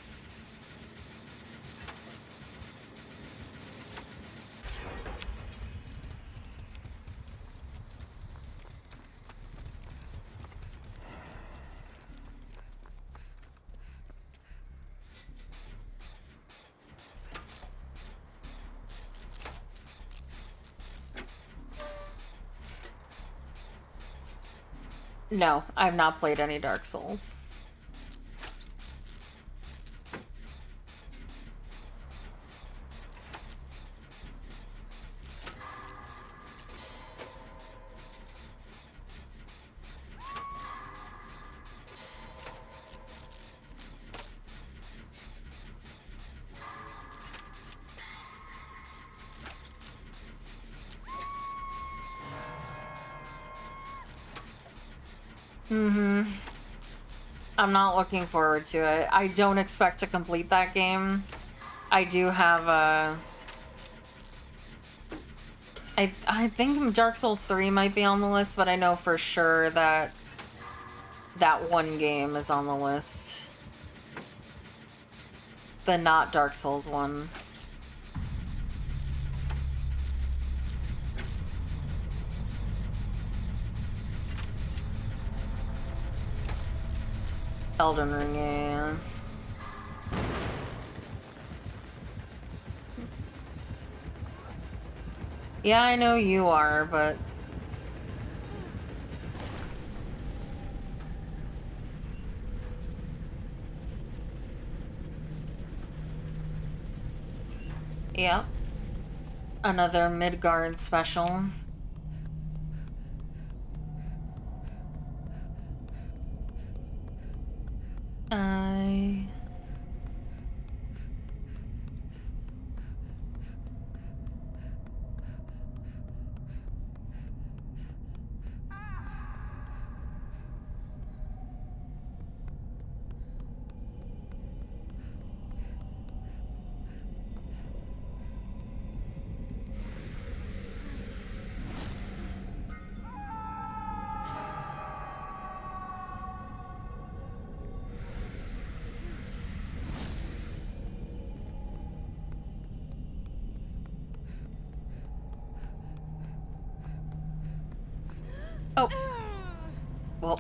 No, I've not played any Dark Souls. I'm not looking forward to it. I don't expect to complete that game. I do have a... I think Dark Souls 3 might be on the list, but I know for sure that that one game is on the list. The not Dark Souls one. Elden Ring, yeah. Yeah, I know you are, but... Yep. Another Midgard special. Oh. Well.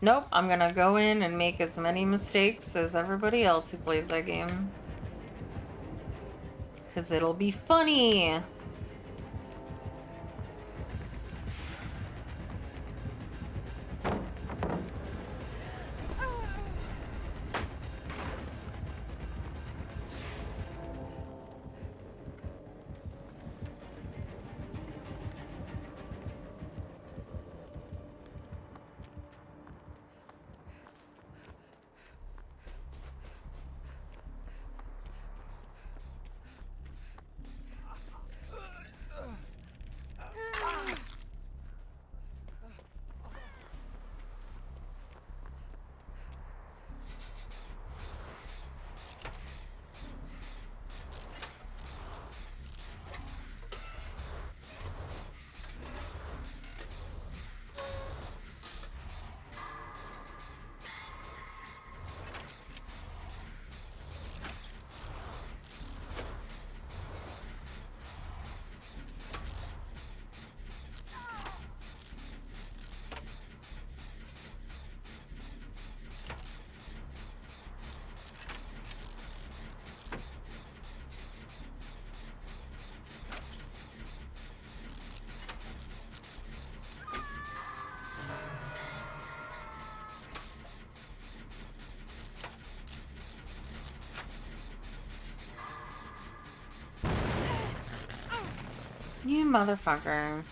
Nope, I'm gonna go in and make as many mistakes as everybody else who plays that game. 'Cause it'll be funny! You motherfucker.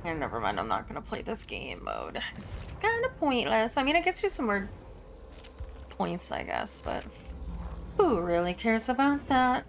Yeah, never mind, I'm not gonna play this game mode. It's kind of pointless. I mean, it gets you some more points, I guess, but who really cares about that?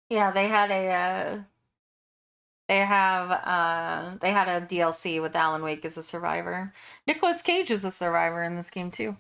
Yeah, they had a DLC with Alan Wake as a survivor. Nicolas Cage is a survivor in this game too.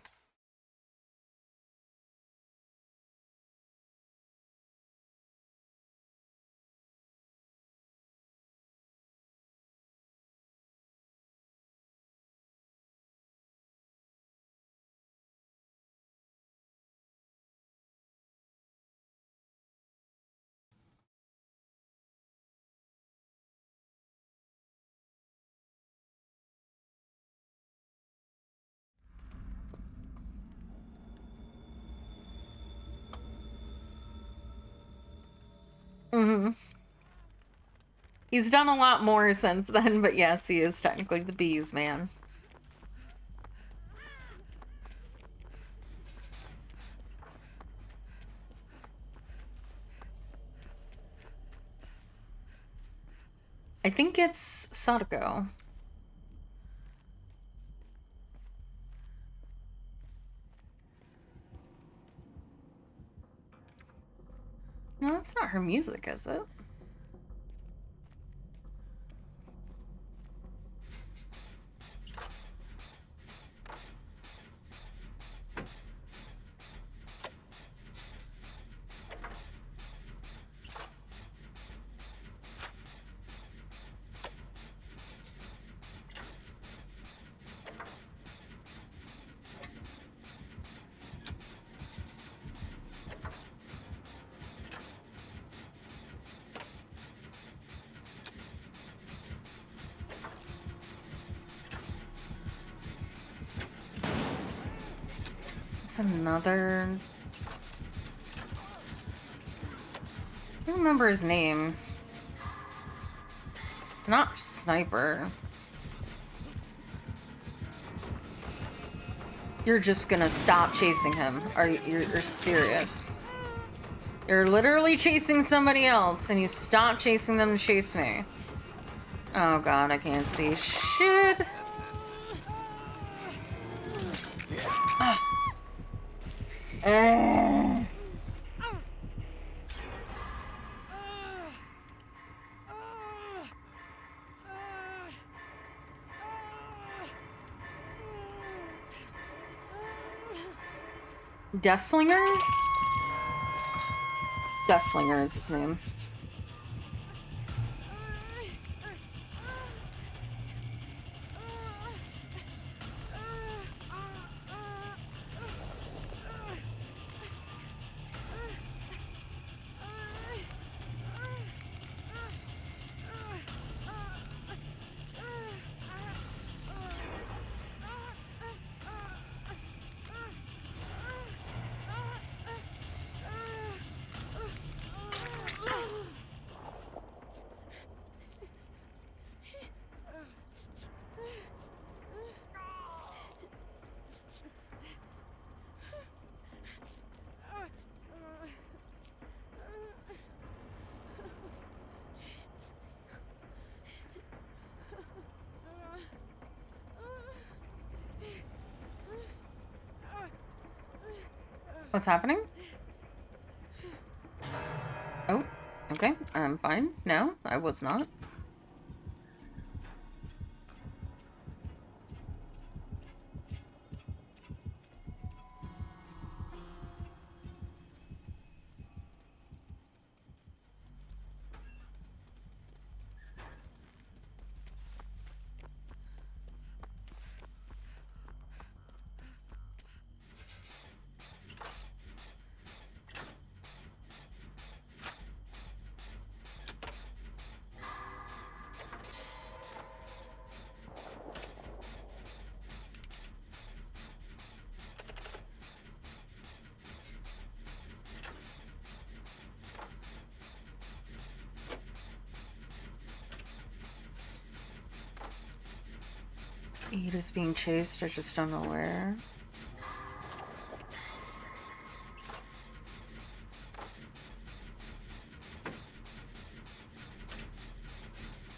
Mm-hmm. He's done a lot more since then, but yes, he is technically the bees man. I think it's Sadako. No, that's not her music, is it? It's another... I don't remember his name. It's not Sniper. You're just gonna stop chasing him. You're serious? You're literally chasing somebody else, and you stop chasing them to chase me. Oh god, I can't see shit. Deathslinger? Deathslinger is his name. What's happening? Oh, okay. I'm fine. No, I was not. Ida's being chased, I just don't know where.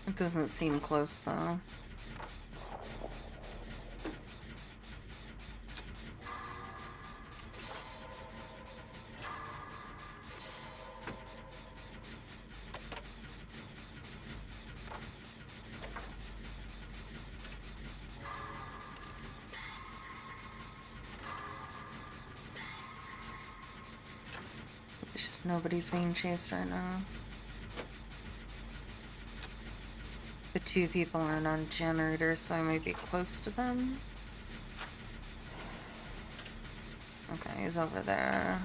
It doesn't seem close, though. Nobody's being chased right now. The two people aren't on generators, so I might be close to them. Okay, he's over there.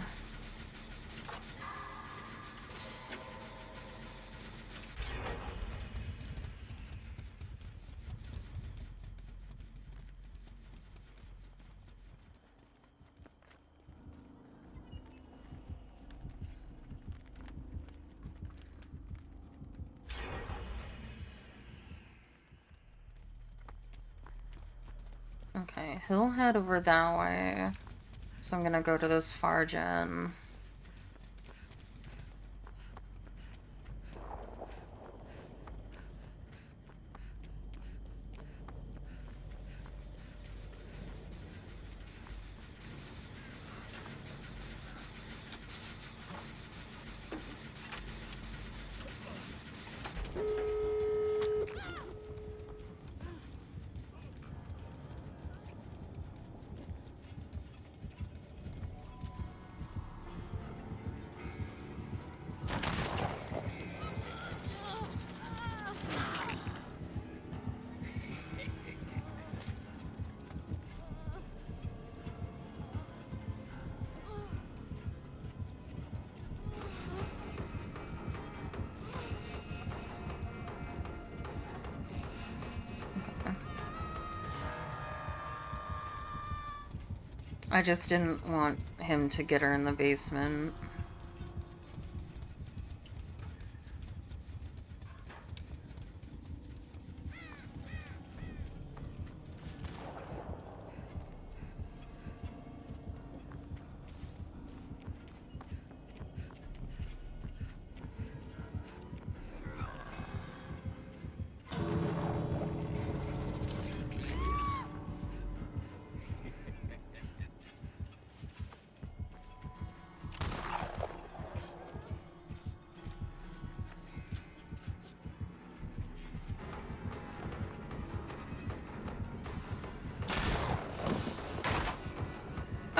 Okay, he'll head over that way. So I'm gonna go to this far gen. I just didn't want him to get her in the basement.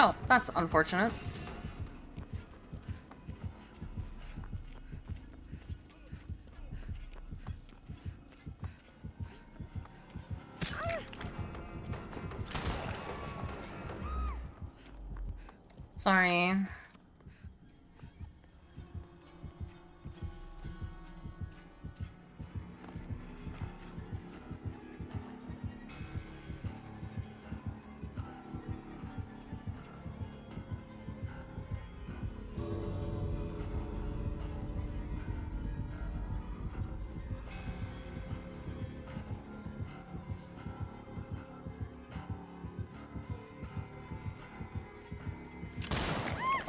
Oh, that's unfortunate. Sorry.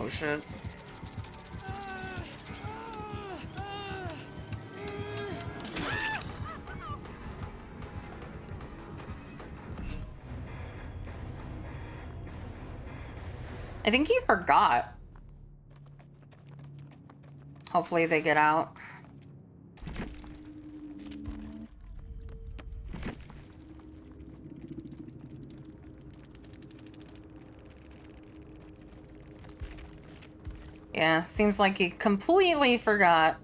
Oh shit. I think he forgot. Hopefully they get out. Yeah, seems like he completely forgot.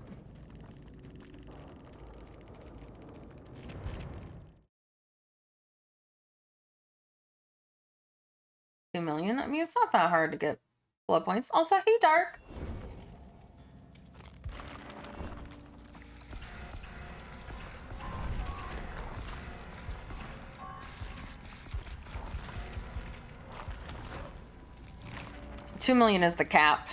$2 million? I mean, it's not that hard to get blood points. Also, hey, Dark. $2 million is the cap.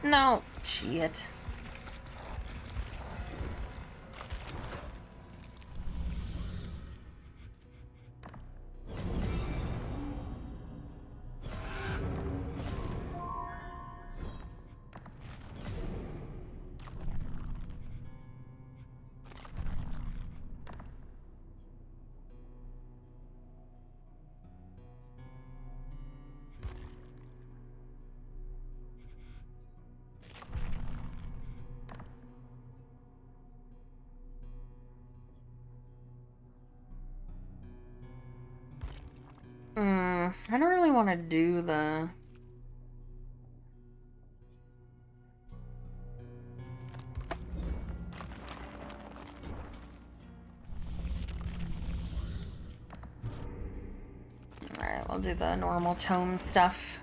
No, shit. I don't really want to do the... Alright, we'll do the normal tome stuff.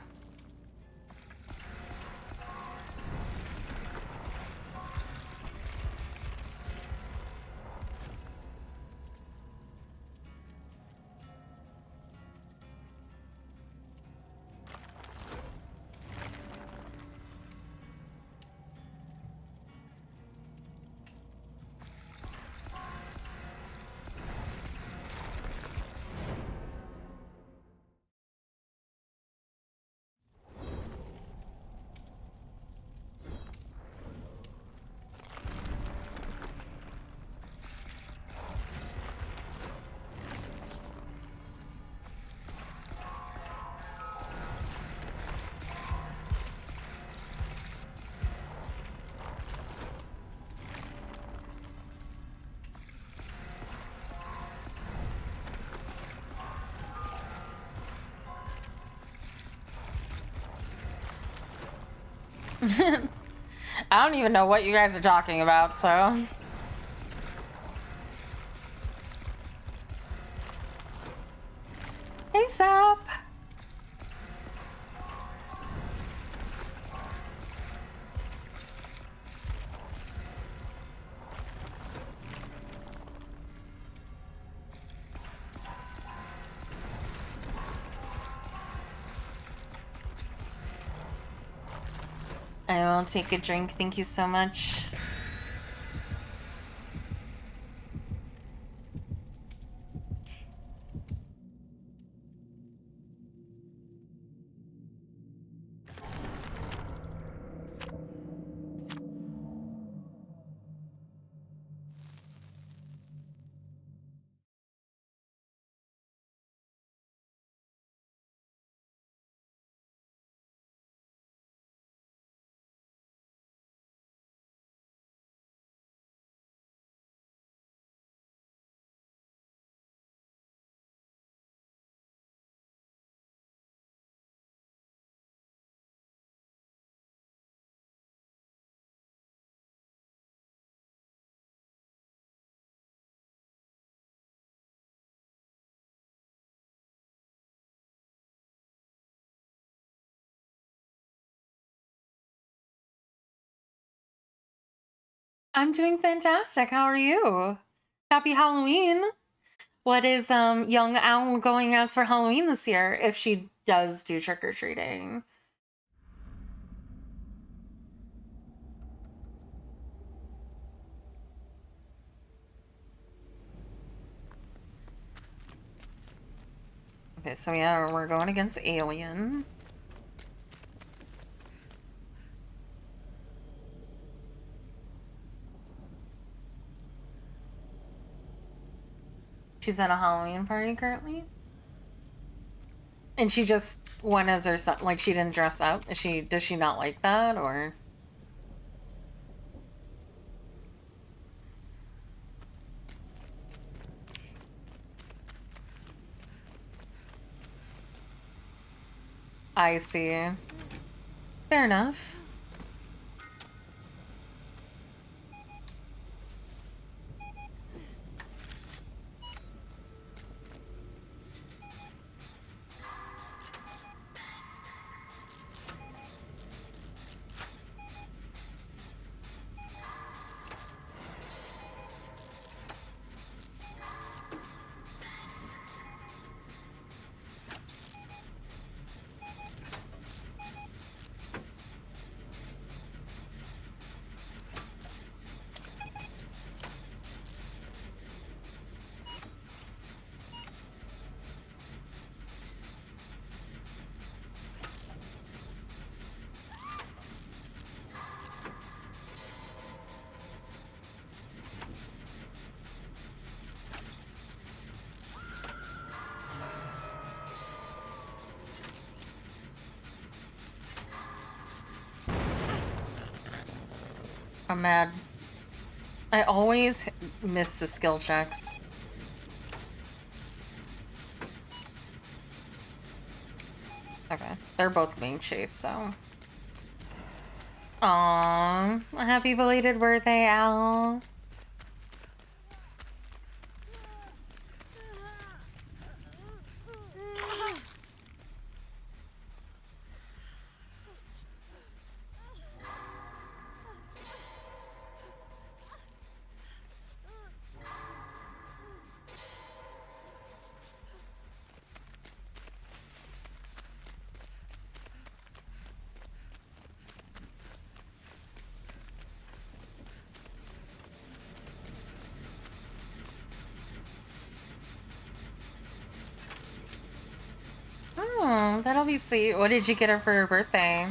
I don't even know what you guys are talking about, so. Hey, Sap. I will take a drink. Thank you so much. I'm doing fantastic. How are you? Happy Halloween. What is young Owl going as for Halloween this year if she does do trick-or-treating? Okay, so yeah, we're going against Alien. She's at a Halloween party currently? And she just went as her son, like she didn't dress up? Does she not like that, or? I see. Fair enough. I'm mad. I always miss the skill checks. Okay, they're both being chased, so. Aww, a happy belated birthday, Al. Oh, that'll be sweet. What did you get her for her birthday?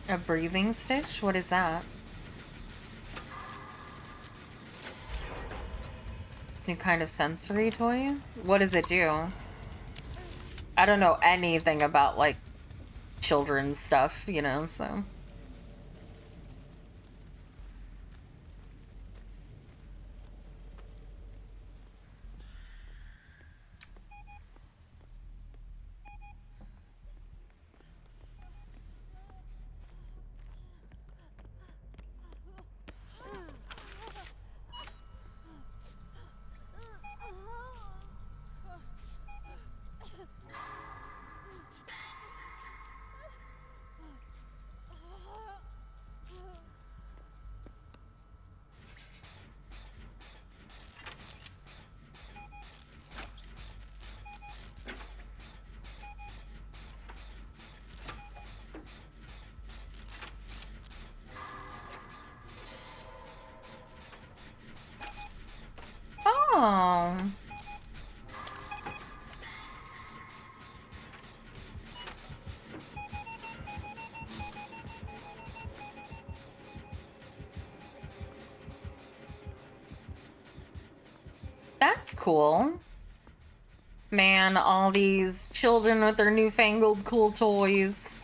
A breathing stitch? What is that? New kind of sensory toy? What does it do? I don't know anything about, like, children's stuff, you know, so... Oh. That's cool. Man, all these children with their newfangled cool toys.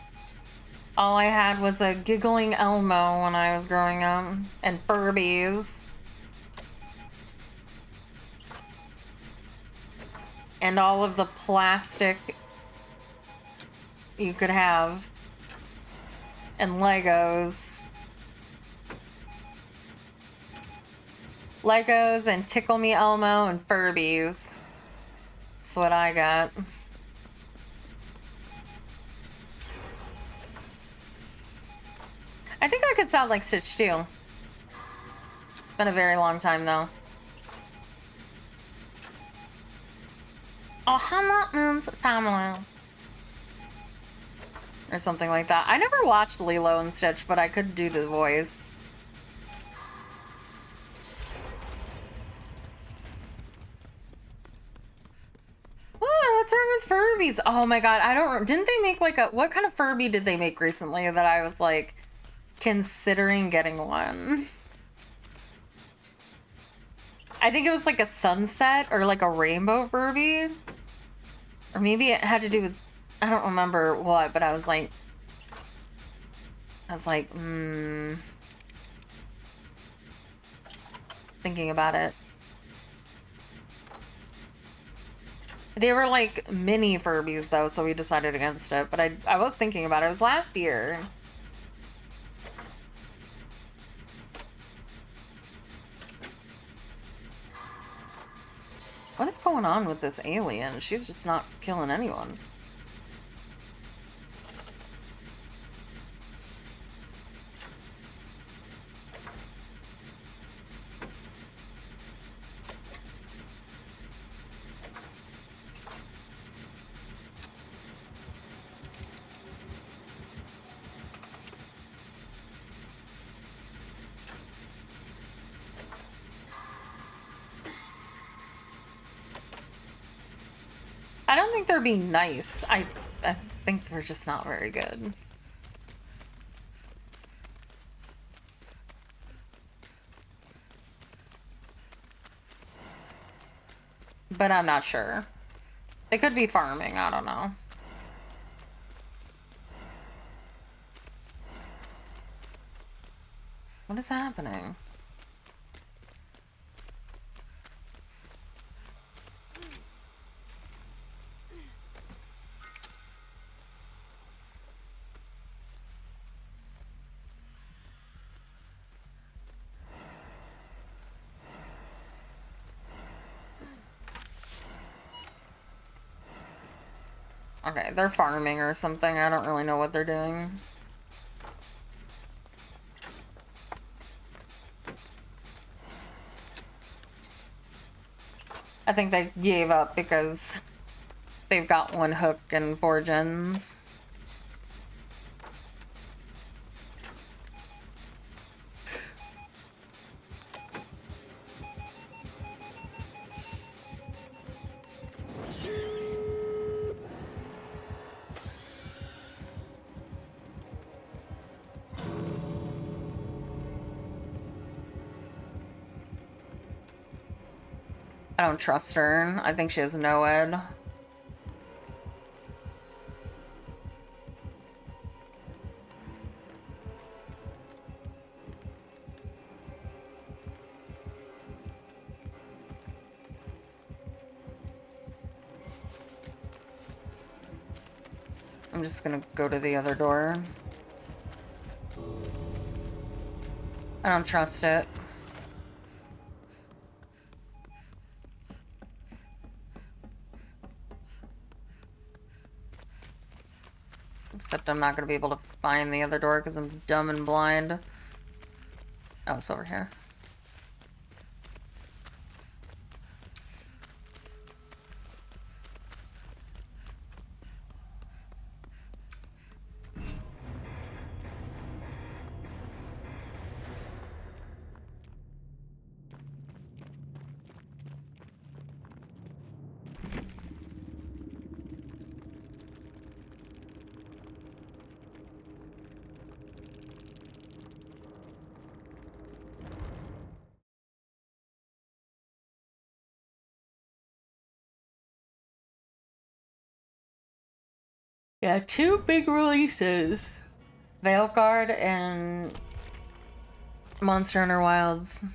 All I had was a giggling Elmo when I was growing up, and Furbies. And all of the plastic you could have. And Legos. Legos and Tickle Me Elmo and Furbies. That's what I got. I think I could sound like Stitch too. It's been a very long time though. Oh, how means family. Or something like that. I never watched Lilo and Stitch, but I could do the voice. What's wrong with Furbies? Oh my god, I don't... Didn't they make like a... What kind of Furby did they make recently that I was like considering getting one? I think it was like a sunset or like a rainbow Furby. Or maybe it had to do with... I don't remember what, but I was like... Thinking about it. They were like mini Furbies though, so we decided against it. But I was thinking about it. It was last year. What is going on with this alien? She's just not killing anyone. I don't think they're being nice. I think they're just not very good. But I'm not sure. They could be farming, I don't know. What is happening? Okay, they're farming or something. I don't really know what they're doing. I think they gave up because they've got one hook and 4 gens. I don't trust her. I think she has no ed. I'm just gonna go to the other door. I don't trust it. Except I'm not gonna be able to find the other door because I'm dumb and blind. Oh, it's over here. Yeah, two big releases. Veilguard and Monster Hunter Wilds.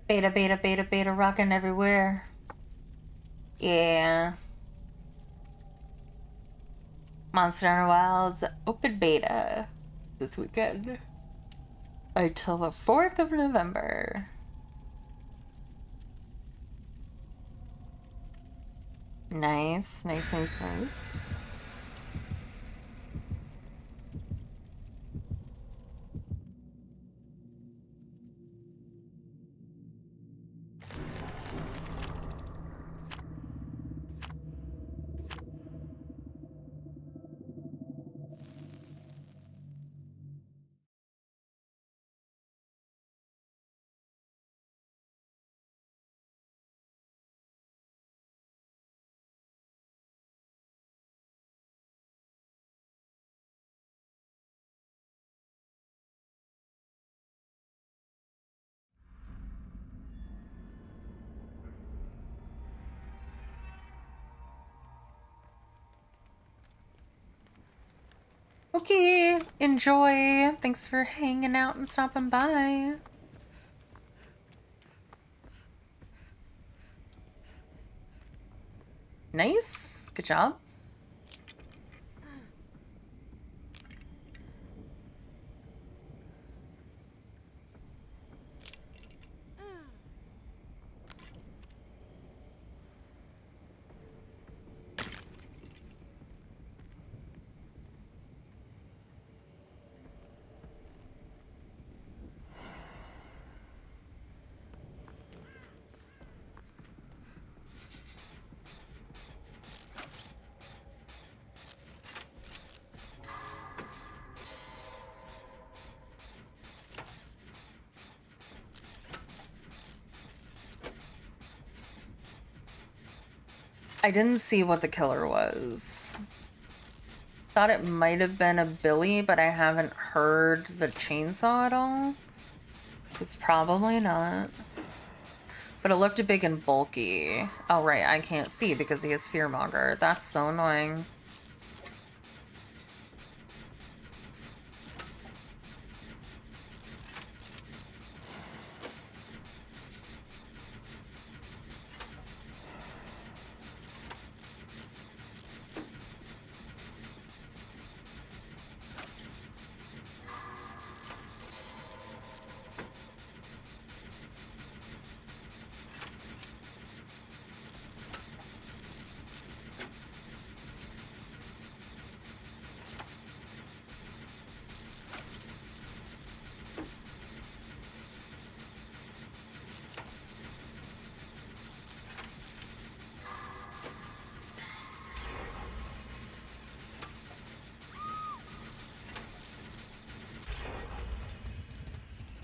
Beta, beta, beta, beta, rocking everywhere. Yeah. Monster Hunter Wilds open beta this weekend until the 4th of November. Nice, nice, nice, nice. Okay, enjoy. Thanks for hanging out and stopping by. Nice. Good job. I didn't see what the killer was. Thought it might have been a Billy, but I haven't heard the chainsaw at all. So it's probably not. But it looked big and bulky. Oh, right, I can't see because he has Fearmonger. That's so annoying.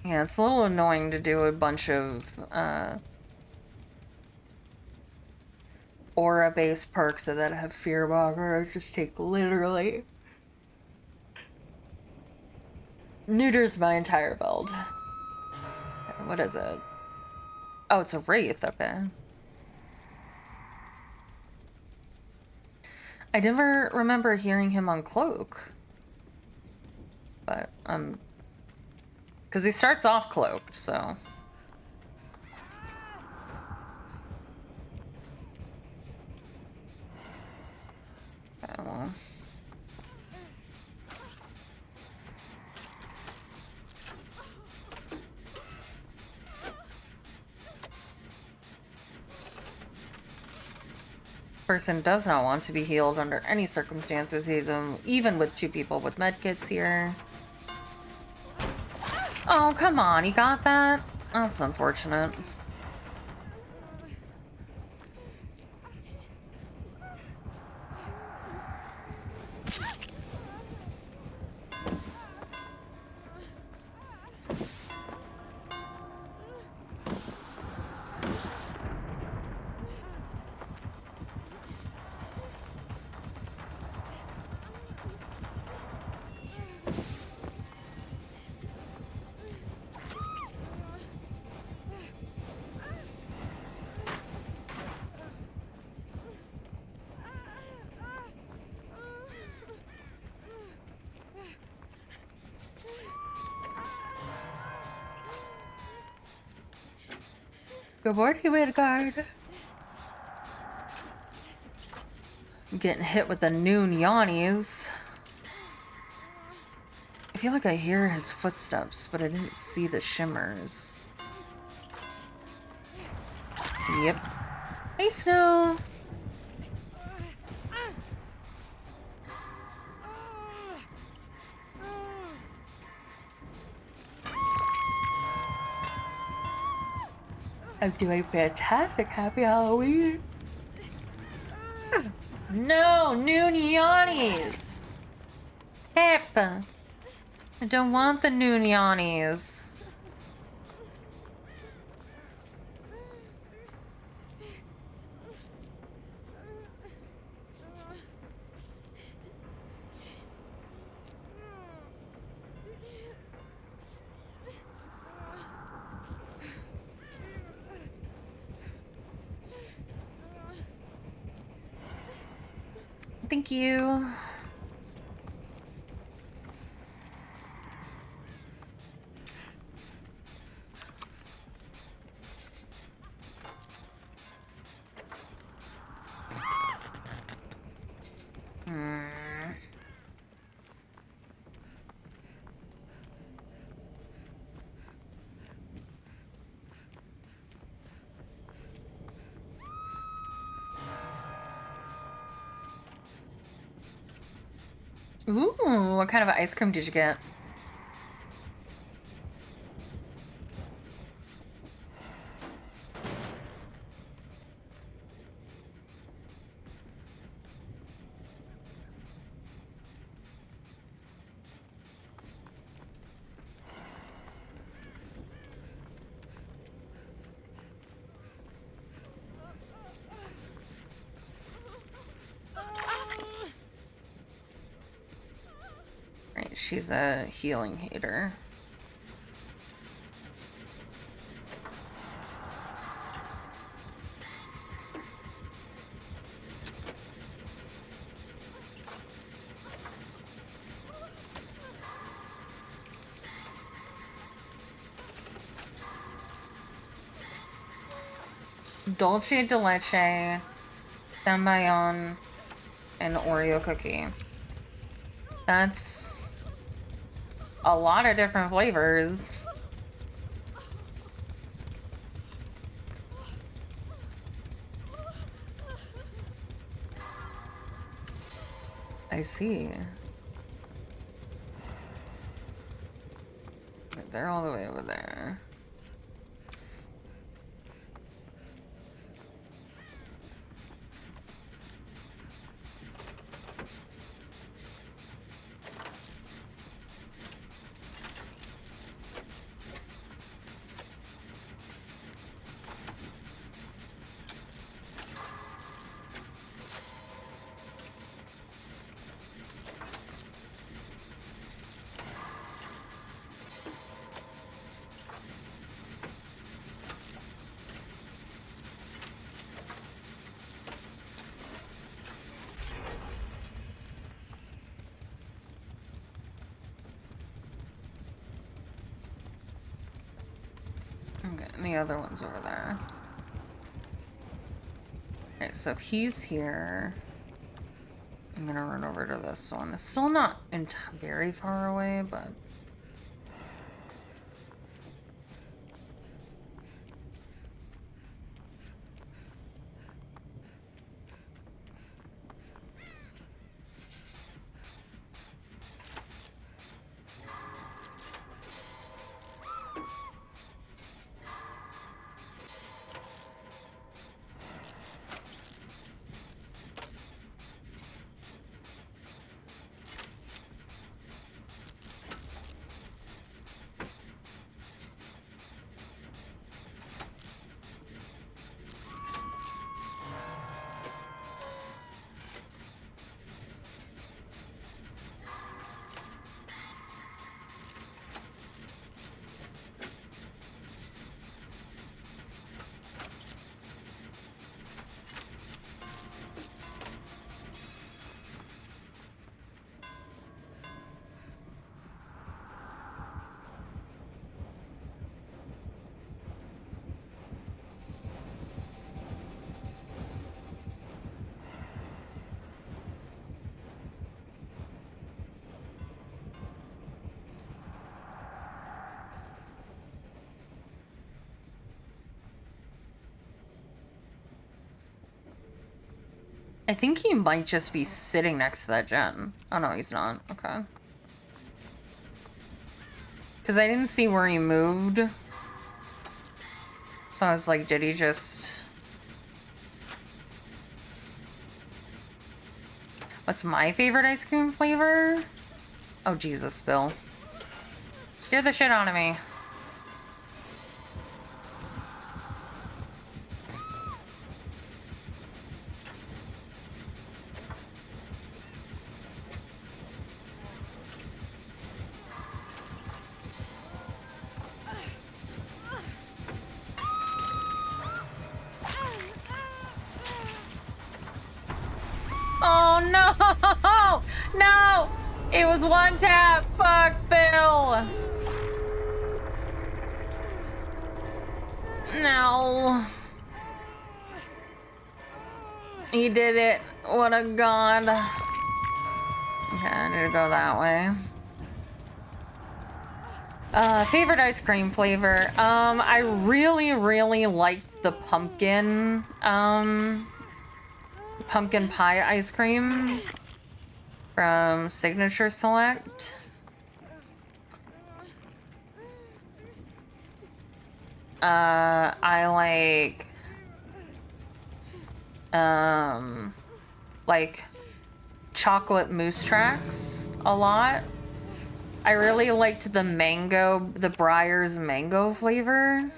Yeah, it's a little annoying to do a bunch of aura-based perks that have Fearbogger. Just take literally neuters my entire build. What is it? Oh, it's a Wraith, okay. I never remember hearing him on Cloak. But, because he starts off cloaked, so. Okay, well. Person does not want to be healed under any circumstances, even with 2 people with medkits here. Oh, come on, he got that? That's unfortunate. Good morning, Midgard. I'm getting hit with the noon yawnies. I feel like I hear his footsteps, but I didn't see the shimmers. Yep. Hey, Snow! I'm doing fantastic. Happy Halloween. No, noon yawnies. Hip. I don't want the noon yawnies. Thank you. Ooh, what kind of ice cream did you get? Right, she's a healing hater. Dolce de leche, Sambayon, and Oreo cookie. That's a lot of different flavors. I see. They're all the way over there. And the other one's over there. Okay, so if he's here, I'm gonna run over to this one. It's still not very far away, but... I think he might just be sitting next to that gen. Oh no, he's not. Okay. Because I didn't see where he moved. So I was like, did he just... What's my favorite ice cream flavor? Oh, Jesus, Bill. Scared the shit out of me. Oh, no! No! It was one tap! Fuck, Bill! No. He did it. What a god. Okay, I need to go that way. Favorite ice cream flavor. I really, really liked the pumpkin pie ice cream from Signature Select. I like chocolate mousse tracks a lot. I really liked the mango, the Breyers mango flavor.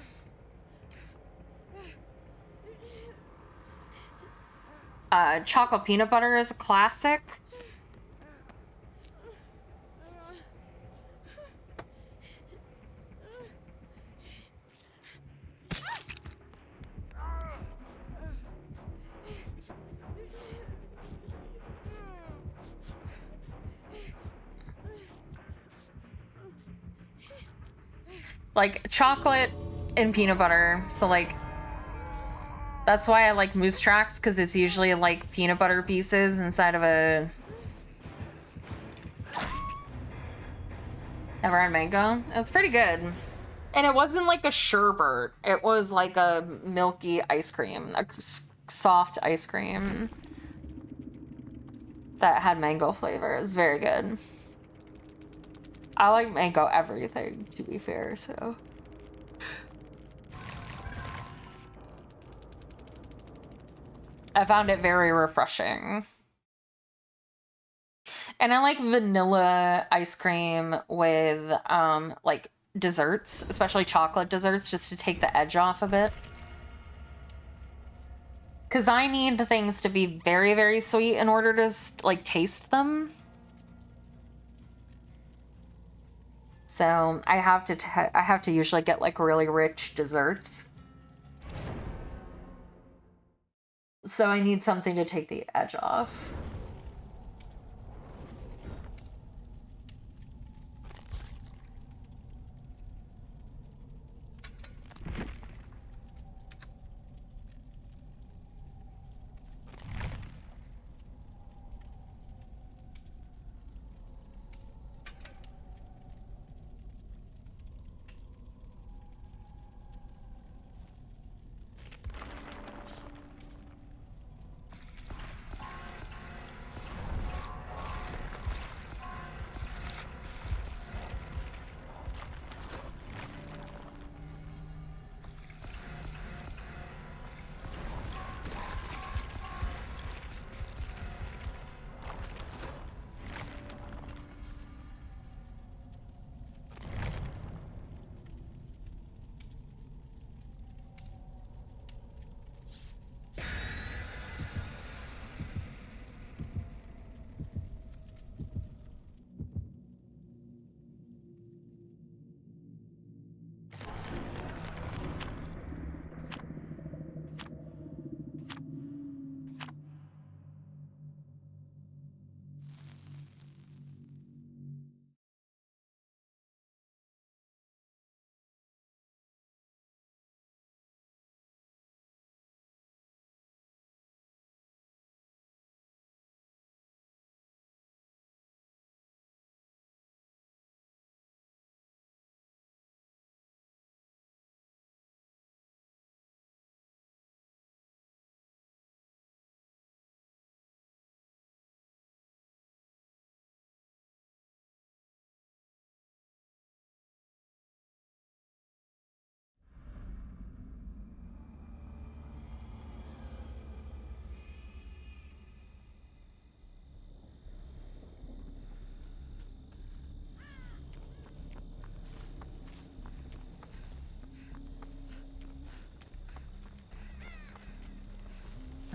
Chocolate peanut butter is a classic. Like chocolate and peanut butter. So like, that's why I like mousse tracks, because it's usually like peanut butter pieces inside of a Ever had mango? It was pretty good. And it wasn't like a sherbet. It was like a milky ice cream, a soft ice cream that had mango flavor. It was very good. I like mango everything, to be fair, so. I found it very refreshing. And I like vanilla ice cream with like desserts, especially chocolate desserts, just to take the edge off a bit. Because I need the things to be very, very sweet in order to like taste them. So I have to usually get like really rich desserts. So I need something to take the edge off.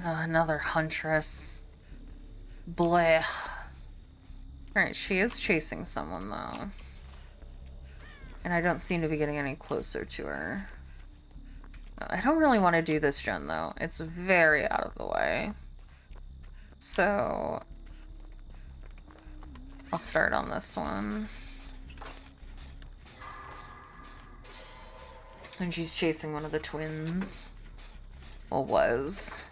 Another huntress. Blech. Alright, she is chasing someone, though. And I don't seem to be getting any closer to her. I don't really want to do this gen, though. It's very out of the way. So... I'll start on this one. And she's chasing one of the twins. Well, was.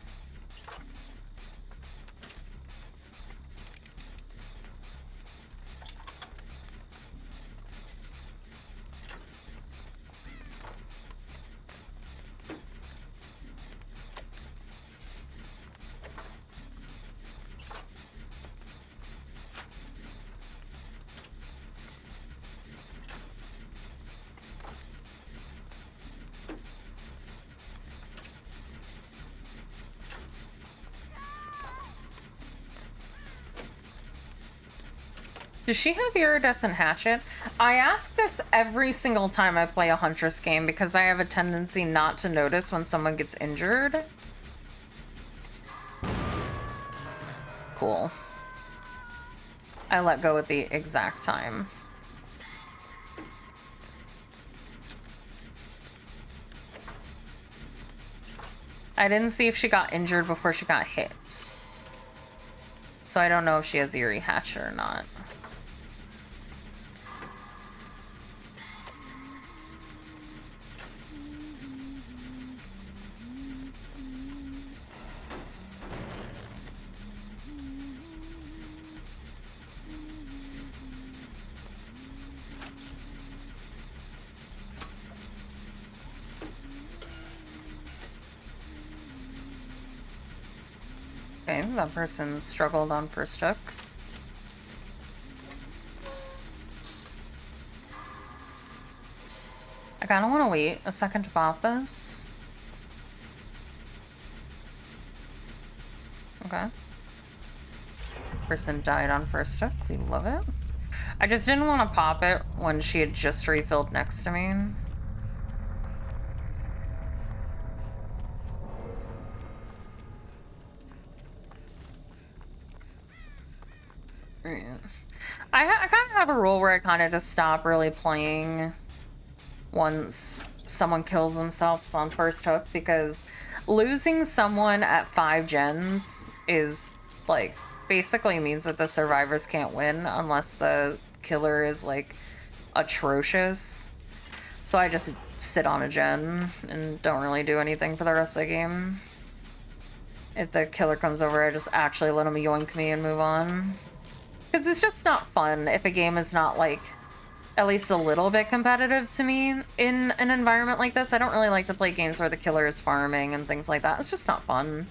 Does she have iridescent hatchet? I ask this every single time I play a Huntress game because I have a tendency not to notice when someone gets injured. Cool. I let go at the exact time. I didn't see if she got injured before she got hit. So I don't know if she has Eerie Hatchet or not. Okay, that person struggled on first hook. I kinda wanna wait a second to pop this. Okay. Person died on first hook. We love it. I just didn't want to pop it when she had just refilled next to me. I kind of have a rule where I kind of just stop really playing once someone kills themselves on first hook, because losing someone at 5 gens is like basically means that the survivors can't win unless the killer is like atrocious. So I just sit on a gen and don't really do anything for the rest of the game. If the killer comes over, I just actually let him yoink me and move on. Because it's just not fun if a game is not, like, at least a little bit competitive to me in an environment like this. I don't really like to play games where the killer is farming and things like that. It's just not fun.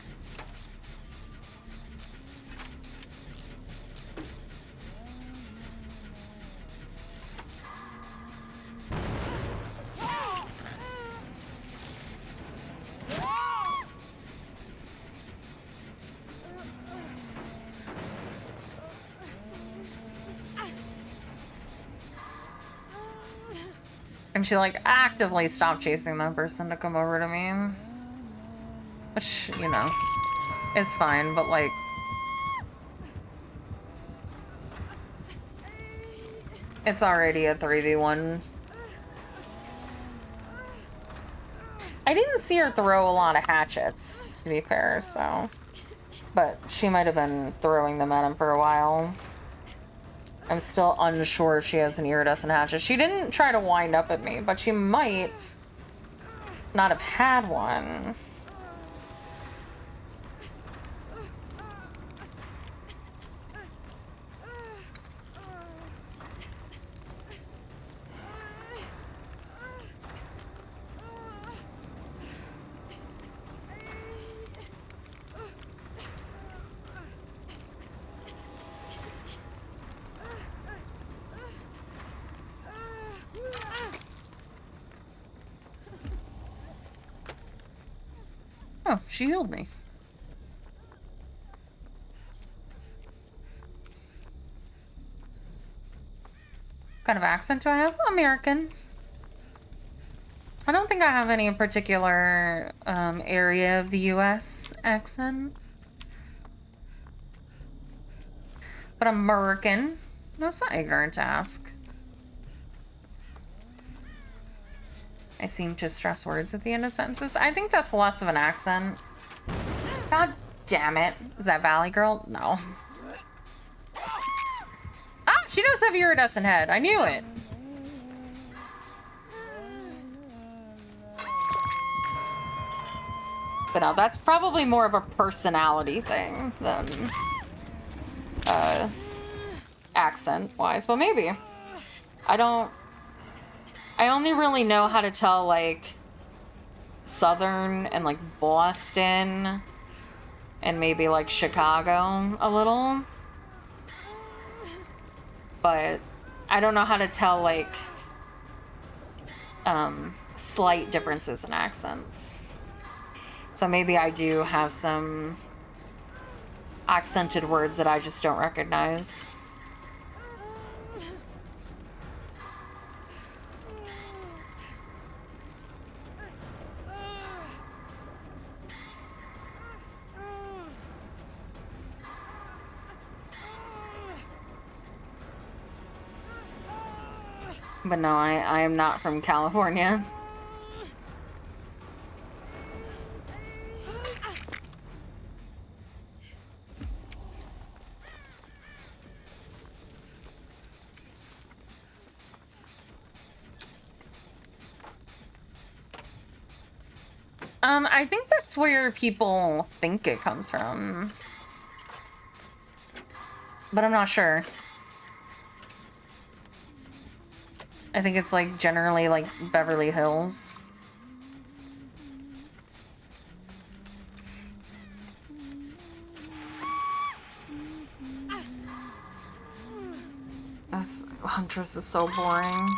And she, like, actively stopped chasing that person to come over to me. Which, you know, is fine, but, like... It's already a 3v1. I didn't see her throw a lot of hatchets, to be fair, so... But she might have been throwing them at him for a while. I'm still unsure if she has an iridescent hatchet. She didn't try to wind up at me, but she might not have had one. Oh, she healed me. What kind of accent do I have? American. I don't think I have any particular area of the US accent. But I'm American. That's not ignorant to ask. I seem to stress words at the end of sentences. I think that's less of an accent. God damn it. Is that Valley Girl? No. Ah, she does have iridescent head. I knew it. But no, that's probably more of a personality thing than accent-wise, but maybe. I only really know how to tell, like, Southern and, like, Boston and maybe, like, Chicago a little. But I don't know how to tell, like, slight differences in accents. So maybe I do have some accented words that I just don't recognize. But no, I am not from California. I think that's where people think it comes from. But I'm not sure. I think it's like generally like Beverly Hills. This Huntress is so boring.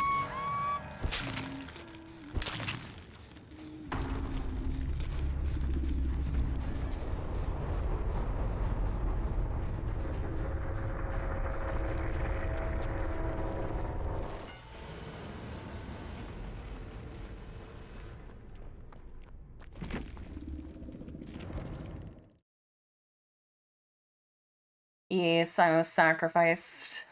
Yes, I was sacrificed.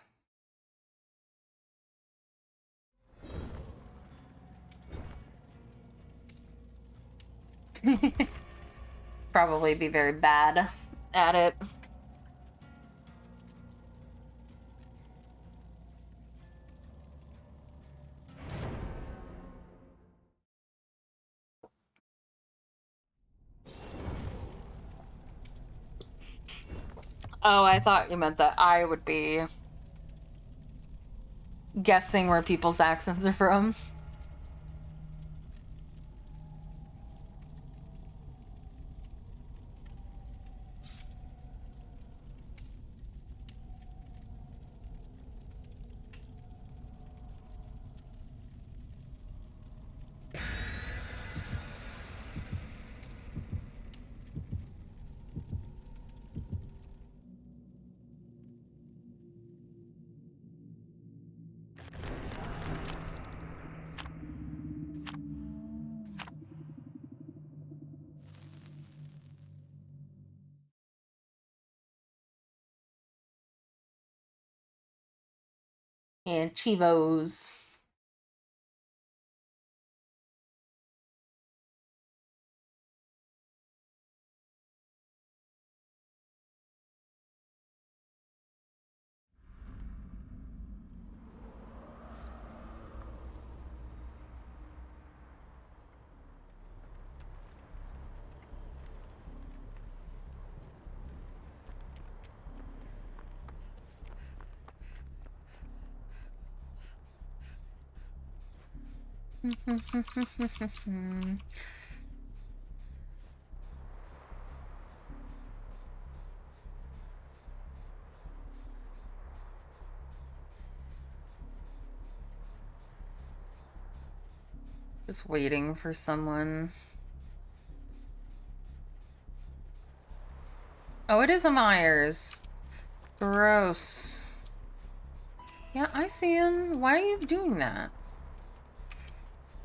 Probably be very bad at it. Oh, I thought you meant that I would be guessing where people's accents are from. And Chivos. Just waiting for someone. Oh, it is a Myers. Gross. Yeah, I see him. Why are you doing that?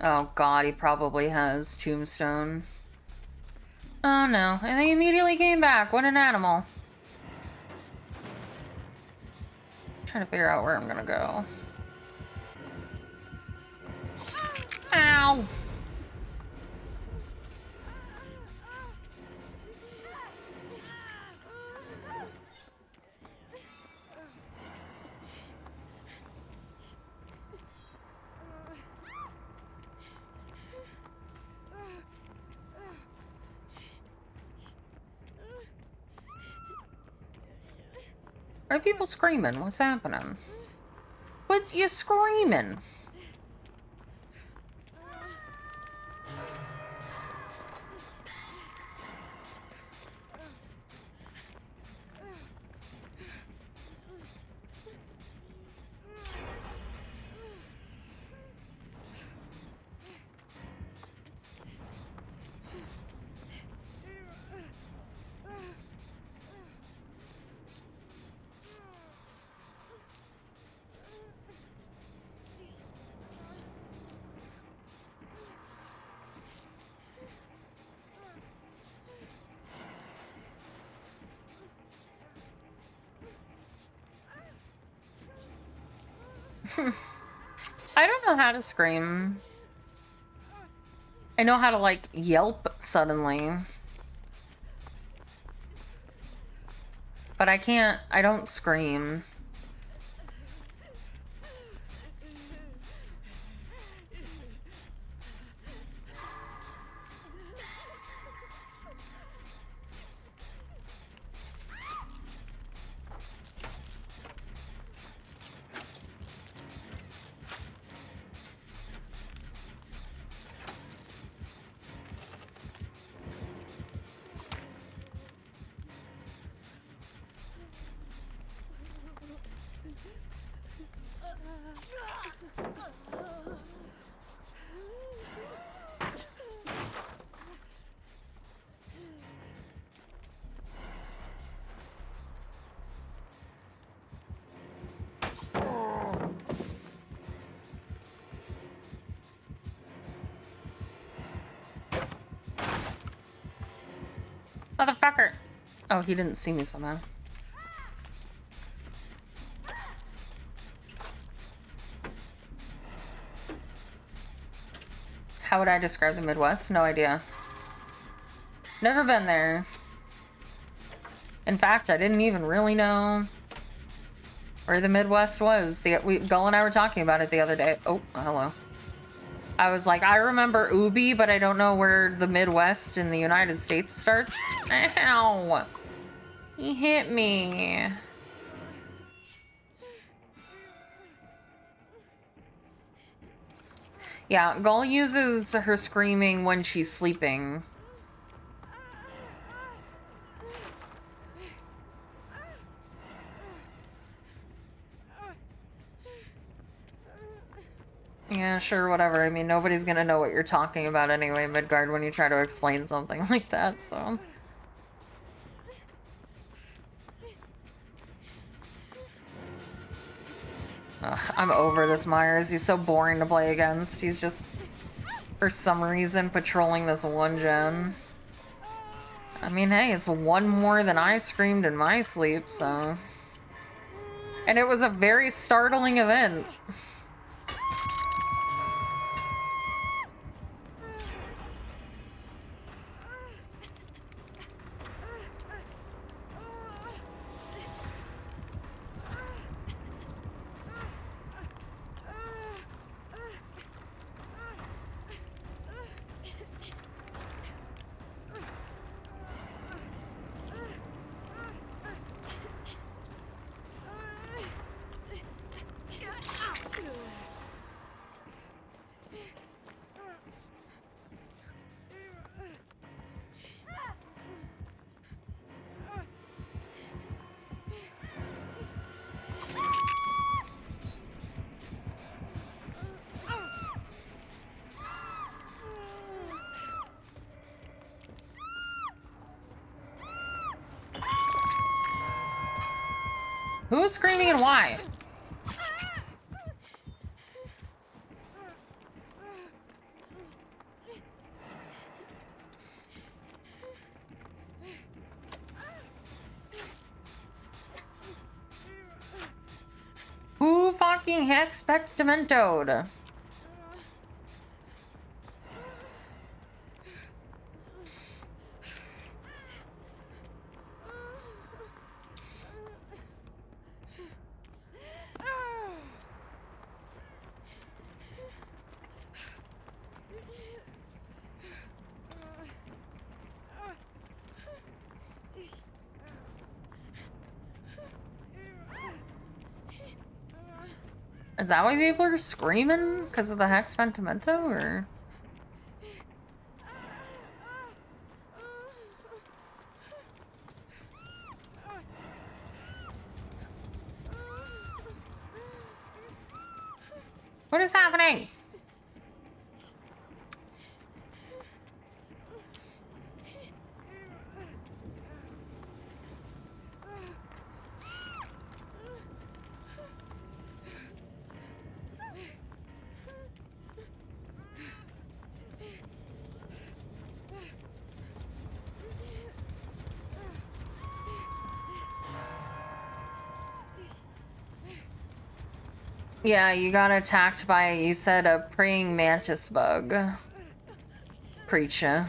Oh god, he probably has Tombstone. Oh no, and they immediately came back. What an animal. Trying to figure out where I'm gonna go. Ow! Are people screaming? What's happening? What you screaming? I don't know how to scream. I know how to, like, yelp suddenly. But I don't scream. Motherfucker! Oh, he didn't see me somehow. How would I describe the Midwest? No idea. Never been there. In fact, I didn't even really know where the Midwest was. Gull and I were talking about it the other day. Oh, hello. I was like, I remember Ubi, but I don't know where the Midwest in the United States starts. Ow! He hit me. Yeah, Gull uses her screaming when she's sleeping. Yeah, sure, whatever. I mean, nobody's gonna know what you're talking about anyway, Midgard, when you try to explain something like that, so... Ugh, I'm over this Myers. He's so boring to play against. He's just, for some reason, patrolling this one gen. I mean, hey, it's one more than I screamed in my sleep, so... And it was a very startling event. Who's screaming and why? fucking expectamentoed. Is that why people are screaming? Because of the Hex Ventimento, or? What is happening? Yeah, you got attacked by, you said, a praying mantis bug creature.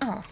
Oh.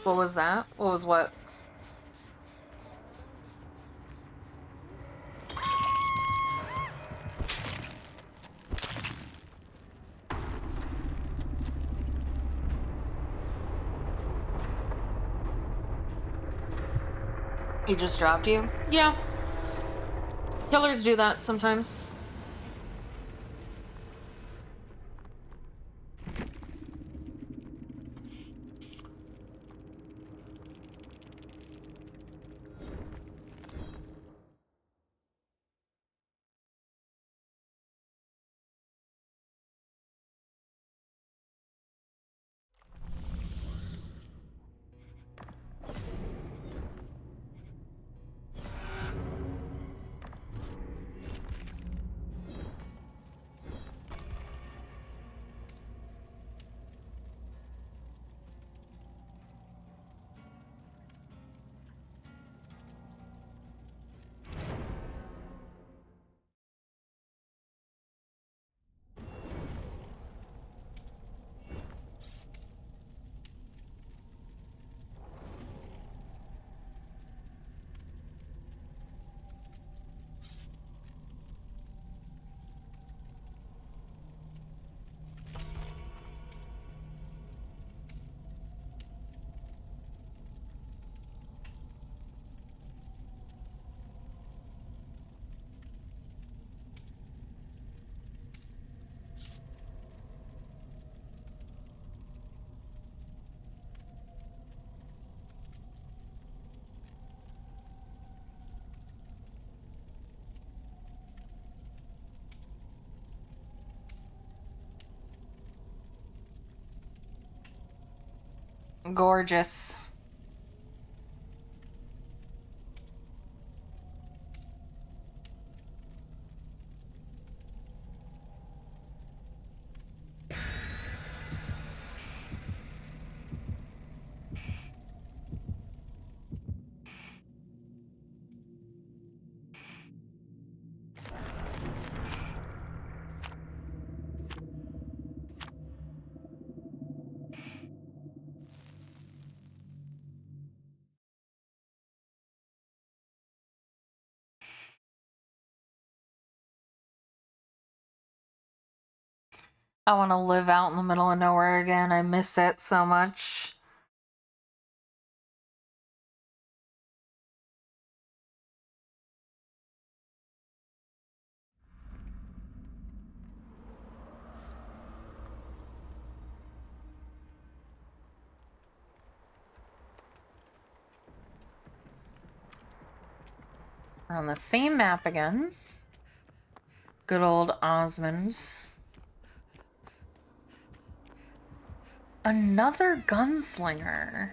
What was that? What was what? He just dropped you? Yeah. Killers do that sometimes. Gorgeous. I want to live out in the middle of nowhere again. I miss it so much. We're on the same map again. Good old Osmond. Another gunslinger.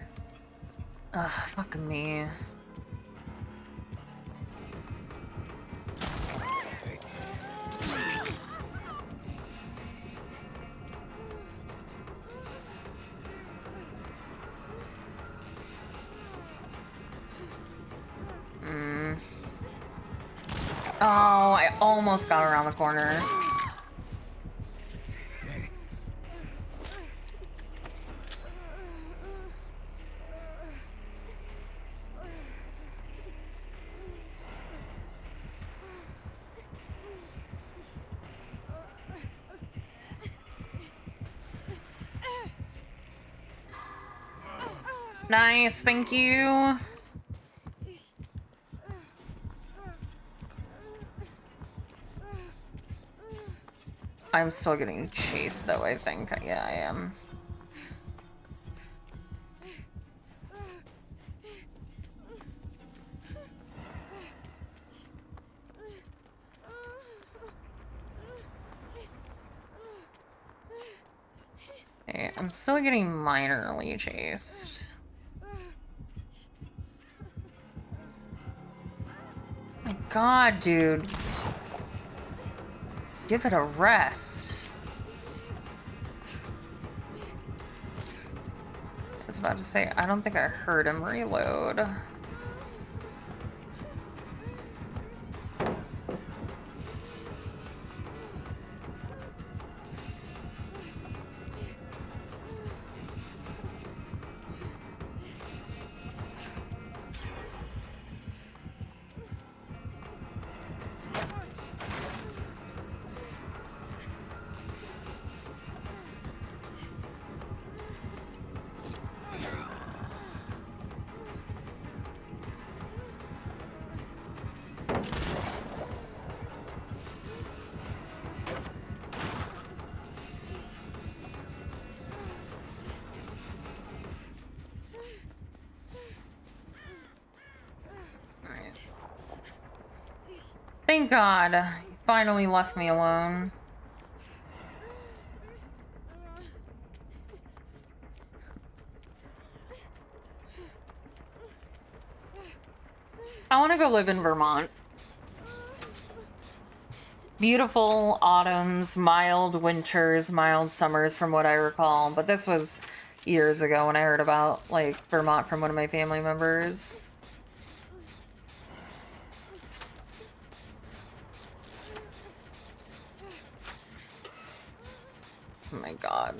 Ugh, fucking me. Oh, I almost got around the corner. Nice, thank you. I'm still getting chased though, I think. Yeah, I am. Okay, I'm still getting minorly chased. My God, dude. Give it a rest. I was about to say, I don't think I heard him reload. Thank God, you finally left me alone. I want to go live in Vermont. Beautiful autumns, mild winters, mild summers from what I recall. But this was years ago when I heard about, like, Vermont from one of my family members. Oh my God.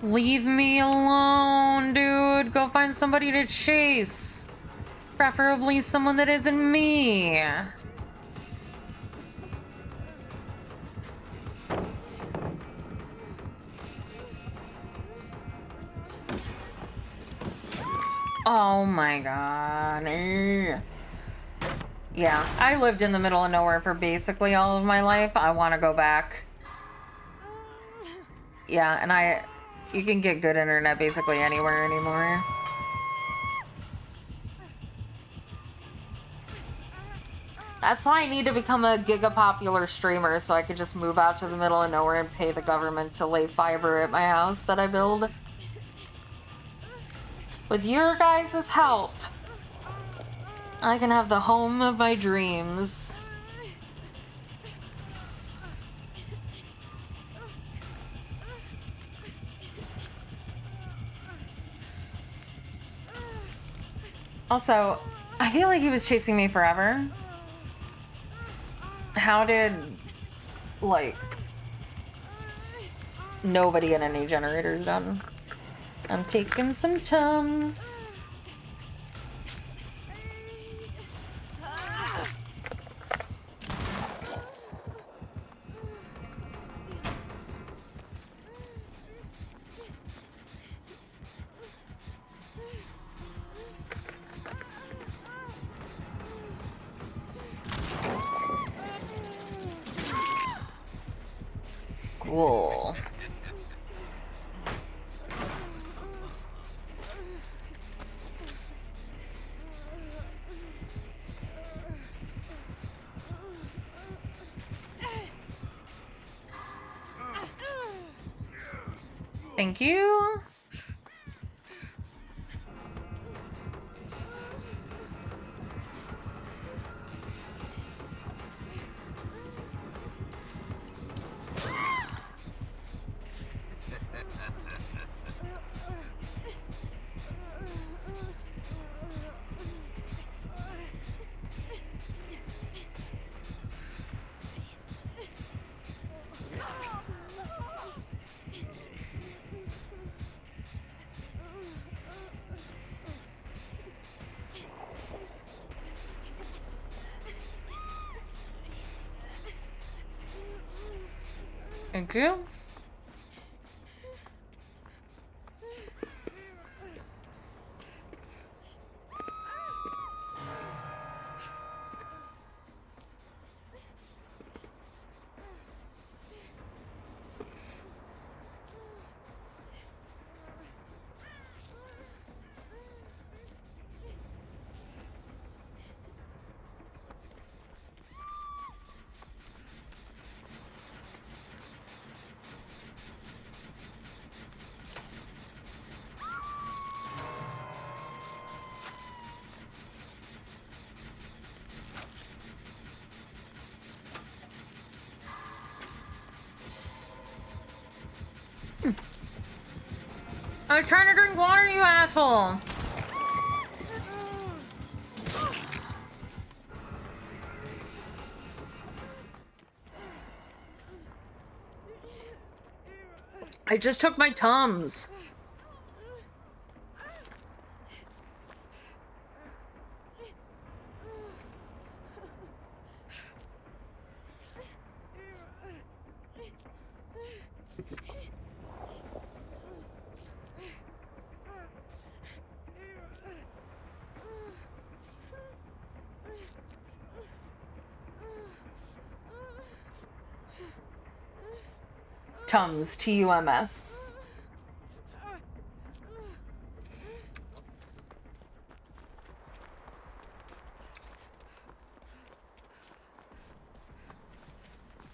Leave me alone, dude. Go find somebody to chase. Preferably someone that isn't me. Oh my God. Ugh. Yeah, I lived in the middle of nowhere for basically all of my life. I want to go back. Yeah, and you can get good internet basically anywhere anymore. That's why I need to become a giga-popular streamer so I could just move out to the middle of nowhere and pay the government to lay fiber at my house that I build. With your guys' help, I can have the home of my dreams. Also, I feel like he was chasing me forever. How did, like, nobody get any generators done? I'm taking some Tums. Cool. Thank you. Thank you. I was trying to drink water, you asshole. I just took my Tums. Tums, T-U-M-S.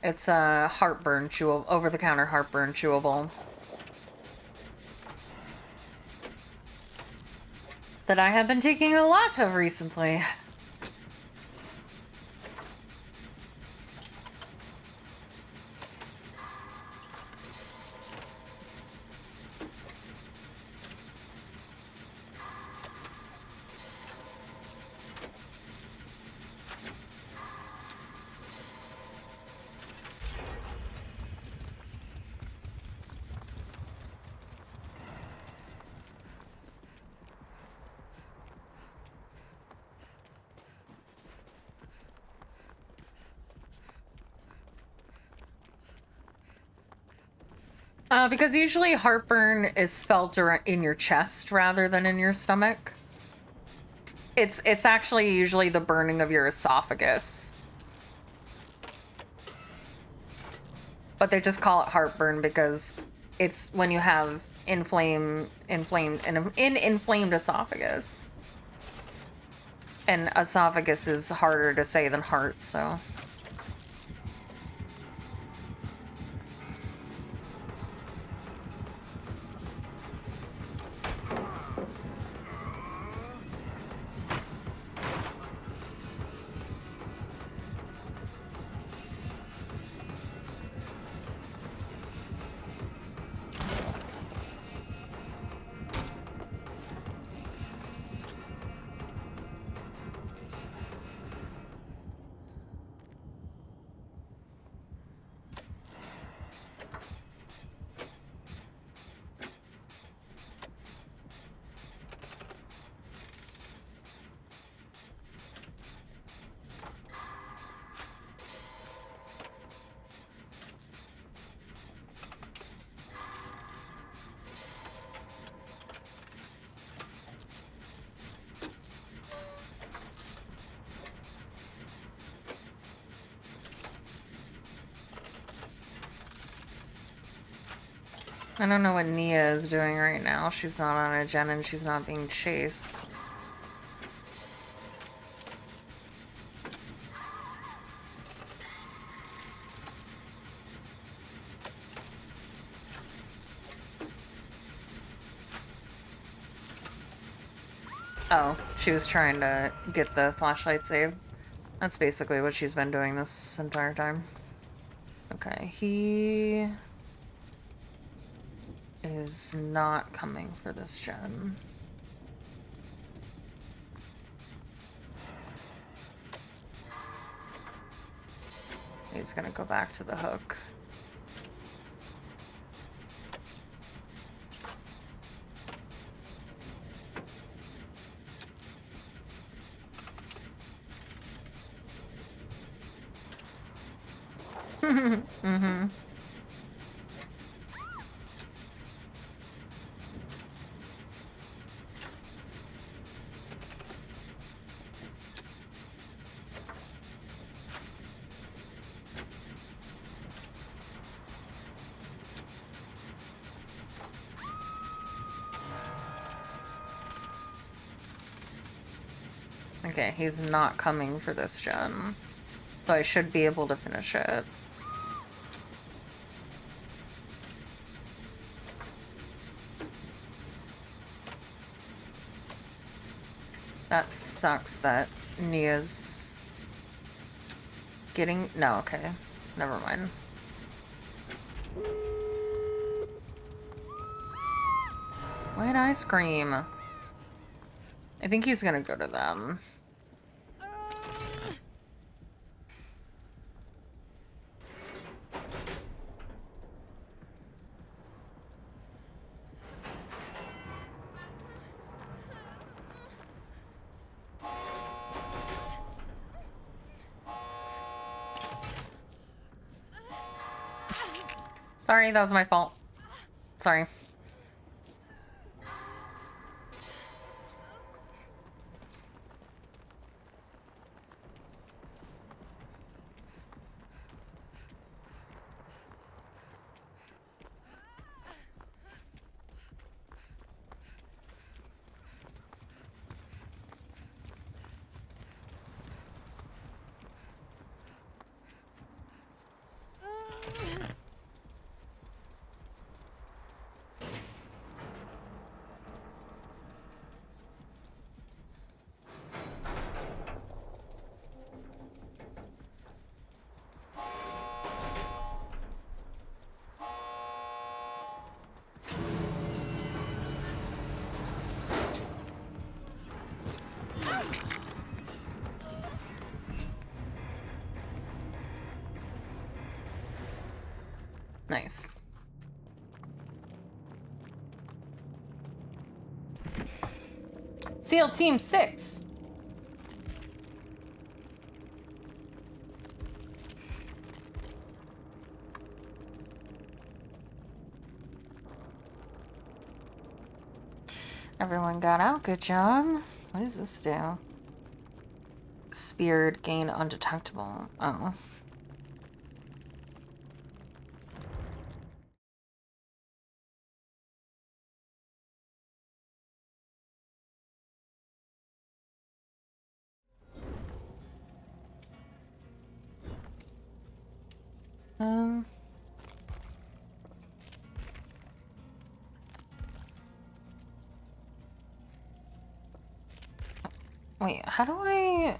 It's a heartburn chewable, over-the-counter heartburn chewable that I have been taking a lot of recently. Because usually heartburn is felt in your chest rather than in your stomach. It's actually usually the burning of your esophagus. But they just call it heartburn because it's when you have inflamed esophagus. And esophagus is harder to say than heart, so. I don't know what Nia is doing right now. She's not on a gen and she's not being chased. Oh, she was trying to get the flashlight saved. That's basically what she's been doing this entire time. Okay, he is not coming for this gen. He's gonna go back to the hook. Mm-hmm. Okay, he's not coming for this gen. So I should be able to finish it. That sucks that Nia's getting... No, okay. Never mind. White ice cream. I think he's gonna go to them. Sorry, that was my fault. Sorry. Nice. SEAL Team 6. Everyone got out. Good job. What does this do? Speared gain undetectable. Oh. Um. Wait, how do I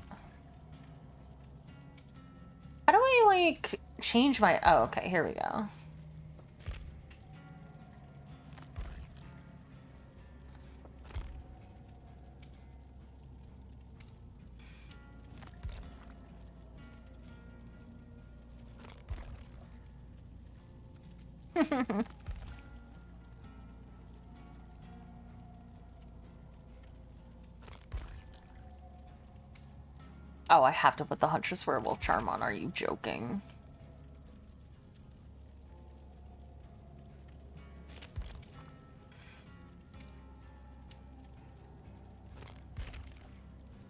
like change my? Oh, okay, here we go. Oh, I have to put the Huntress Werewolf charm on. Are you joking?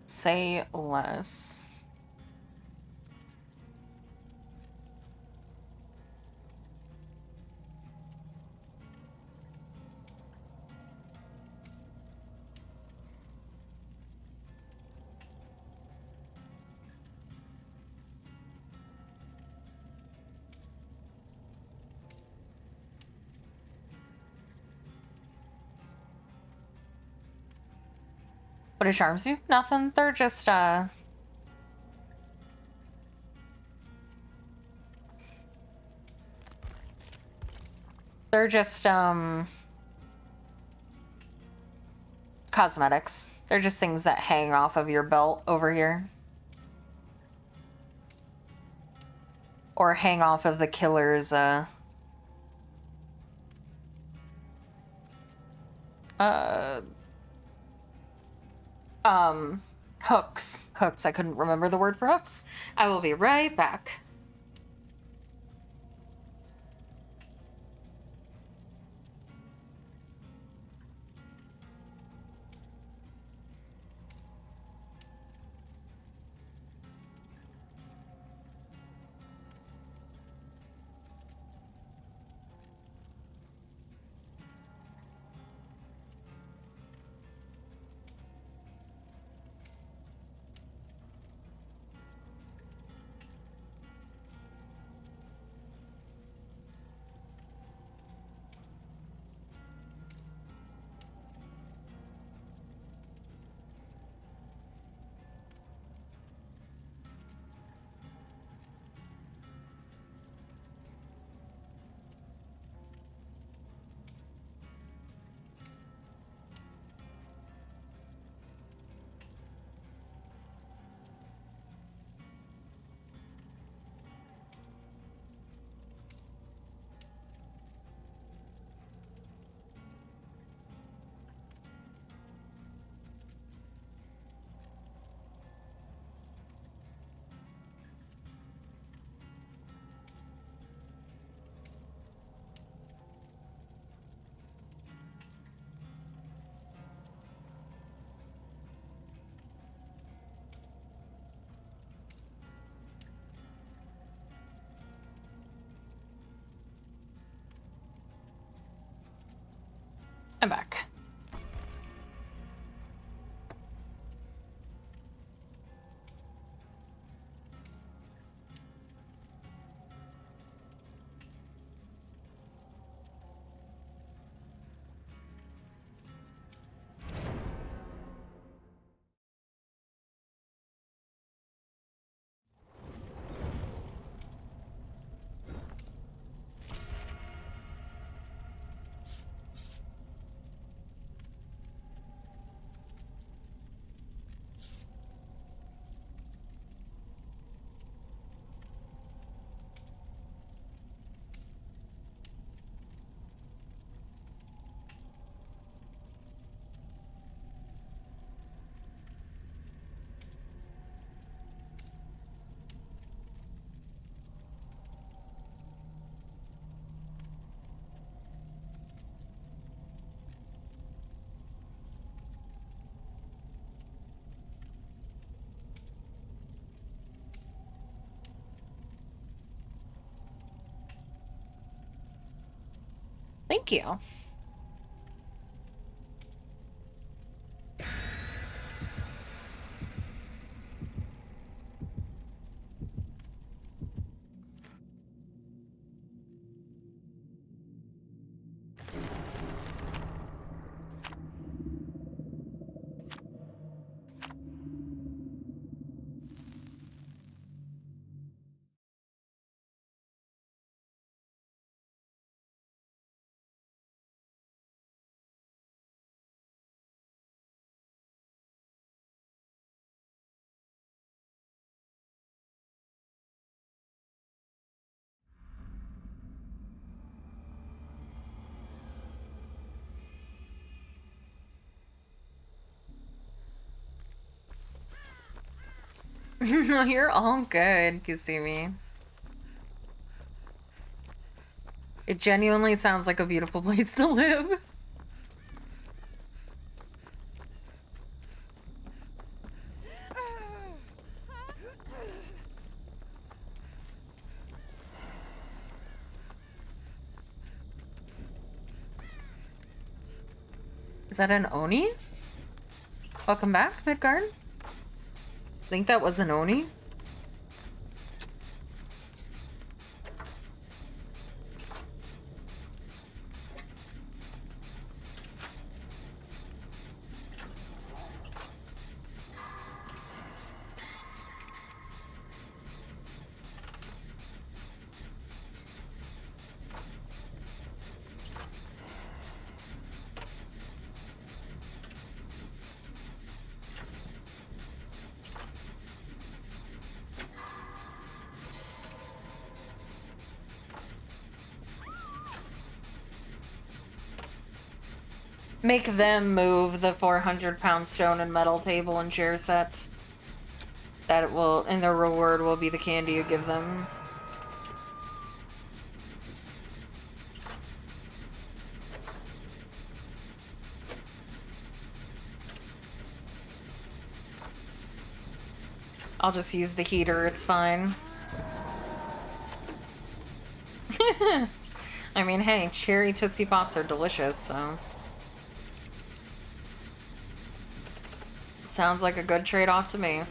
Say less. What do charms do? Nothing. They're just cosmetics. They're just things that hang off of your belt over here. Or hang off of the killer's hooks. Hooks. I couldn't remember the word for hooks. I will be right back. I'm back. Thank you. No, you're all good, Kasumi. It genuinely sounds like a beautiful place to live. Is that an Oni? Welcome back, Midgard. Think that was an Oni? Make them move the 400-pound stone and metal table and chair set. That it will, and their reward will be the candy you give them. I'll just use the heater, it's fine. I mean, hey, cherry Tootsie Pops are delicious, so... Sounds like a good trade-off to me.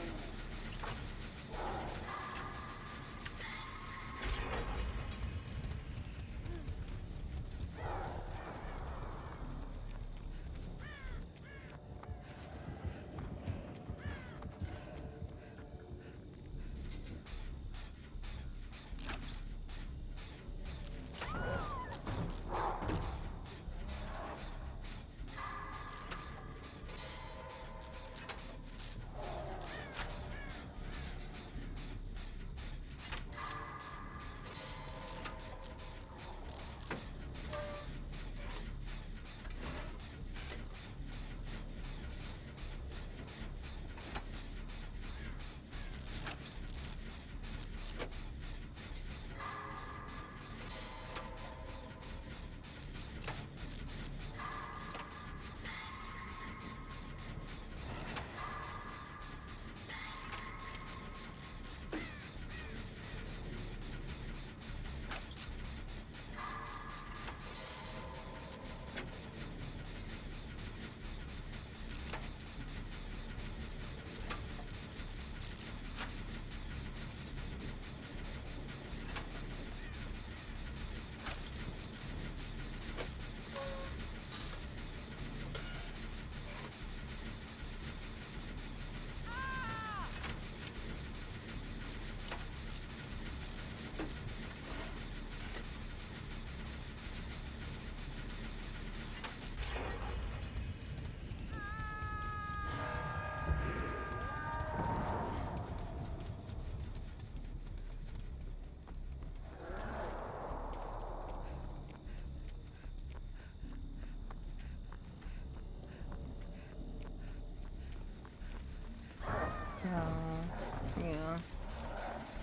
Yeah.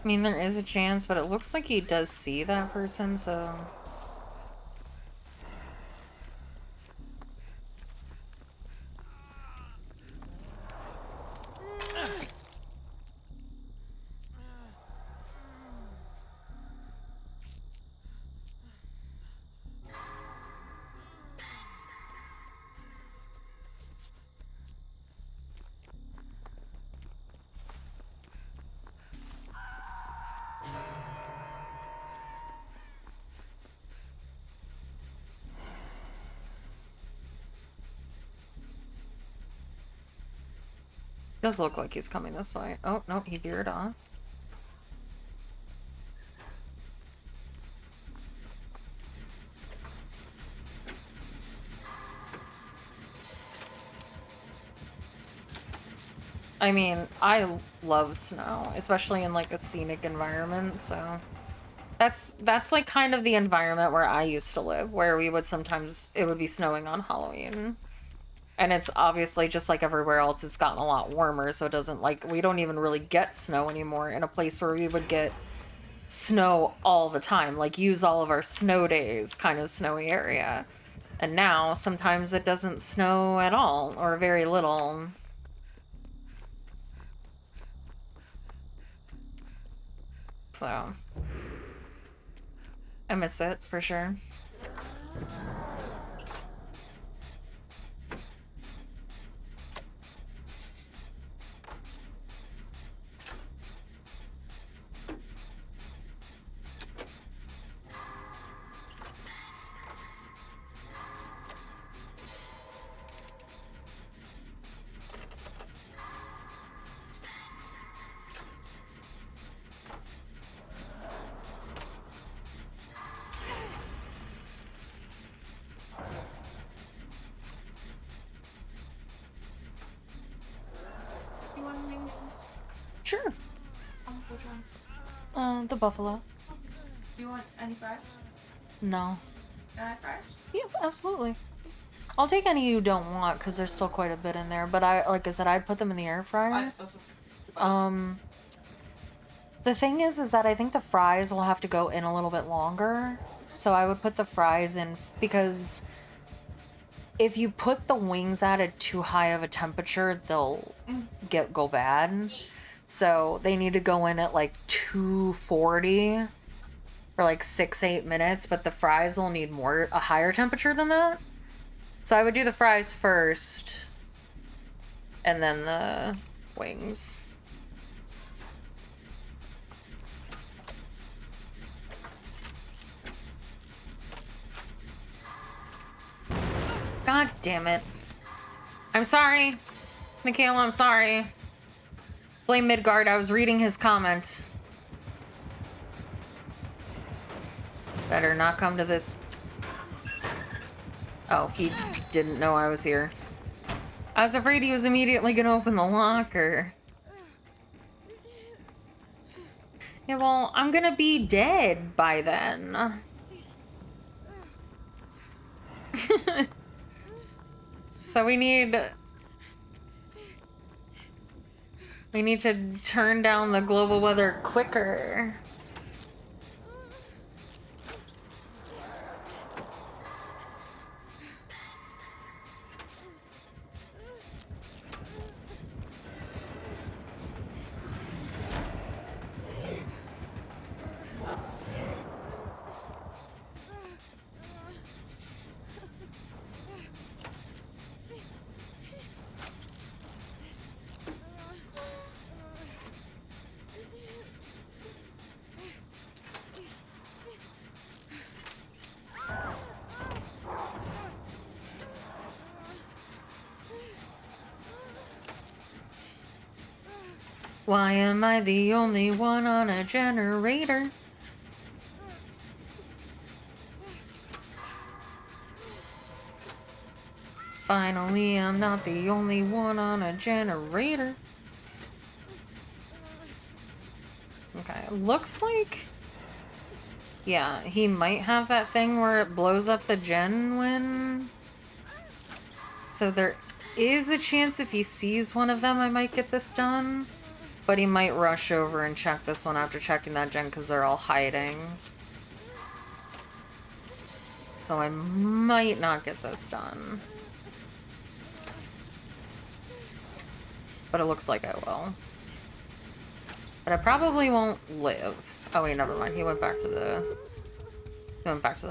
I mean, there is a chance, but it looks like he does see that person, so... Does look like he's coming this way. Oh, no, he veered off. I mean, I love snow, especially in like a scenic environment, so that's like kind of the environment where I used to live, where we would sometimes it would be snowing on Halloween. And it's obviously just like everywhere else, it's gotten a lot warmer, so it doesn't like, we don't even really get snow anymore in a place where we would get snow all the time, like use all of our snow days kind of snowy area. And now sometimes it doesn't snow at all or very little. So I miss it for sure. You want wings? Sure. Which ones? The buffalo. Do you want any fries? No. Fries? Yeah, absolutely. I'll take any you don't want because there's still quite a bit in there. But like I said, I'd put them in the air fryer. The thing is that I think the fries will have to go in a little bit longer. So I would put the fries in because if you put the wings at a too high of a temperature, they'll go bad. So they need to go in at like 240 for like 6-8 minutes, but the fries will need a higher temperature than that. So I would do the fries first and then the wings. God damn it. I'm sorry. Michaela, I'm sorry. Blame Midgard, I was reading his comment. Better not come to this. Oh, he didn't know I was here. I was afraid he was immediately gonna open the locker. Yeah, well, I'm gonna be dead by then. So we need to turn down the global weather quicker. Why am I the only one on a generator? Finally, I'm not the only one on a generator. Okay, looks like... Yeah, he might have that thing where it blows up the gen when... So there is a chance if he sees one of them I might get this done. But he might rush over and check this one after checking that gen because they're all hiding. So I might not get this done. But it looks like I will. But I probably won't live. Oh wait, never mind. He went back to the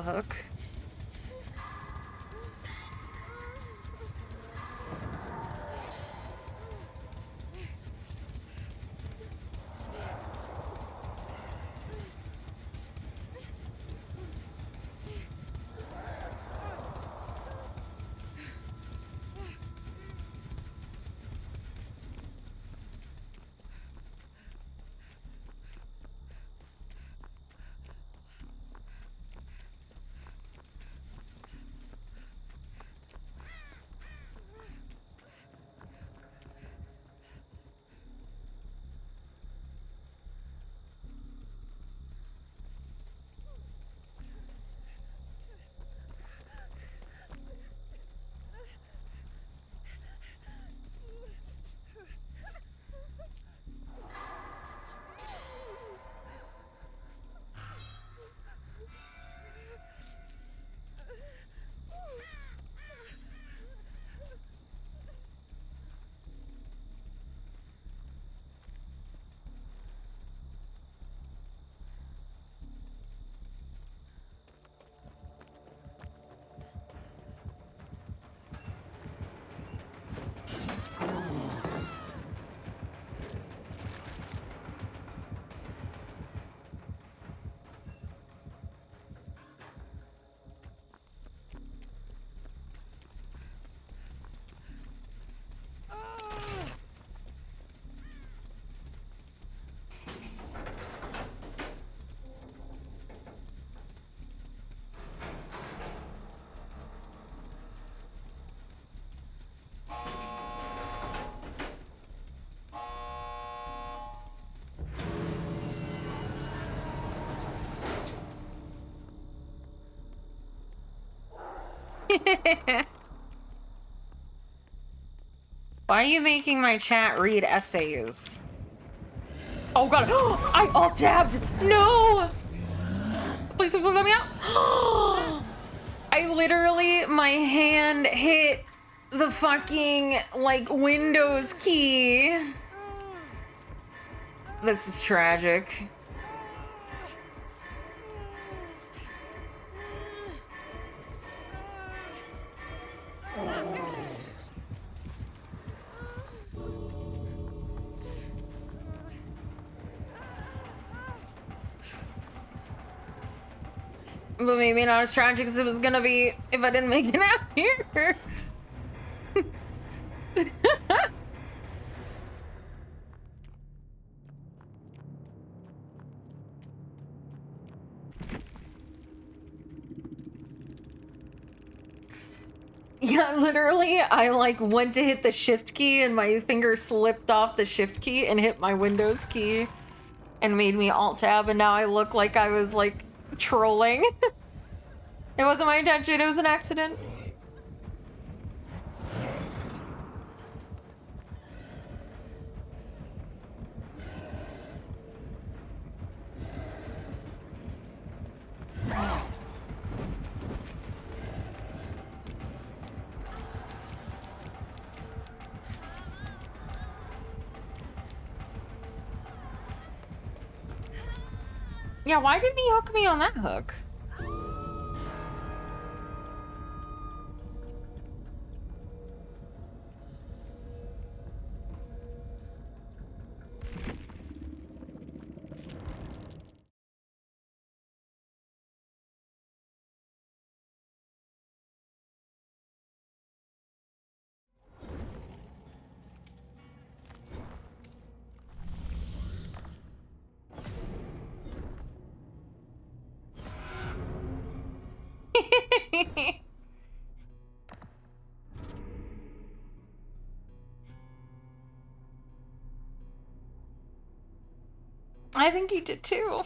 hook. Why are you making my chat read essays? Oh god, I alt-tabbed! No! Please let me out! I literally, my hand hit the fucking, like, Windows key. This is tragic. But maybe not as tragic as it was gonna be if I didn't make it out here. Yeah, literally, I like went to hit the shift key and my finger slipped off the shift key and hit my Windows key and made me alt tab, and now I look like I was like trolling. It wasn't my intention, it was an accident. Yeah, why didn't he hook me on that hook? I think he did too.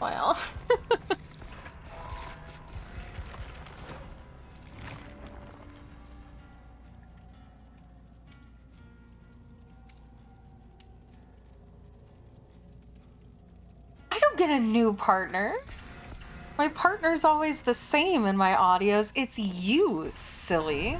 Well. I don't get a new partner. My partner's always the same in my audios. It's you, silly.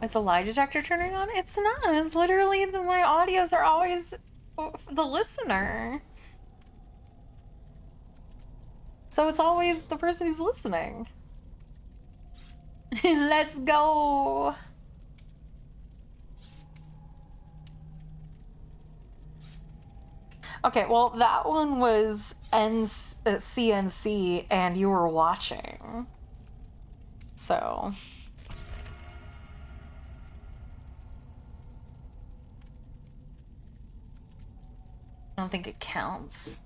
Is the lie detector turning on? It's not. It's literally my audios are always the listener. So it's always the person who's listening. Let's go. Okay, well, that one was CNC and you were watching. So... I don't think it counts.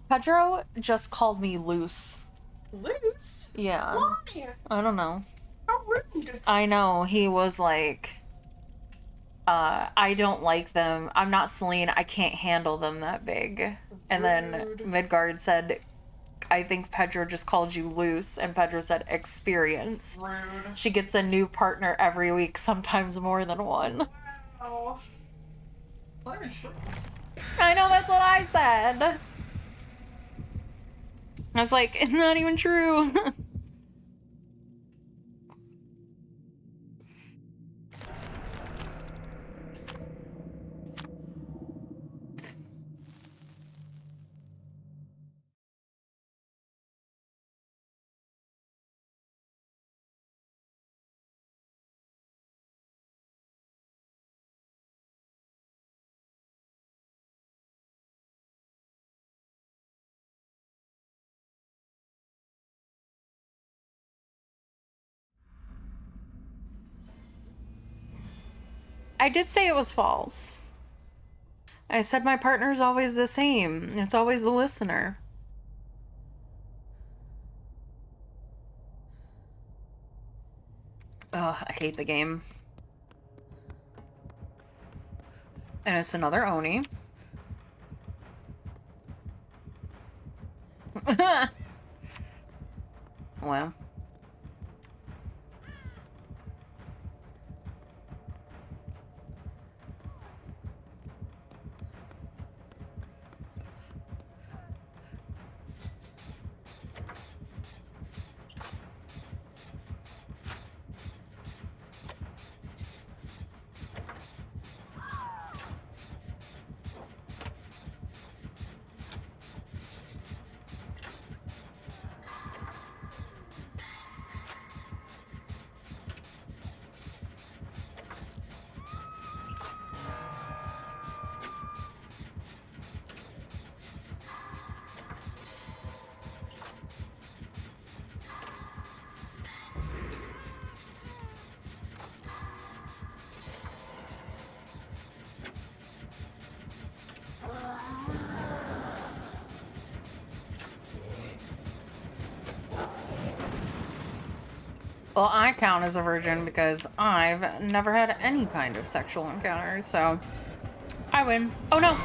Pedro just called me loose. Loose? Yeah. Why? I don't know. How rude. I know. He was like, I don't like them. I'm not Celine. I can't handle them that big. And then Midgard said, I think Pedro just called you loose. And Pedro said, experience. Rude. She gets a new partner every week, sometimes more than one. Wow. Not even true. I know, that's what I said. I was like, it's not even true. I did say it was false. I said my partner's always the same. It's always the listener. Ugh, I hate the game. And it's another Oni. Well. Well, I count as a virgin because I've never had any kind of sexual encounters, so I win. Oh no!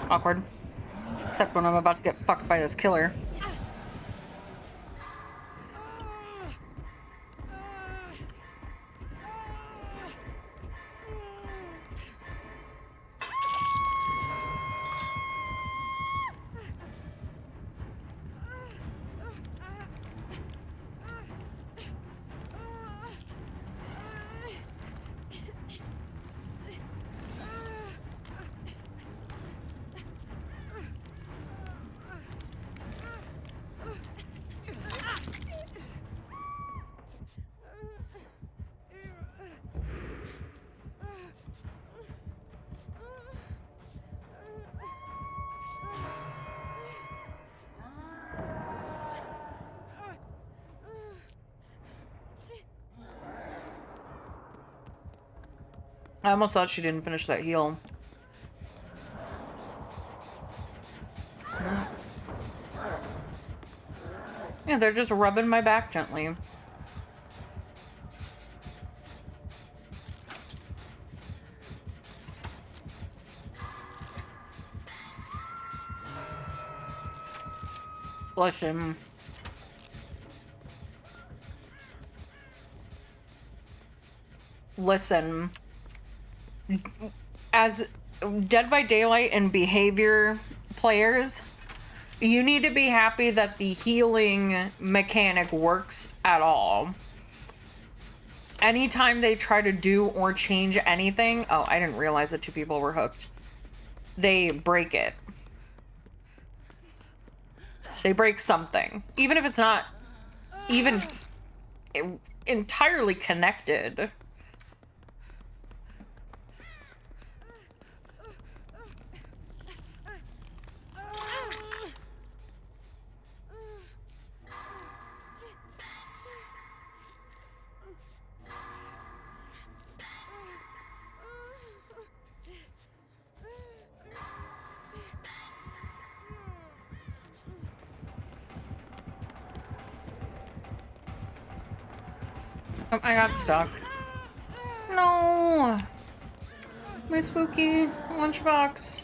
Awkward. Except when I'm about to get fucked by this killer. I almost thought she didn't finish that heal. Yeah, they're just rubbing my back gently. Listen. Listen. As Dead by Daylight and behavior players, you need to be happy that the healing mechanic works at all. Anytime they try to do or change anything... Oh, I didn't realize that two people were hooked. They break it. They break something. Even if it's not even entirely connected. Oh, I got stuck. No! My spooky lunchbox.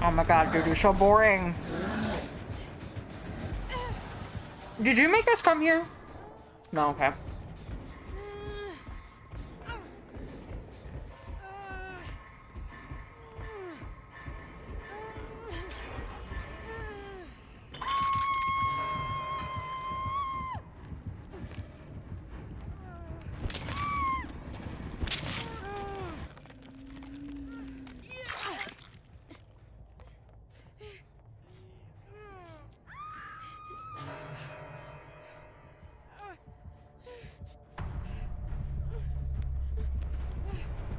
Oh my god, dude, you're so boring. Did you make us come here? No, okay.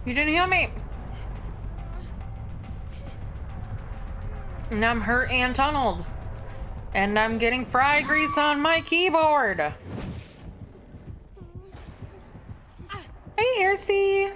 You didn't heal me. And I'm hurt and tunneled. And I'm getting fry grease on my keyboard. Hey, Aircy.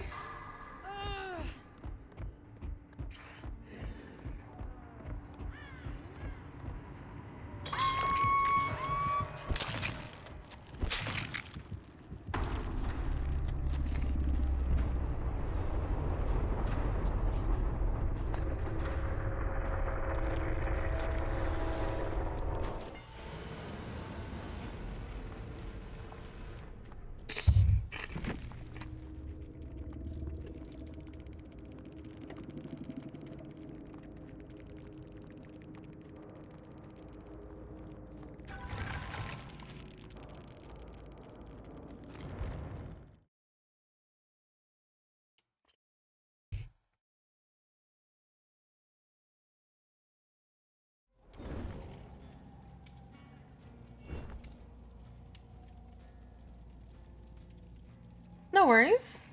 No worries.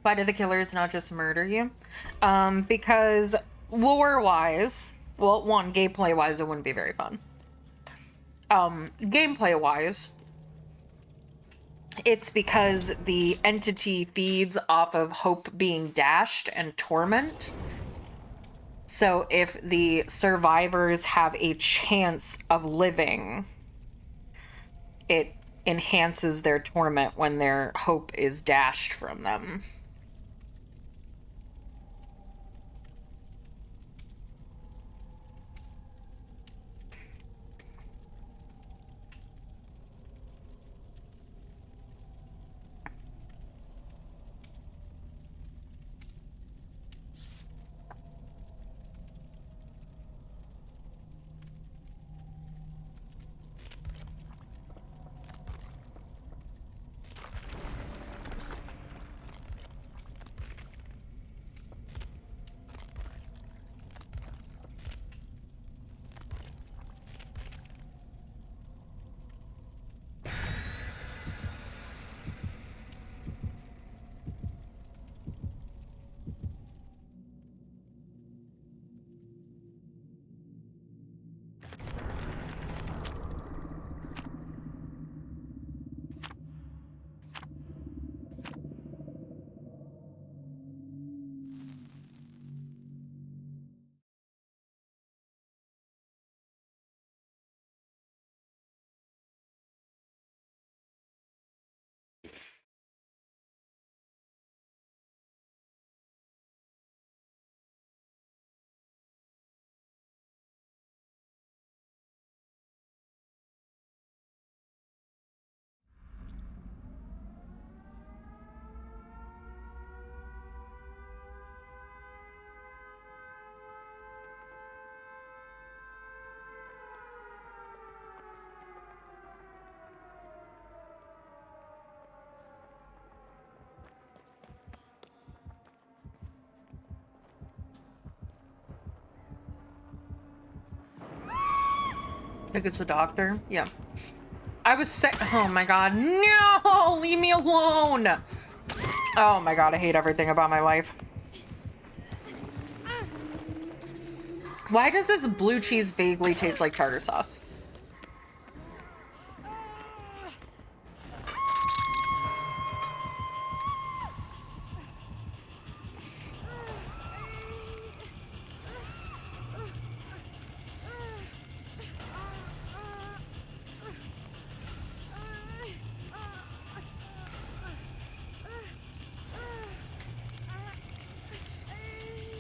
Why did the killers not just murder you? Because lore-wise, well, one, gameplay-wise, it wouldn't be very fun. Gameplay-wise, it's because the entity feeds off of hope being dashed and torment. So if the survivors have a chance of living, it enhances their torment when their hope is dashed from them. I think it's the doctor. Yeah. I was sick. Oh my god. No! Leave me alone! Oh my god, I hate everything about my life. Why does this blue cheese vaguely taste like tartar sauce?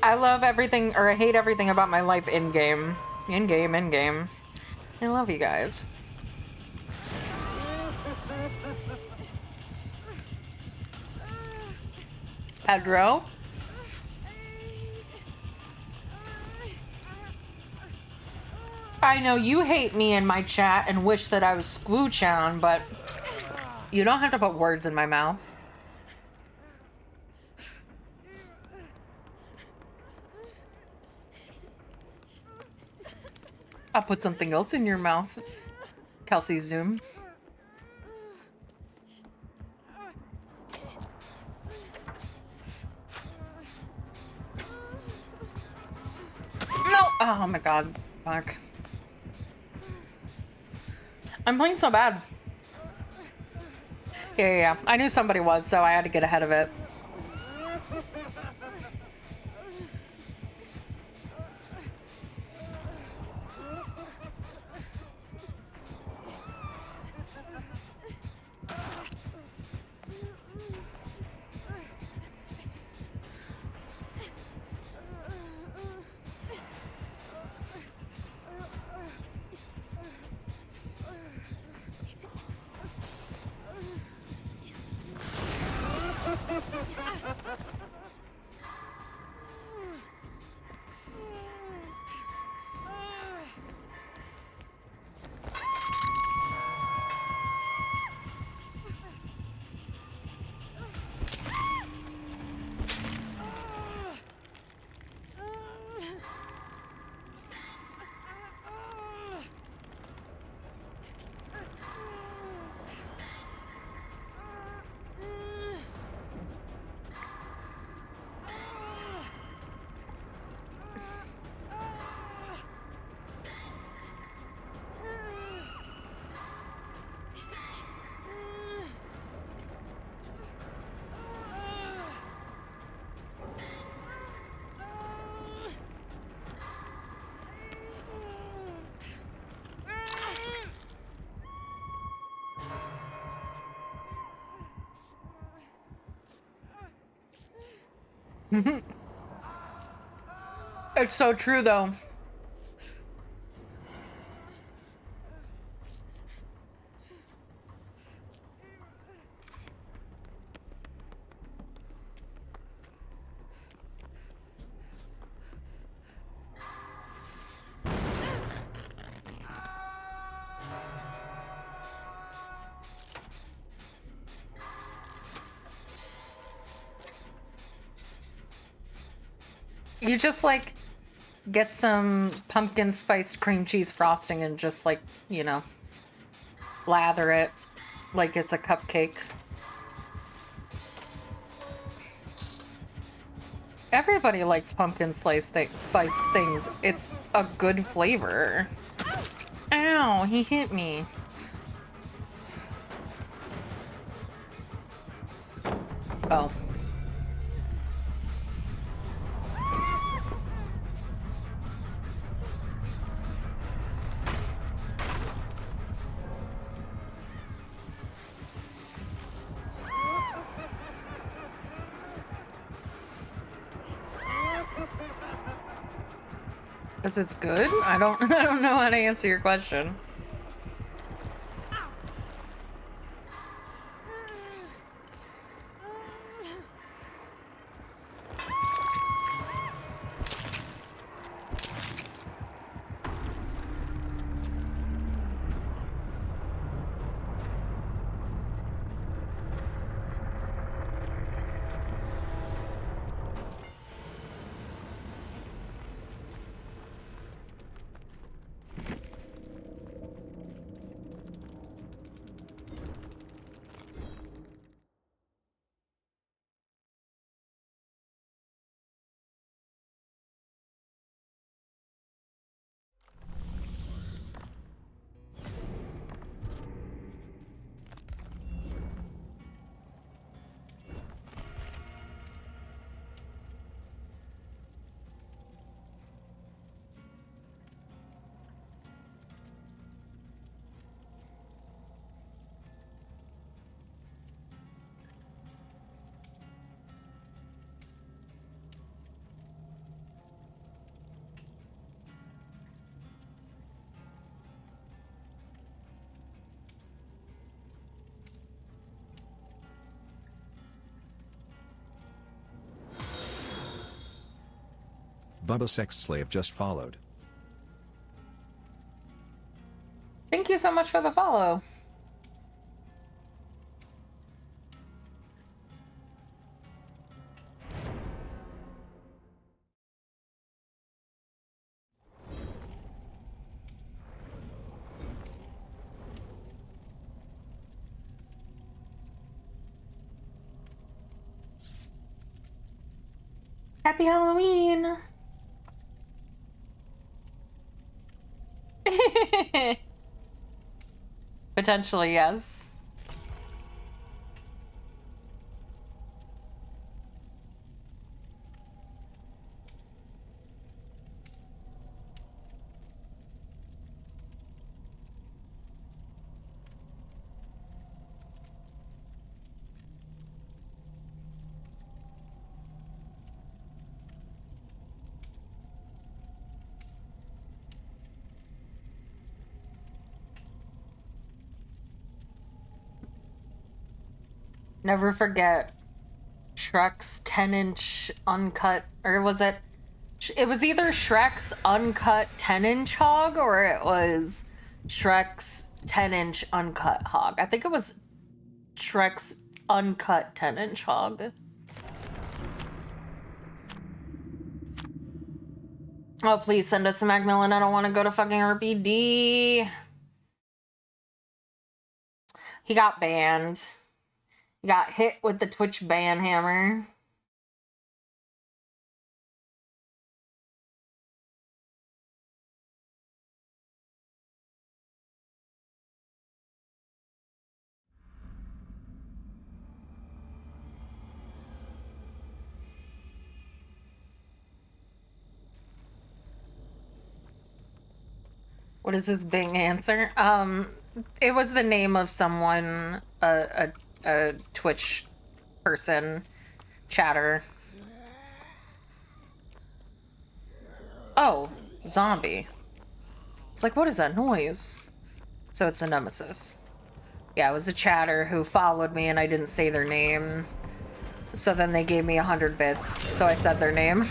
I love everything, or I hate everything about my life in game. In game, in game. I love you guys. Pedro? I know you hate me in my chat and wish that I was Squoochown, but you don't have to put words in my mouth. I'll put something else in your mouth. Kelsey Zoom. No! Oh my god. Fuck. I'm playing so bad. Yeah. I knew somebody was, so I had to get ahead of it. It's so true, though. You just, like, get some pumpkin spiced cream cheese frosting and just, like, you know, lather it like it's a cupcake. Everybody likes pumpkin spiced things. It's a good flavor. Ow, he hit me. Oh. Because it's good? I don't know how to answer your question. Bubba Sex Slave just followed. Thank you so much for the follow. Happy Halloween! Potentially, yes. Never forget Shrek's 10-inch uncut, or was it? It was either Shrek's uncut 10-inch hog or it was Shrek's 10-inch uncut hog. I think it was Shrek's uncut 10-inch hog. Oh, please send us a Macmillan. I don't want to go to fucking RPD. He got banned. He got hit with the Twitch ban hammer. What is his Bing answer? It was the name of someone, a Twitch person, chatter. Oh, zombie. It's like, what is that noise? So it's a nemesis. Yeah, it was a chatter who followed me and I didn't say their name. So then they gave me 100 bits, so I said their name.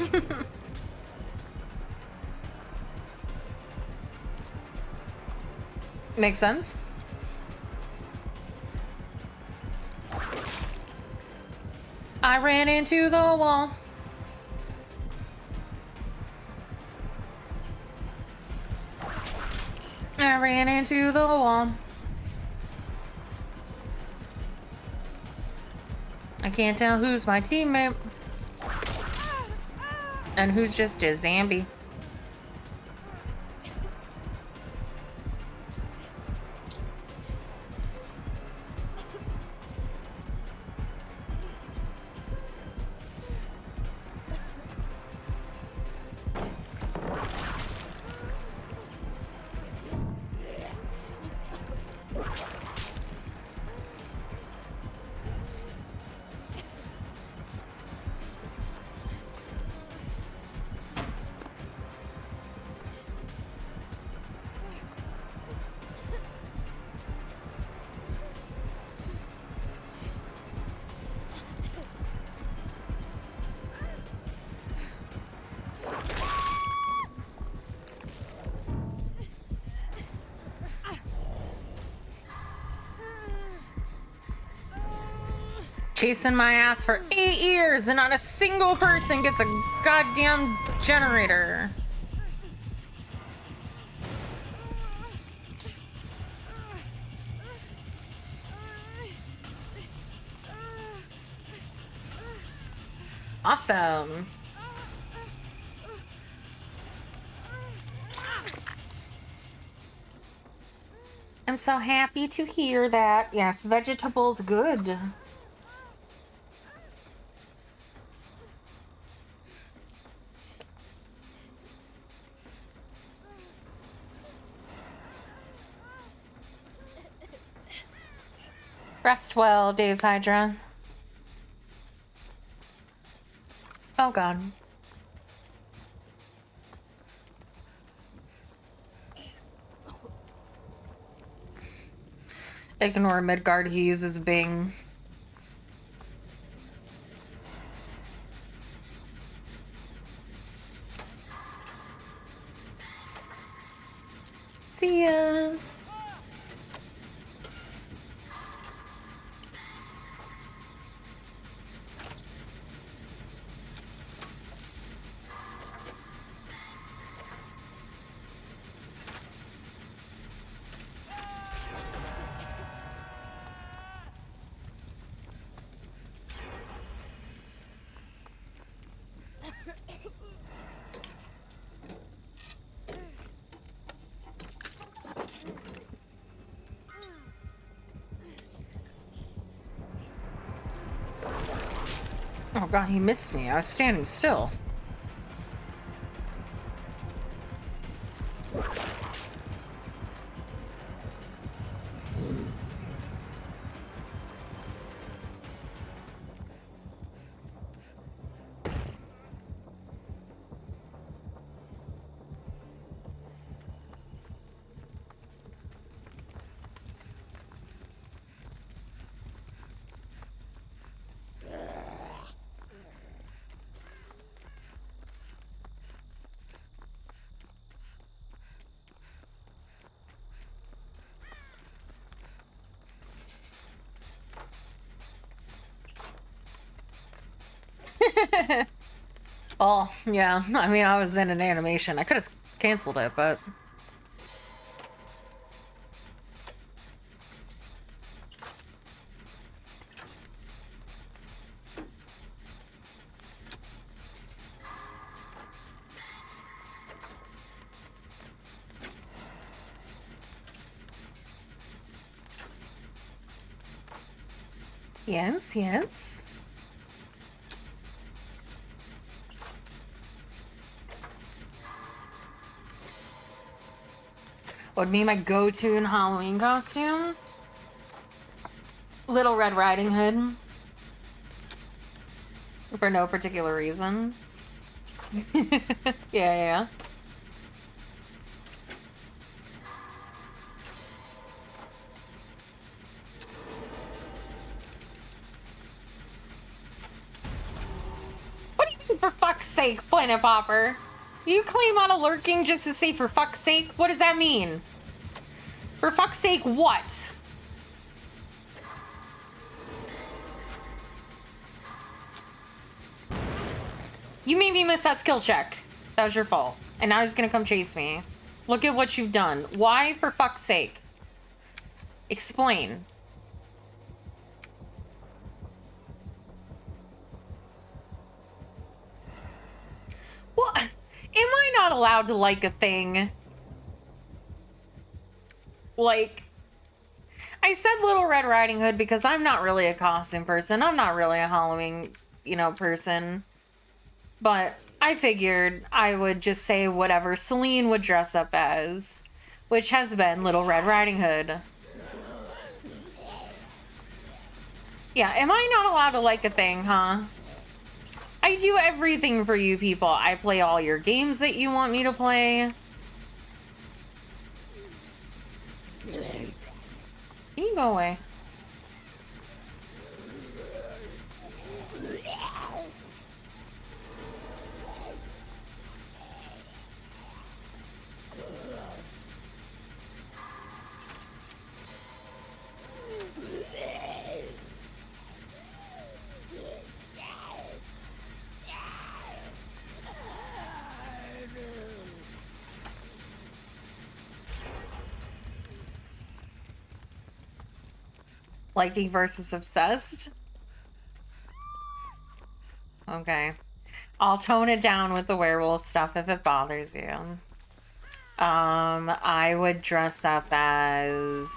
Makes sense? I ran into the wall. I ran into the wall. I can't tell who's my teammate and who's just a zombie. Chasing my ass for 8 years and not a single person gets a goddamn generator. Awesome. I'm so happy to hear that. Yes, vegetables good. Rest well, Days Hydra. Oh god. Ignore Midgard, he uses Bing. Yeah. Oh god, he missed me. I was standing still. Oh, yeah. I mean, I was in an animation. I could have canceled it, but... Yes, yes. Would be my go-to in Halloween costume? Little Red Riding Hood. For no particular reason. Yeah. What do you mean, for fuck's sake, Planet Popper? You claim out of lurking just to say for fuck's sake? What does that mean? For fuck's sake, what? You made me miss that skill check. That was your fault. And now he's gonna come chase me. Look at what you've done. Why, for fuck's sake? Explain. What? Am I not allowed to like a thing? Like, I said Little Red Riding Hood because I'm not really a costume person. I'm not really a Halloween, person. But I figured I would just say whatever Celine would dress up as, which has been Little Red Riding Hood. Yeah, am I not allowed to like a thing, huh? I do everything for you people. I play all your games that you want me to play. You can go away. Liking versus obsessed? Okay. I'll tone it down with the werewolf stuff if it bothers you. I would dress up as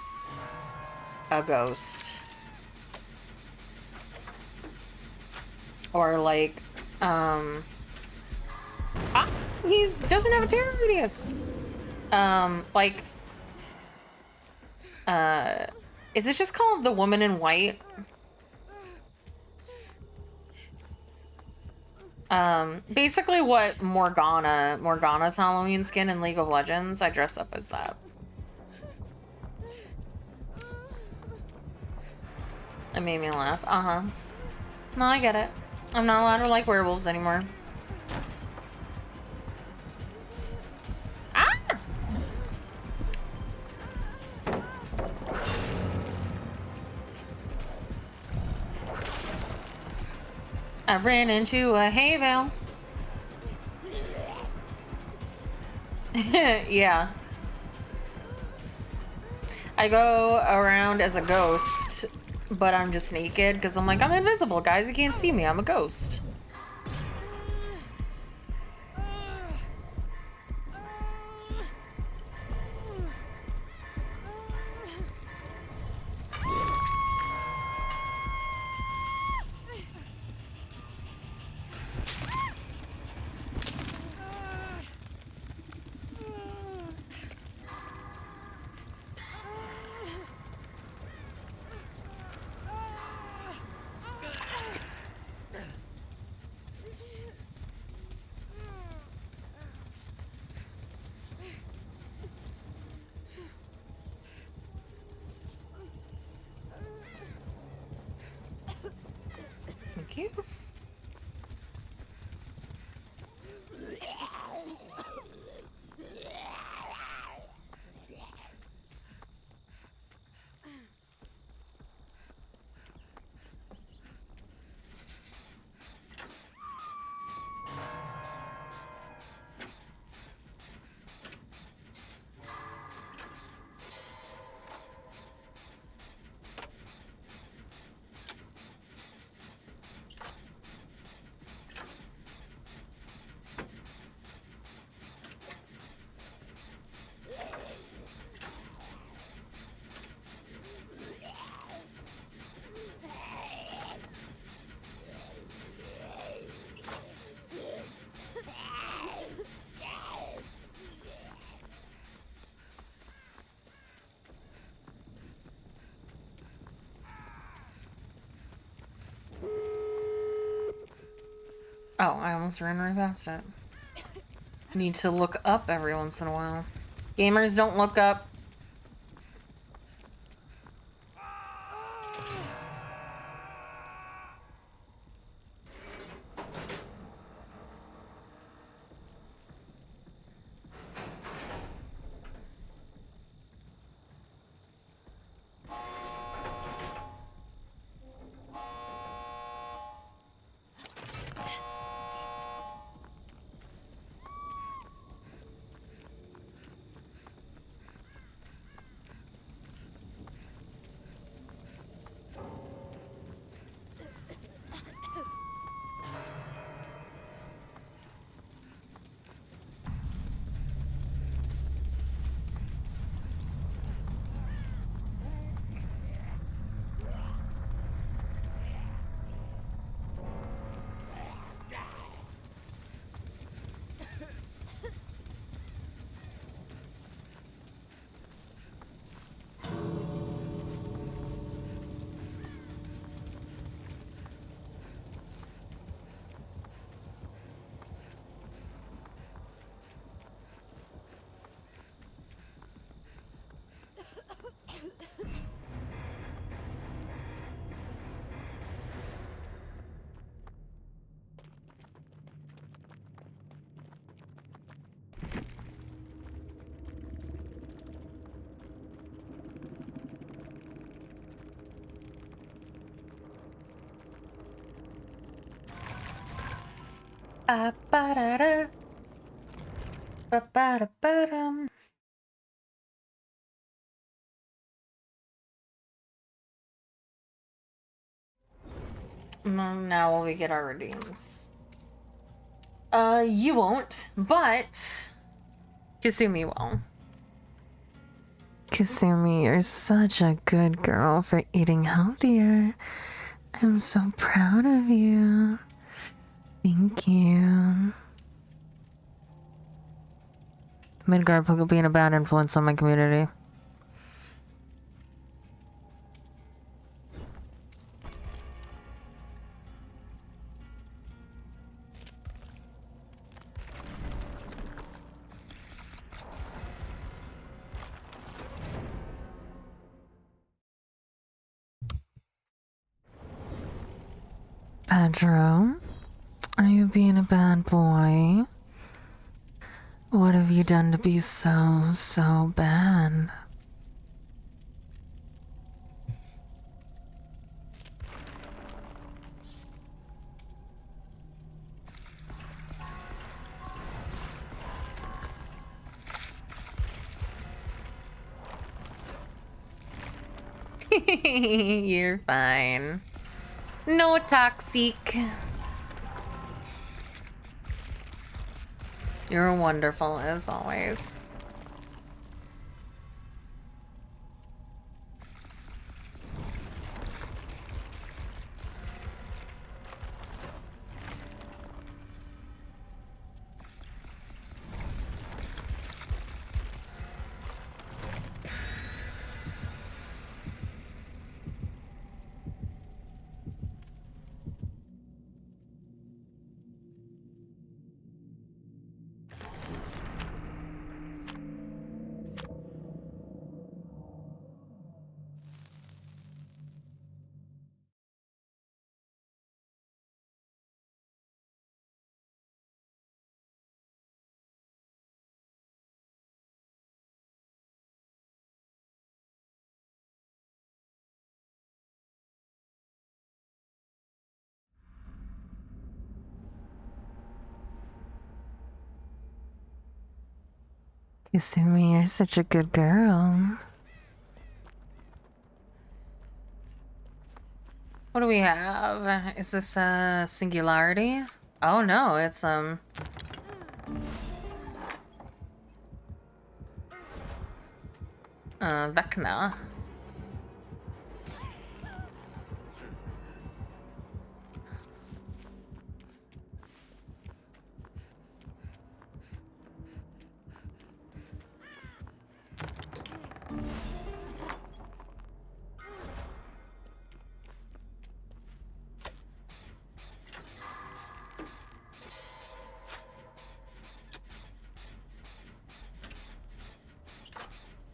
a ghost. Or like, doesn't have a terror radius. Is it just called The Woman in White? Basically what Morgana's Halloween skin in League of Legends, I dress up as that. It made me laugh. Uh-huh. No, I get it. I'm not allowed to like werewolves anymore. Ah! I ran into a hay bale. Yeah. I go around as a ghost, but I'm just naked because I'm like, I'm invisible, guys. You can't see me. I'm a ghost. Thank you. Oh, I almost ran right past it. Need to look up every once in a while. Gamers don't look up. Ba-ba-da-da. Ba-ba-da-ba-dum. Now we get our redeems. You won't, but Kasumi will. Kasumi, you're such a good girl for eating healthier. I'm so proud of you. Thank you. Midgard could being a bad influence on my community. Pedro, are you being a bad boy? What have you done to be so bad? You're fine. No toxic. You're wonderful as always. Kasumi, you're such a good girl. What do we have? Is this a singularity? Oh no, it's Vecna.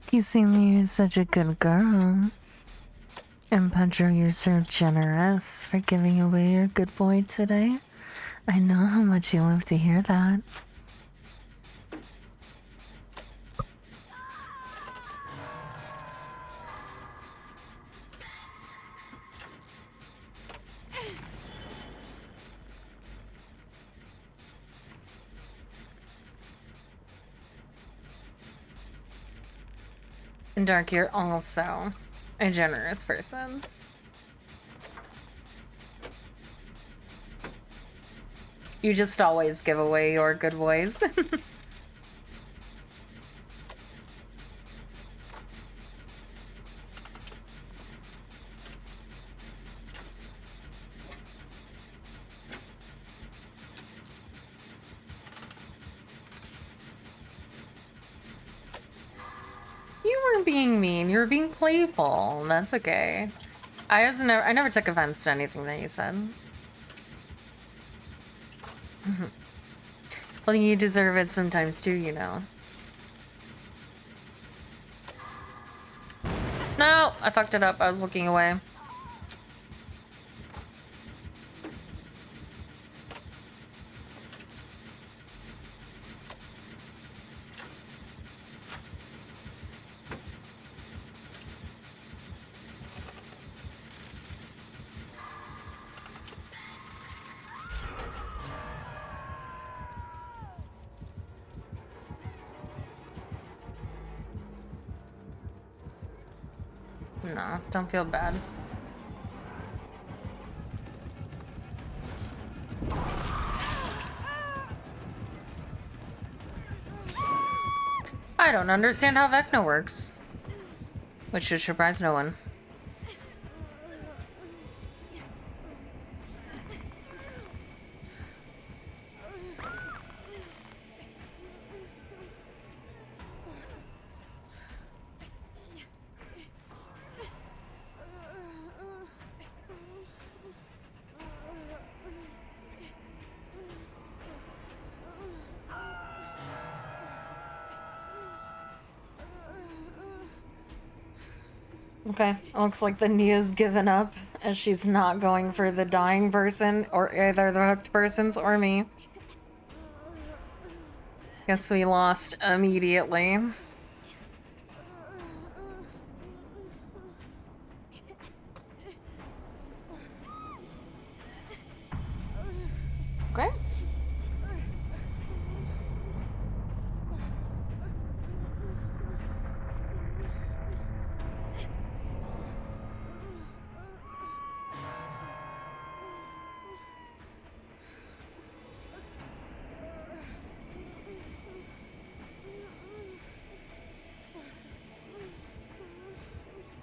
Kasumi, you're such a good girl. And Pedro, you're so generous for giving away your good boy today. I know how much you love to hear that. And Dark, you're also a generous person. You just always give away your good boys. You weren't being mean, you were being playful. That's okay. I never took offense to anything that you said. Well, you deserve it sometimes too, you know. No, I fucked it up. I was looking away. No, don't feel bad. I don't understand how Vecna works. Which should surprise no one. Okay, looks like the Nia's given up, as she's not going for the dying person, or either the hooked persons or me. Guess we lost immediately. Okay.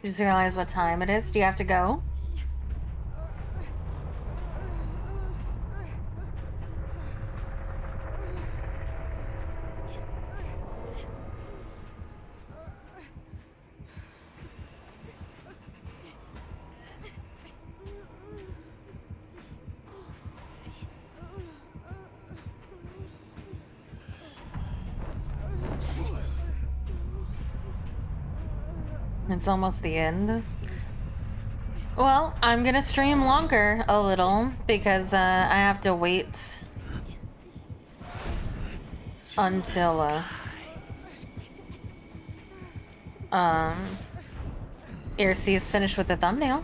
You just realize what time it is? Do you have to go? It's almost the end. Well, I'm gonna stream longer a little because I have to wait until Irc is finished with the thumbnail.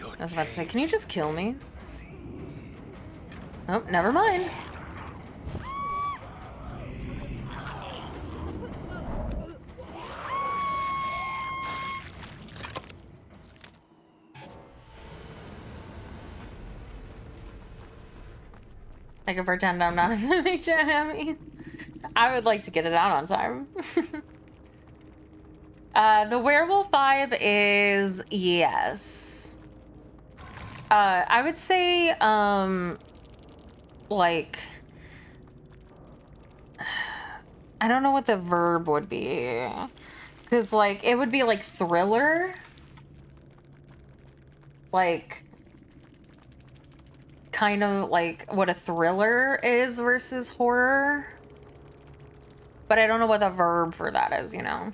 I was about to say, can you just kill me? Oh, never mind. I can pretend I'm not gonna make you happy. I would like to get it out on time. The werewolf vibe is yes. I would say, like, I don't know what the verb would be. Because, like, it would be like thriller. Like, kind of like what a thriller is versus horror. But I don't know what the verb for that is, you know?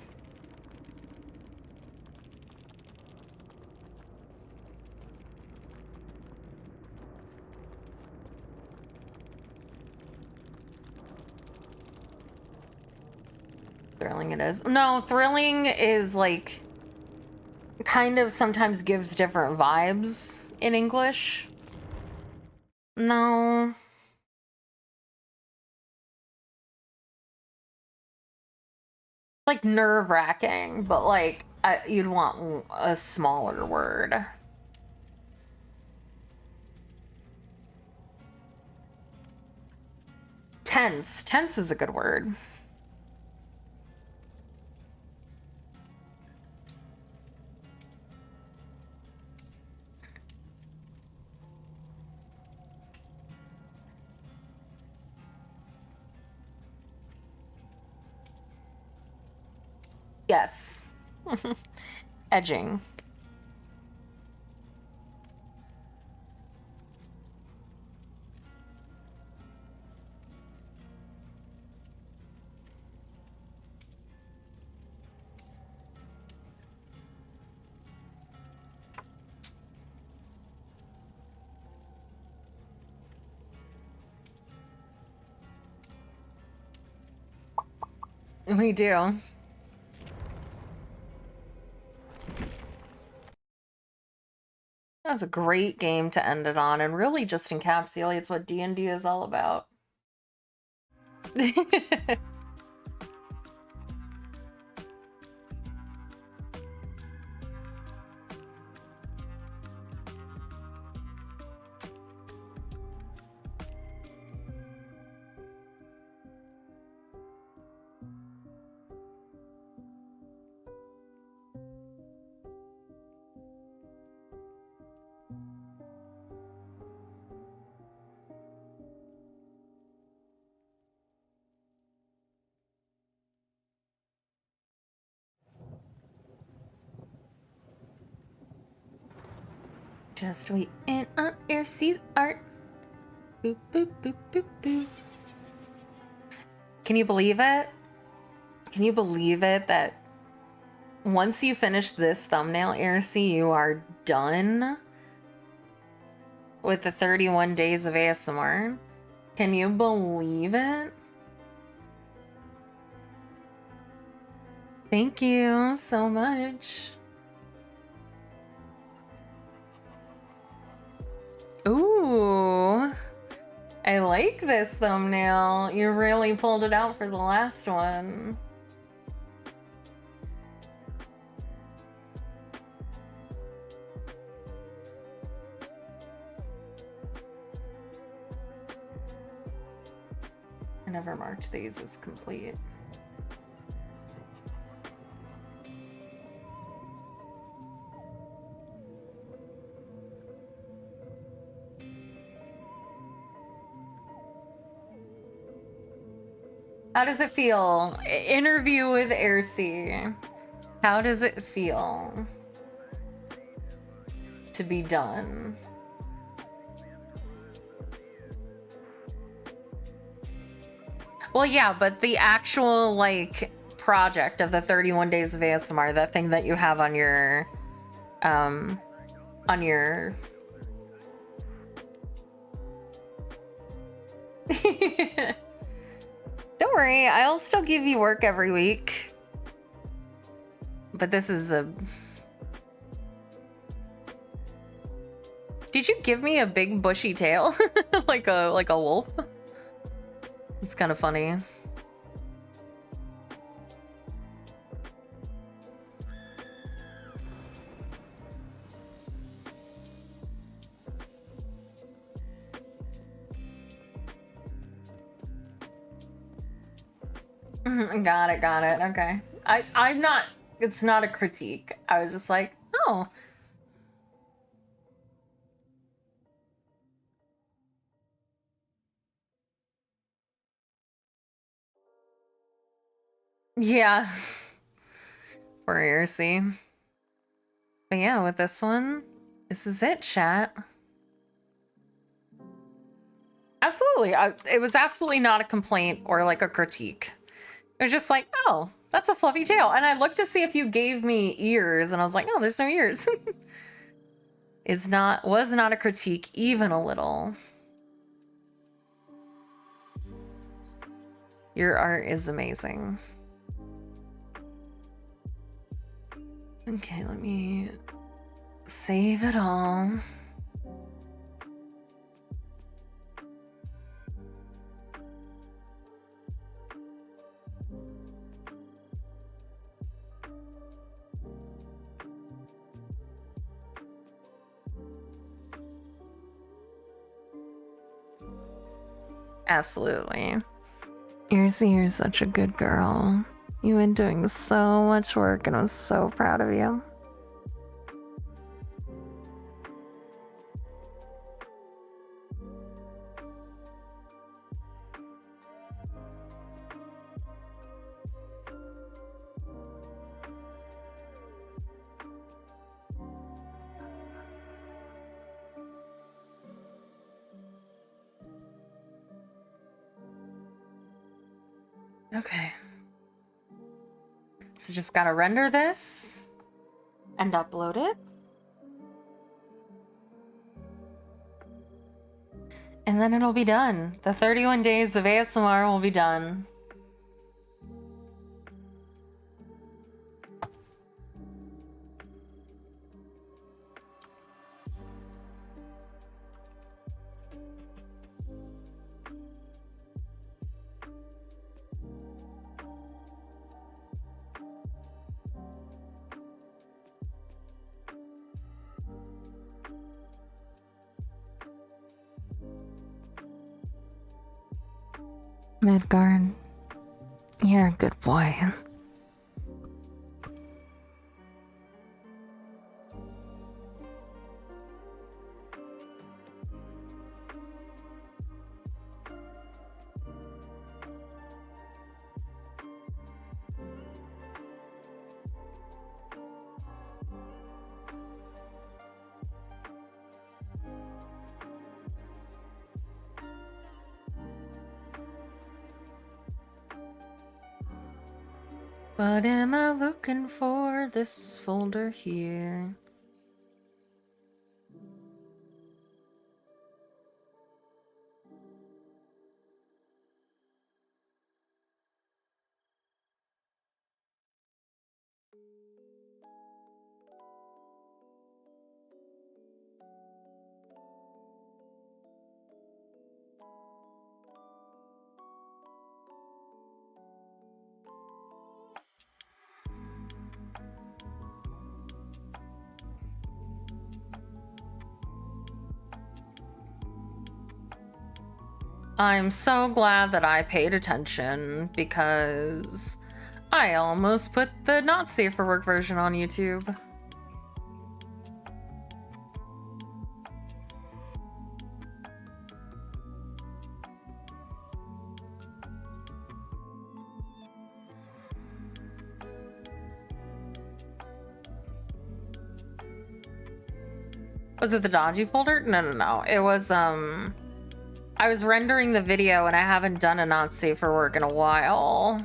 Thrilling it is. No, thrilling is like kind of sometimes gives different vibes in English. No. Like nerve-wracking, but like you'd want a smaller word. Tense. Tense is a good word. Yes. Edging. We do. That was a great game to end it on, and really just encapsulates what D&D is all about. Just waiting on Airsea's art. Boop, boop, boop, boop, boop. Can you believe it? Can you believe it that once you finish this thumbnail, Airse, you are done with the 31 days of ASMR? Can you believe it? Thank you so much. Ooh, I like this thumbnail. You really pulled it out for the last one. never marked these as complete. How does it feel? Interview with Aircy. How does it feel to be done? Well, yeah, but the actual, like, project of the 31 days of ASMR, that thing that you have on your, on your... Don't worry, I'll still give you work every week. But this is a... Did you give me a big bushy tail? like a wolf? It's kind of funny. Got it. Okay. I'm not, it's not a critique. I was just like, oh. Yeah. For Aircy. But yeah, with this one, this is it, chat. Absolutely. It was absolutely not a complaint or like a critique. It was just like, oh, that's a fluffy tail. And I looked to see if you gave me ears, and I was like, oh, there's no ears. Was not a critique, even a little. Your art is amazing. Okay, let me save it all. Absolutely. You're such a good girl. You've been doing so much work, and I'm so proud of you. Okay. So just gotta render this and upload it. And then it'll be done. The 31 days of ASMR will be done. Midgard, you're a good boy. What am I looking for? This folder here. I'm so glad that I paid attention because I almost put the not safe for work version on YouTube. Was it the dodgy folder? No. It was, I was rendering the video and I haven't done a not safe for work in a while.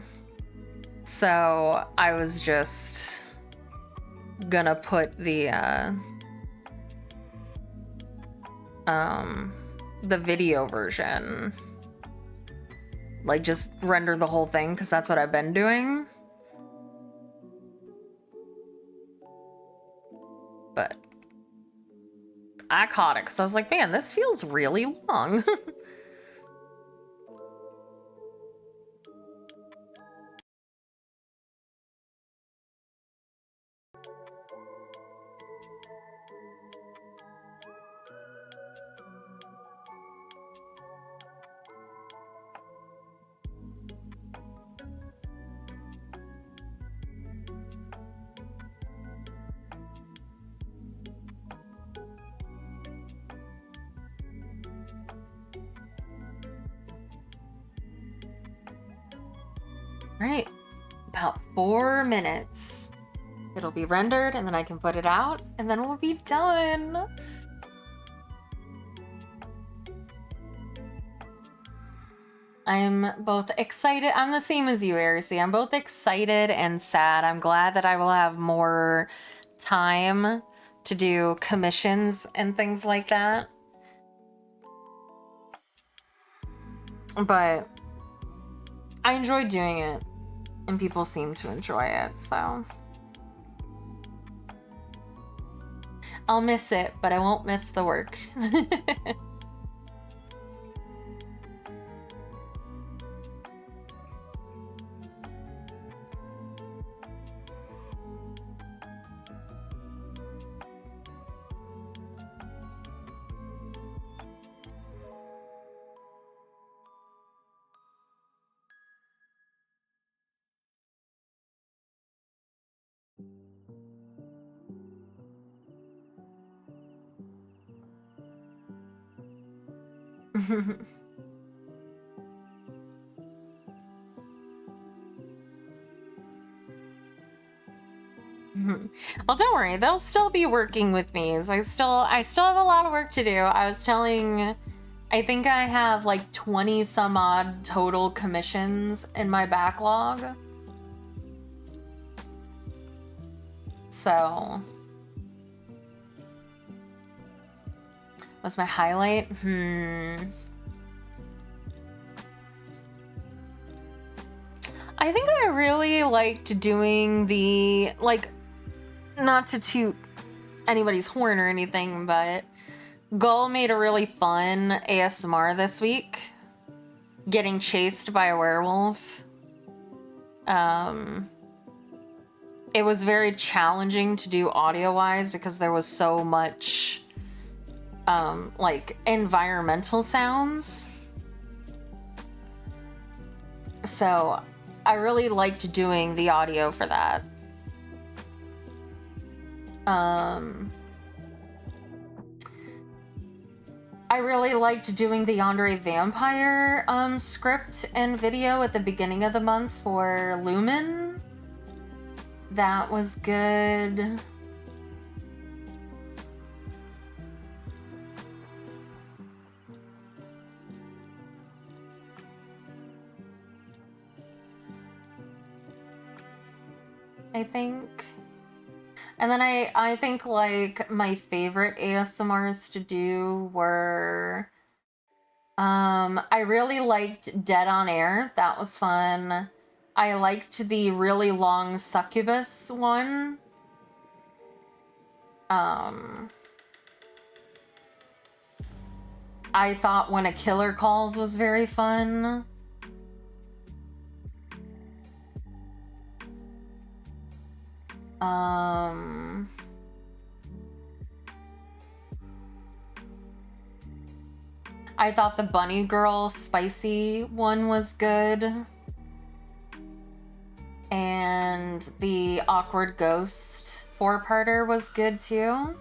So I was just gonna put the video version. Like, just render the whole thing, because that's what I've been doing. But I caught it, because I was like, man, this feels really long. Right, about 4 minutes. It'll be rendered, and then I can put it out, and then we'll be done. I'm both excited. I'm the same as you, Erisy. I'm both excited and sad. I'm glad that I will have more time to do commissions and things like that. But I enjoy doing it, and people seem to enjoy it, so I'll miss it, but I won't miss the work. Well, don't worry, they'll still be working with me. I still have a lot of work to do. I think I have like 20 some odd total commissions in my backlog. So, what's my highlight? I think I really liked doing the, like, not to toot anybody's horn or anything, but Gull made a really fun ASMR this week, getting chased by a werewolf. It was very challenging to do audio-wise because there was so much, like, environmental sounds. So I really liked doing the audio for that. I really liked doing the Andre Vampire script and video at the beginning of the month for Lumen. That was good. I think. And then I think, like, my favorite ASMRs to do were, I really liked Dead on Air. That was fun. I liked the really long succubus one. I thought When a Killer Calls was very fun. I thought the bunny girl spicy one was good. And the awkward ghost 4-parter was good too.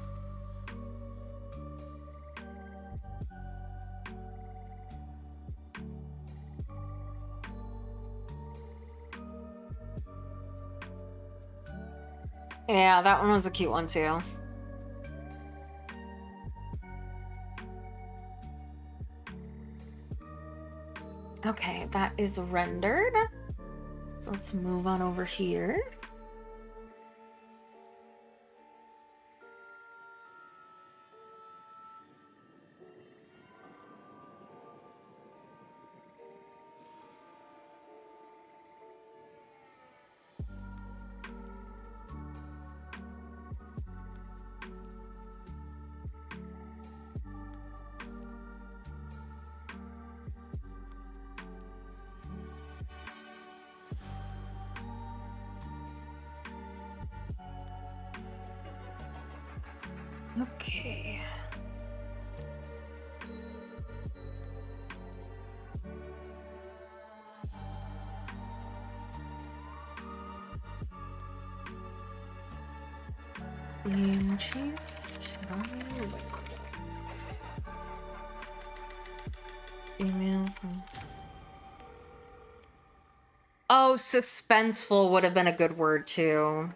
Yeah, that one was a cute one too. Okay, that is rendered. So let's move on over here. Okay. Being chased by female. Oh, suspenseful would have been a good word too.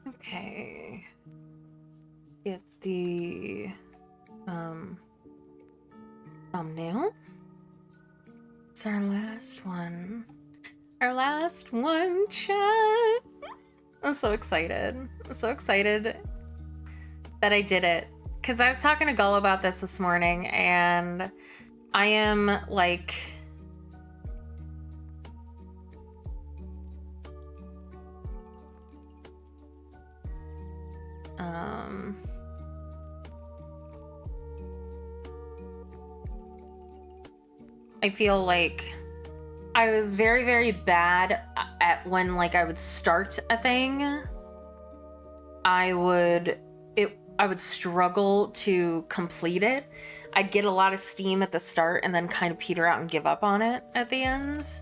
Okay. Get the thumbnail. It's our last one. Our last one, chat. I'm so excited. I'm so excited that I did it. Because I was talking to Gull about this morning, and I am like... I feel like I was very, very bad at when like I would start a thing. I would struggle to complete it. I'd get a lot of steam at the start and then kind of peter out and give up on it at the ends.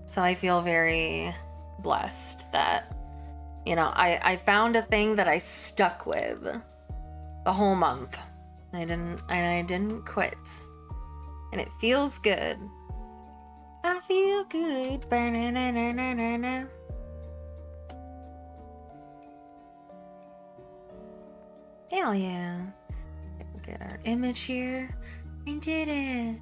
So I feel very blessed that, you know, I found a thing that I stuck with the whole month. I didn't quit. And it feels good. I feel good. Hell yeah. We'll get our image here. I did it.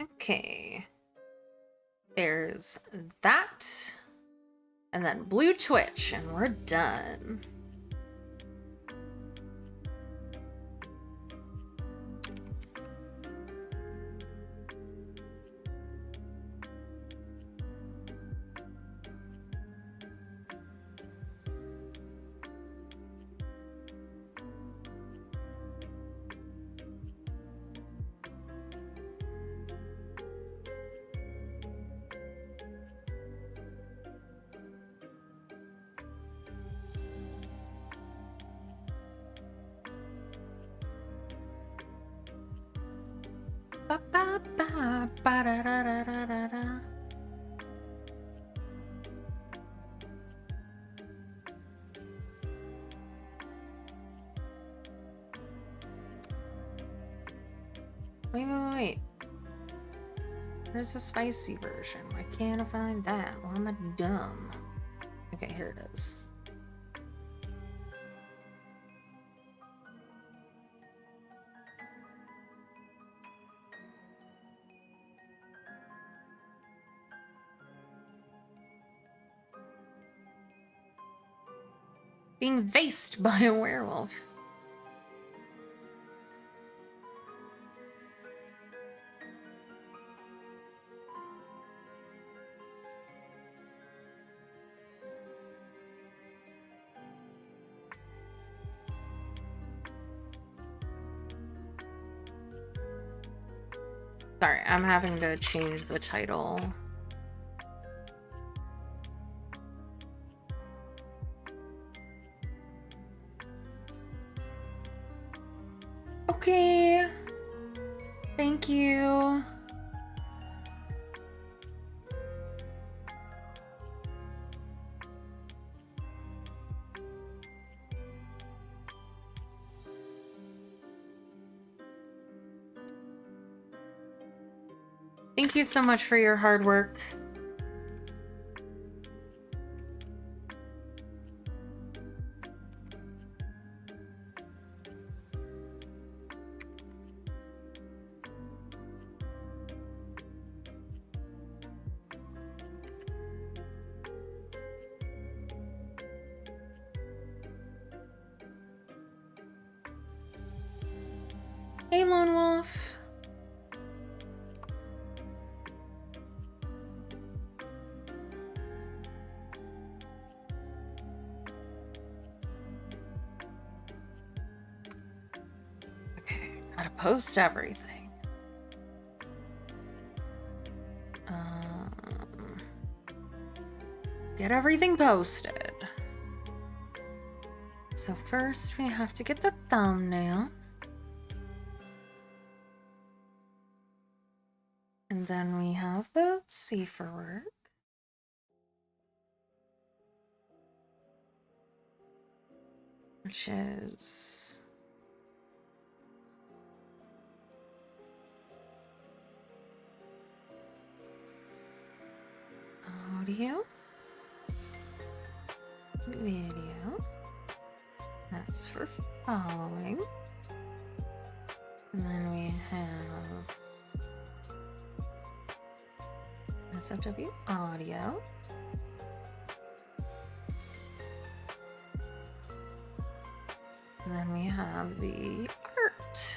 Okay. There's that. And then blue Twitch, and we're done. Ba, ba, ba, ba, da, da, da, da, da, da. Wait. Where's the spicy version? Why can't I find that? Why am I dumb? Okay, here it is. Being faced by a werewolf. Sorry, I'm having to change the title. Okay. Thank you. Thank you so much for your hard work. Hey, Lone Wolf. Okay, gotta post everything. Get everything posted. So first we have to get the thumbnail. And then we have the safer work. Which is audio, video. That's for following. And then we have SOW audio. And then we have the art.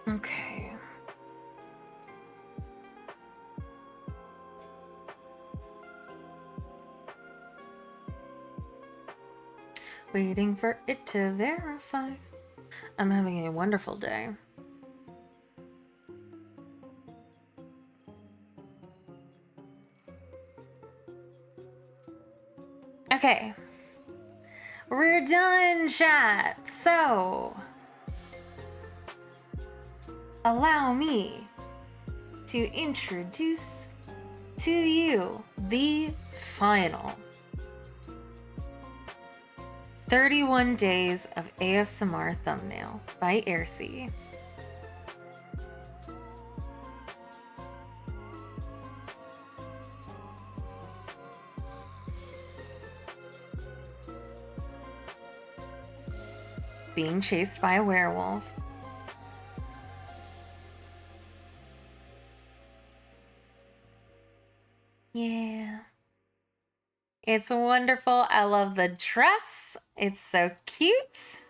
Okay. Waiting for it to verify. I'm having a wonderful day. Okay. We're done, chat. So, allow me to introduce to you the final 31 Days of ASMR Thumbnail by Aircy. Being chased by a werewolf. Yeah. It's wonderful. I love the dress. It's so cute.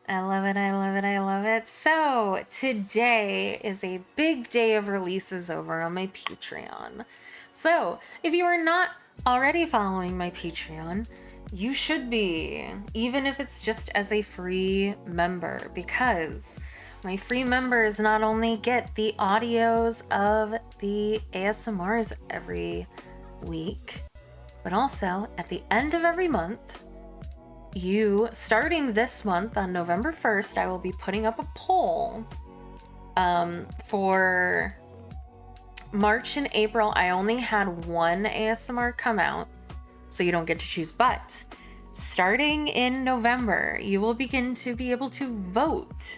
I love it. I love it. I love it. So today is a big day of releases over on my Patreon. So if you are not already following my Patreon, you should be, even if it's just as a free member, because my free members not only get the audios of the ASMRs every week, but also at the end of every month, starting this month on November 1st, I will be putting up a poll. For March and April, I only had one ASMR come out, so you don't get to choose, but starting in November, you will begin to be able to vote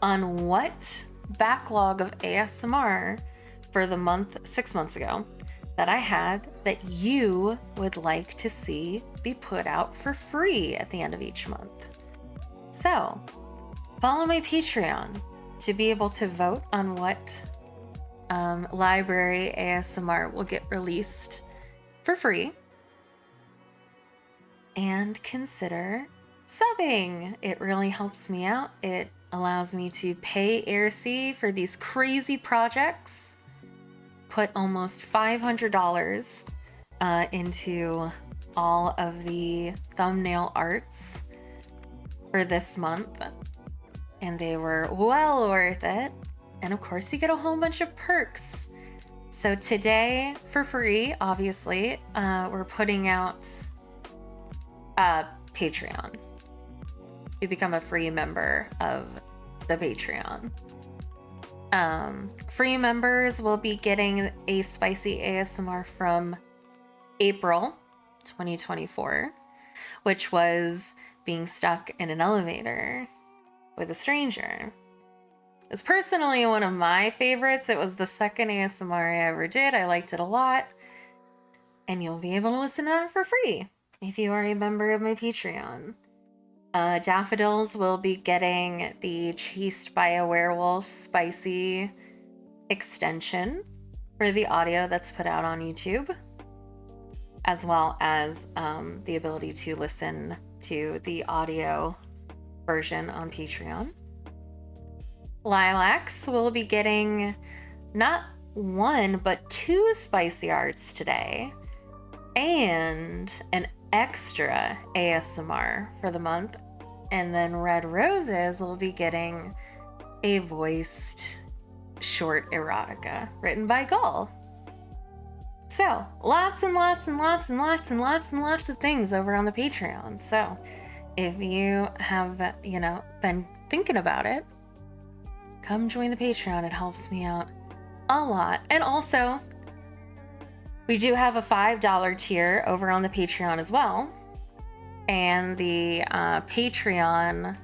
on what backlog of ASMR for the month 6 months ago that I had that you would like to see be put out for free at the end of each month. So follow my Patreon to be able to vote on what library ASMR will get released for free, and consider subbing. It really helps me out. It allows me to pay AirC for these crazy projects, put almost $500 into all of the thumbnail arts for this month, and they were well worth it. And of course, you get a whole bunch of perks. So today, for free, obviously, we're putting out Patreon. You become a free member of the Patreon. Free members will be getting a spicy ASMR from April 2024, which was being stuck in an elevator with a stranger. It's personally one of my favorites. It was the second ASMR I ever did. I liked it a lot. And you'll be able to listen to that for free if you are a member of my Patreon. Daffodils will be getting the Chased by a Werewolf spicy extension for the audio that's put out on YouTube, as well as the ability to listen to the audio version on Patreon. Lilacs will be getting not one, but 2 spicy arts today, and an extra ASMR for the month. And then Red Roses will be getting a voiced short erotica written by Gull. So lots and lots and lots and lots and lots and lots of things over on the Patreon. So if you have, been thinking about it, come join the Patreon. It helps me out a lot. And also, we do have a $5 tier over on the Patreon as well. And the Patreon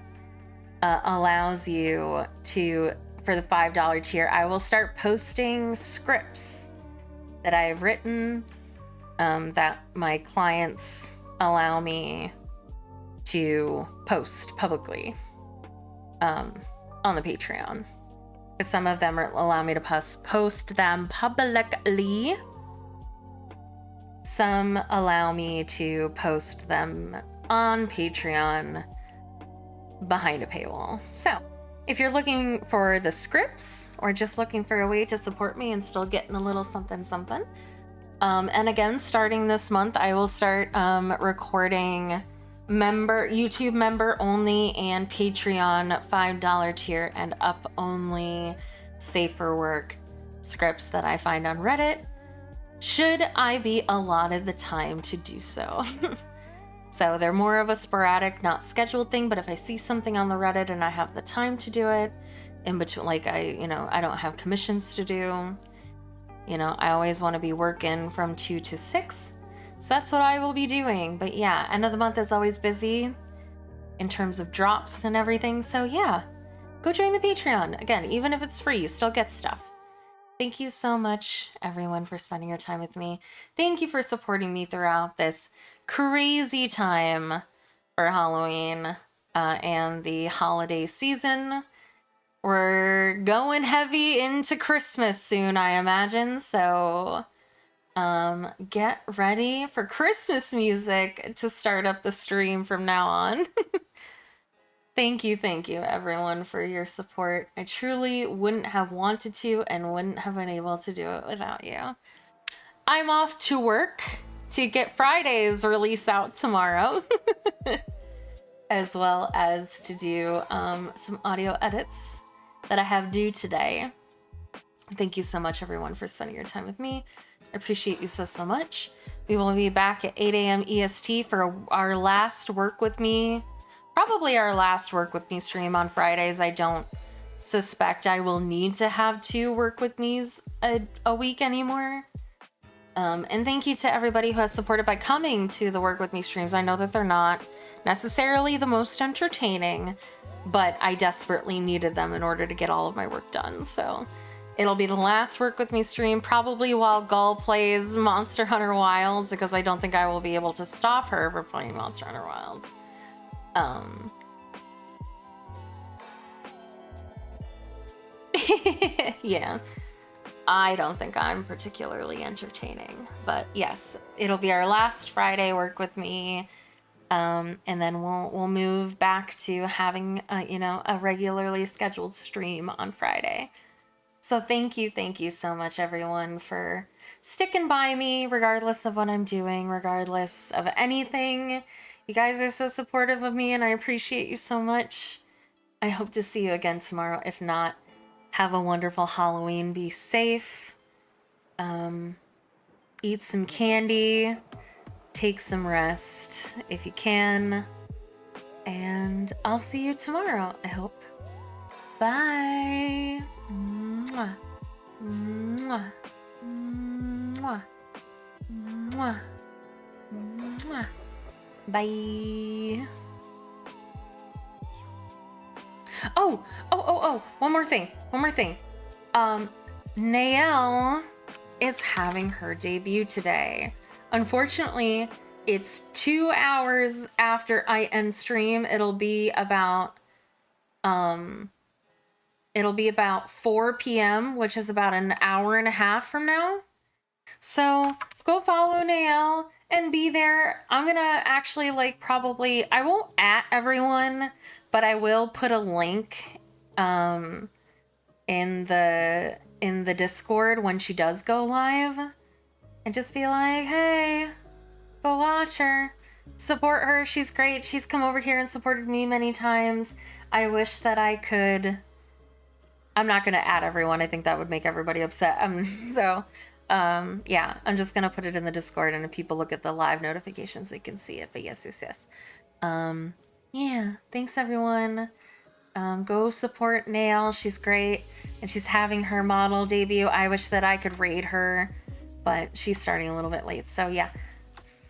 allows you to, for the $5 tier, I will start posting scripts that I have written that my clients allow me to post publicly on the Patreon. Because some of them allow me to post them publicly. Some allow me to post them on Patreon behind a paywall. So if you're looking for the scripts or just looking for a way to support me and still getting a little something, and again, starting this month, I will start recording YouTube member only and Patreon $5 tier and up only safe for work scripts that I find on Reddit, should I be allotted the time to do so. So they're more of a sporadic, not scheduled thing, but if I see something on the Reddit and I have the time to do it, in between, like I don't have commissions to do, I always want to be working from 2 to 6. So that's what I will be doing. But yeah, end of the month is always busy in terms of drops and everything. So yeah, go join the Patreon. Again, even if it's free, you still get stuff. Thank you so much, everyone, for spending your time with me. Thank you for supporting me throughout this crazy time for Halloween and the holiday season. We're going heavy into Christmas soon, I imagine. So get ready for Christmas music to start up the stream from now on. Thank you, everyone, for your support. I truly wouldn't have wanted to and wouldn't have been able to do it without you. I'm off to work to get Friday's release out tomorrow, as well as to do some audio edits that I have due today. Thank you so much, everyone, for spending your time with me. I appreciate you so much. We will be back at 8 a.m. EST for our last Work With Me, probably our last Work With Me stream on Fridays. I don't suspect I will need to have 2 Work With Me's a week anymore. And thank you to everybody who has supported by coming to the Work With Me streams. I know that they're not necessarily the most entertaining, but I desperately needed them in order to get all of my work done. So it'll be the last Work With Me stream, probably while Gull plays Monster Hunter Wilds, because I don't think I will be able to stop her from playing Monster Hunter Wilds. Yeah. I don't think I'm particularly entertaining, but yes, it'll be our last Friday Work With Me, and then we'll move back to having a regularly scheduled stream on Friday. So thank you so much, everyone, for sticking by me, regardless of what I'm doing, regardless of anything. You guys are so supportive of me, and I appreciate you so much. I hope to see you again tomorrow. If not, have a wonderful Halloween. Be safe. Eat some candy. Take some rest if you can. And I'll see you tomorrow, I hope. Bye. Mwah. Mwah. Mwah. Mwah. Mwah. Bye. Oh, one more thing. Naelle is having her debut today. Unfortunately, it's 2 hours after I end stream. It'll be about 4 p.m., which is about an hour and a half from now. So go follow Naelle and be there. I'm gonna actually I won't at everyone, but I will put a link in the Discord when she does go live, and just be like, hey, go watch her, support her. She's great. She's come over here and supported me many times. I wish that I could. I'm not gonna add everyone. I think that would make everybody upset. Yeah, I'm just gonna put it in the Discord, and if people look at the live notifications, they can see it. But yes. Yeah, thanks everyone. Go support Naelle. She's great, and she's having her model debut. I wish that I could raid her, but she's starting a little bit late. So yeah,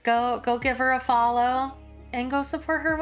go give her a follow and go support her.